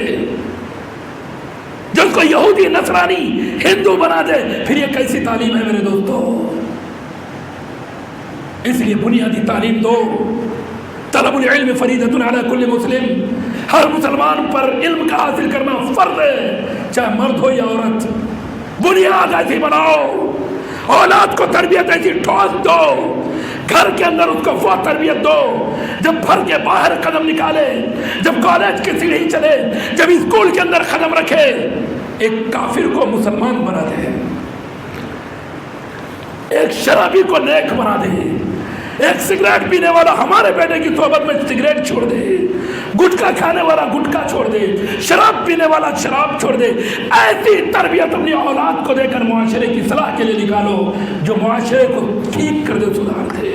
S3: جو اس کو یہودی، نصرانی، ہندو بنا دے. پھر یہ کیسی تعلیم ہے میرے دوستو؟ اس لیے بنیادی تعلیم دو. طلب العلم فریضۃ علی کل مسلم، ہر مسلمان پر علم کا حاصل کرنا فرض ہے، چاہے مرد ہو یا عورت. بنیاد ایسی بناؤ، اولاد کو تربیت ایسی ٹھوس دو، گھر کے اندر اس کو وہ تربیت دو جب گھر کے باہر قدم نکالے، جب کالج کی سیڑھی چلے، جب اسکول کے اندر قدم رکھے، ایک کافر کو مسلمان بنا دے، ایک شرابی کو نیک بنا دے، ایک سگریٹ پینے والا ہمارے بیٹے کی صحبت میں سگریٹ چھوڑ دے، گٹکا کھانے والا گٹکا چھوڑ دے، شراب پینے والا شراب چھوڑ دے. ایسی تربیت اپنی اولاد کو دے کر معاشرے کی صلاح کے لیے نکالو جو معاشرے کو ٹھیک کر دے، سدھار دے.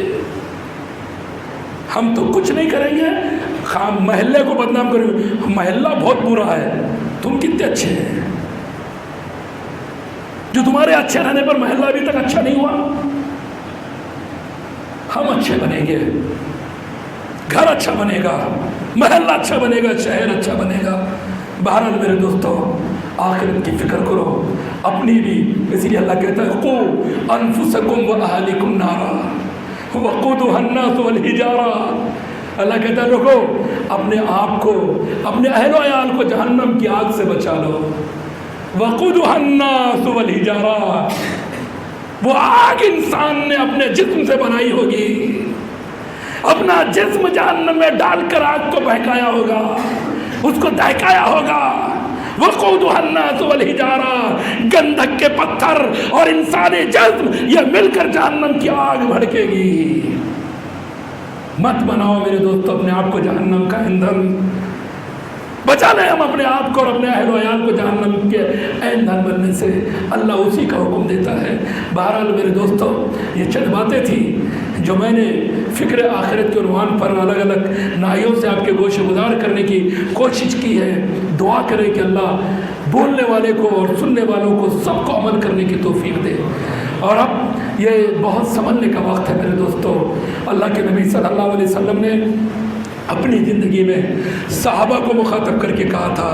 S3: ہم تو کچھ نہیں کریں گے، محلے کو بدنام کریں گے. محلہ بہت برا ہے، تم کتنے اچھے ہیں. جو تمہارے اچھے رہنے پر محلہ ابھی تک اچھا نہیں ہوا. ہم اچھے بنیں گے، گھر اچھا بنے گا، محلہ اچھا بنے گا، شہر اچھا بنے گا. بہرحال میرے دوستو آخرت کی فکر کرو اپنی بھی. اس لیے اللہ کہتا ہے قو انفسکم و اہلکم نارا وقودها الناس والحجارہ. اللہ کہتا ہے لوگو اپنے آپ کو، اپنے اہل و عیال کو جہنم کی آگ سے بچا لو. وقودها الناس والحجارہ، وہ آگ انسان نے اپنے جسم سے بنائی ہوگی، اپنا جسم جہنم میں ڈال کر آگ کو بہکایا ہوگا، اس کو دہکایا ہوگا. وقودها الناس والحجارہ، گندھک کے پتھر اور انسانی جسم یہ مل کر جہنم کی آگ بھڑکے گی. مت بناؤ میرے دوستو اپنے آپ کو جہنم کا ایندھن. بچا لیں ہم اپنے آپ کو اور اپنے اہل و عیال کو جہنم کے ایندھن بننے سے، اللہ اسی کا حکم دیتا ہے۔ بہرحال میرے دوستو، یہ چند باتیں تھیں جو میں نے فکر آخرت کے عنوان پر الگ الگ ناحیوں سے آپ کے گوشے گزار کرنے کی کوشش کی ہے۔ دعا کریں کہ اللہ بولنے والے کو اور سننے والوں کو سب کو عمل کرنے کی توفیق دے۔ اور اب یہ بہت سنبھلنے کا وقت ہے میرے دوستو۔ اللہ کے نبی صلی اللہ علیہ وسلم نے اپنی زندگی میں صحابہ کو مخاطب کر کے کہا تھا،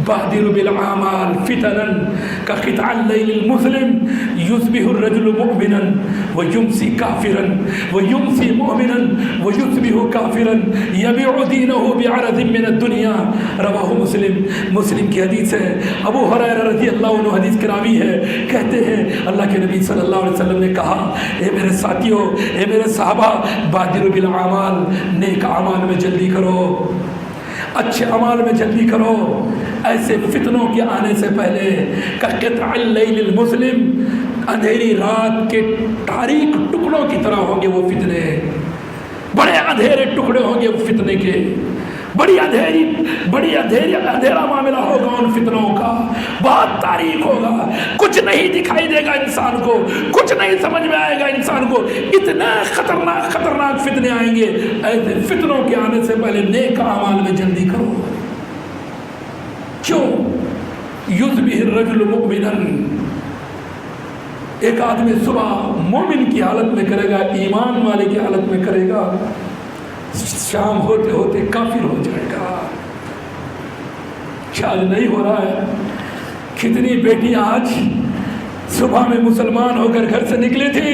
S3: بادر بالاعمال فتنا كقطع الليل المظلم يصبح الرجل مؤمنا ويمسي كافرا ويمسي مؤمنا ويصبح كافرا يبيع دينه بعرض من الدنيا، رواہ مسلم کی حدیث ہے۔ ابو ہریرہ رضی اللہ عنہ حدیث کے راوی ہے، کہتے ہیں اللہ کے نبی صلی اللہ علیہ وسلم نے کہا، اے میرے ساتھیوں، اے میرے صحابہ، بادر بالاعمال، نیک اعمال میں جلدی کرو، اچھے اعمال میں جلدی کرو، ایسے فتنوں کے آنے سے پہلے کقطع اللیل المظلم، اندھیری رات کے تاریک ٹکڑوں کی طرح ہوں گے وہ فتنے، بڑے اندھیرے ٹکڑے ہوں گے وہ فتنے کے، بڑی اندھیرا معاملہ ہوگا ان فتنوں کا، بہت تاریک ہوگا، کچھ نہیں دکھائی دے گا انسان کو، کچھ نہیں سمجھ میں آئے گا انسان کو، اتنا خطرناک فتنے آئیں گے۔ ایسے فتنوں کے آنے سے پہلے نیک اعمال میں جلدی کرو۔ کیوں؟ یصبح الرجل مؤمنا، ایک آدمی صبح مومن کی حالت میں کرے گا، ایمان والے کی حالت میں کرے گا، شام ہوتے ہوتے کافر ہو جائے گا۔ خیال نہیں ہو رہا ہے کتنی بیٹیاں آج صبح میں مسلمان ہو کر گھر سے نکلی تھی،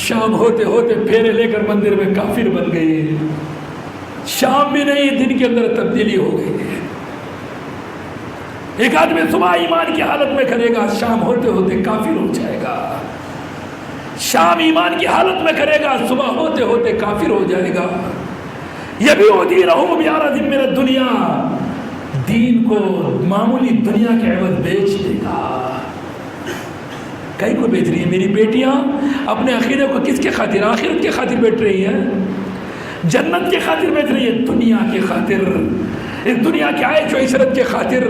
S3: شام ہوتے ہوتے پھیرے لے کر مندر میں کافر بن گئی، شام بھی نہیں دن کے اندر تبدیلی ہو گئی۔ ایک آدمی صبح ایمان کی حالت میں کرے گا، شام ہوتے ہوتے کافر ہو جائے گا، شام ایمان کی حالت میں کرے گا، صبح ہوتے ہوتے کافر ہو جائے گا۔ یبیع دینہ بعرض من الدنیا، دین کو معمولی دنیا کے عوض بیچ دے گا۔ کئی کو بیچ رہی ہیں میری بیٹیاں اپنے عقیدے کو، کس کے خاطر؟ آخرت کے خاطر بیچ رہی ہیں، جنت کے خاطر بیچ رہی ہے، دنیا کے خاطر، اس دنیا کے عیش و عشرت کے خاطر،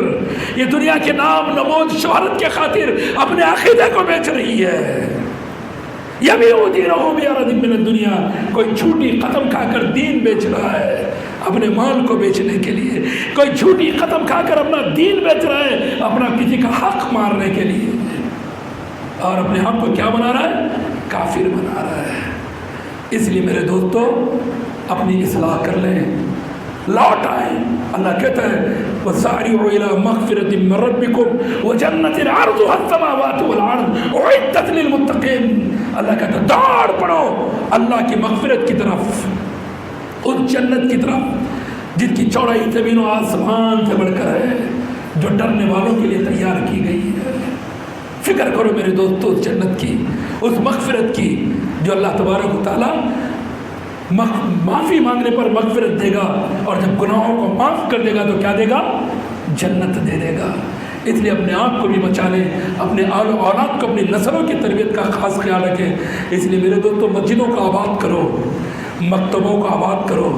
S3: یہ دنیا کے نام نمود شہرت کے خاطر اپنے عقیدے کو بیچ رہی ہے۔ یبیع دینہ بعرض من الدنیا، کوئی جھوٹی قسم کھا کر دین بیچ رہا ہے اپنے مال کو بیچنے کے لیے، کوئی جھوٹی قسم کھا کر اپنا دین بیچ رہا ہے اپنا کسی کا حق مارنے کے لیے، اور اپنے آپ کو کیا بنا رہا ہے؟ کافر بنا رہا ہے۔ اس لیے میرے دوستو اپنی اصلاح کر لیں، لوٹ آئیں۔ اللہ کہتا ہے وَسَارِعُوا إِلَىٰ مَغْفِرَةٍ مِّن رَّبِّكُمْ وَجَنَّةٍ عَرْضُهَا السَّمَاوَاتُ وَالْأَرْضُ أُعِدَّتْ لِلْمُتَّقِينَ، اللہ کہتا ہے دوڑ پڑو اللہ کی مغفرت کی طرف، اس جنت کی طرف جن کی چوڑائی زمین و آسمان سے بڑھ کر ہے، جو ڈرنے والوں کے لیے تیار کی گئی ہے۔ فکر کرو میرے دوستو اس جنت کی، اس مغفرت کی جو اللہ تبارک و تعالیٰ معافی مانگنے پر مغفرت دے گا، اور جب گناہوں کو معاف کر دے گا تو کیا دے گا؟ جنت دے دے گا۔ اس لیے اپنے آپ کو بھی بچا لیں، اپنے آل و اولاد کو، اپنی نسلوں کی تربیت کا خاص خیال رکھیں۔ اس لیے میرے دوستوں مسجدوں کو آباد کرو، مکتبوں کو آباد کرو،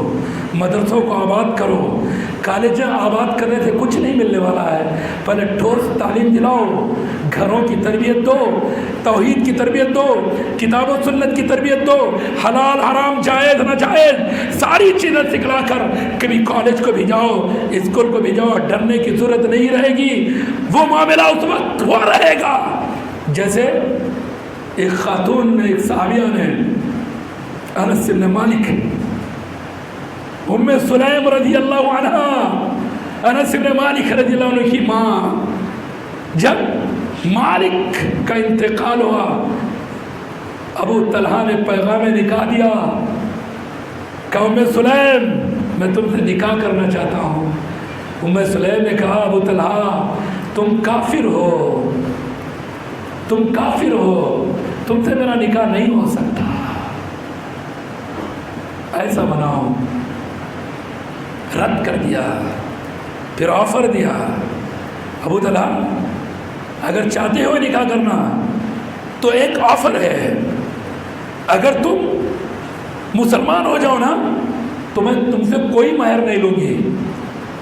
S3: مدرسوں کو آباد کرو، کالجیں آباد کرنے سے کچھ نہیں ملنے والا ہے، پہلے ٹھوس تعلیم دلاؤ، گھروں کی تربیت دو، توحید کی تربیت دو، کتاب و سنت کی تربیت دو، حلال حرام جائز ناجائز ساری چیزیں سکھلا کر کبھی کالج کو بھیجاؤ، اسکول کو بھیجاؤ، ڈرنے کی ضرورت نہیں رہے گی۔ وہ معاملہ اس وقت ہوا رہے گا جیسے ایک خاتون نے، ایک صحابیہ نے، انس بن مالک، ام سلیم رضی اللہ عنہ، انس بن مالک رضی اللہ عنہ کی ماں، جب مالک کا انتقال ہوا، ابو طلحہ نے پیغام نکاح دیا کہ ام سلیم میں تم سے نکاح کرنا چاہتا ہوں۔ ام سلیم نے کہا ابو طلحہ تم کافر ہو، تم کافر ہو، تم سے میرا نکاح نہیں ہو سکتا، ایسا بناؤ۔ رد کر دیا، پھر آفر دیا، ابو طلحہ اگر چاہتے ہو نکاح کرنا تو ایک آفر ہے، اگر تم مسلمان ہو جاؤ نا تو میں تم سے کوئی مہر نہیں لوں گی،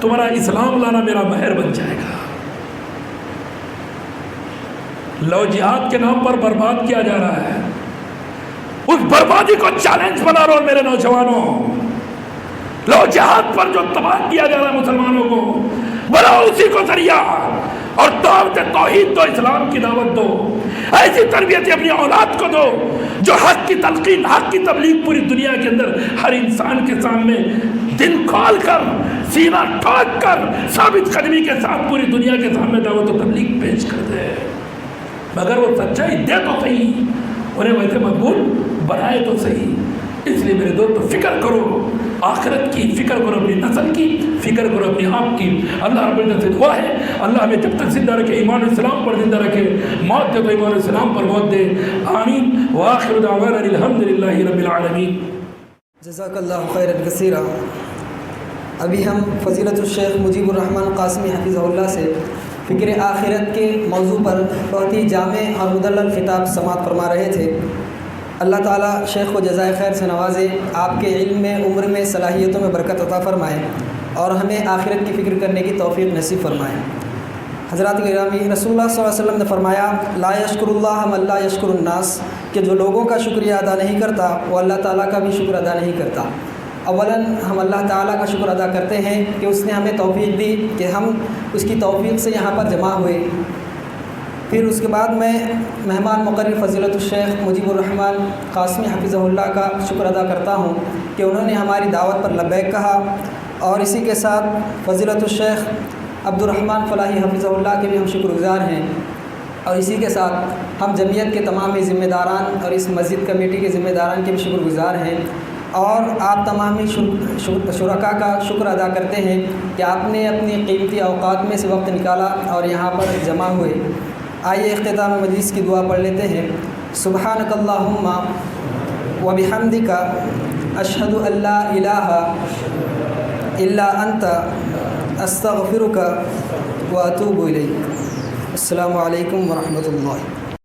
S3: تمہارا اسلام لانا میرا مہر بن جائے گا۔ لو جہاد کے نام پر برباد کیا جا رہا ہے، اس بربادی کو چیلنج بنا رہا ہوں میرے نوجوانوں۔ لو جہاد پر جو تباہ کیا جا رہا ہے مسلمانوں کو، بناؤ اسی کو ذریعہ، اور دعوت توحید دو، اسلام کی دعوت دو، ایسی تربیت اپنی اولاد کو دو جو حق کی تلقین، حق کی تبلیغ پوری دنیا کے اندر ہر انسان کے سامنے دل کھول کر، سینہ ٹھوک کر، ثابت قدمی کے ساتھ پوری دنیا کے سامنے دعوت و تبلیغ پیش کر دے، مگر وہ سچائی دے تو صحیح، انہیں ویسے مقبول بنائے تو صحیح۔ اس لیے میرے دوستو فکر کرو آخرت کی، فکر کرو اپنی نسل کی، فکر کرو اپنے آپ کی۔ اللہ رب العزت سے دعا ہے اللہ ہمیں جب تک زندہ رکھے ایمان اسلام پر زندہ رکھے، موت دے تو ایمان اسلام پر موت دے، آمین۔ وآخر دعوانا الحمدللہ رب العالمین۔
S2: جزاک اللہ خیرا کثیرا۔ ابھی ہم فضیلت الشیخ مجیب الرحمن قاسمی حفظہ اللہ سے فکر آخرت کے موضوع پر بہت ہی جامع اور مدلل خطاب سماعت فرما رہے تھے۔ اللہ تعالیٰ شیخ کو جزائے خیر سے نوازے، آپ کے علم میں، عمر میں، صلاحیتوں میں برکت عطا فرمائے، اور ہمیں آخرت کی فکر کرنے کی توفیق نصیب فرمائے۔ حضرات گرامی، رسول اللہ صلی اللہ علیہ وسلم نے فرمایا لا یشکر اللہ من لا یشکر الناس، کہ جو لوگوں کا شکریہ ادا نہیں کرتا وہ اللہ تعالیٰ کا بھی شکر ادا نہیں کرتا۔ اولاً ہم اللہ تعالیٰ کا شکر ادا کرتے ہیں کہ اس نے ہمیں توفیق دی کہ ہم اس کی توفیق سے یہاں پر جمع ہوئے۔ پھر اس کے بعد میں مہمان مقرر فضیلت الشیخ مجیب الرحمن قاسمی حفظہ اللہ کا شکر ادا کرتا ہوں کہ انہوں نے ہماری دعوت پر لبیک کہا، اور اسی کے ساتھ فضیلت الشیخ عبد الرحمن فلاحی حفظہ اللہ کے بھی ہم شکر گزار ہیں، اور اسی کے ساتھ ہم جمعیت کے تمام ذمہ داران اور اس مسجد کمیٹی کے ذمہ داران کے بھی شکر گزار ہیں، اور آپ تمامی شرکاء کا شکر ادا کرتے ہیں کہ آپ نے اپنی قیمتی اوقات میں سے وقت نکالا اور یہاں پر جمع ہوئے۔ آئیے اختتام مجلس کی دعا پڑھ لیتے ہیں۔ سبحانک اللہم و بحمدک اشہد ان لا الہ الا انت استغفرک و اتوب الیک۔ السلام علیکم ورحمۃ اللہ۔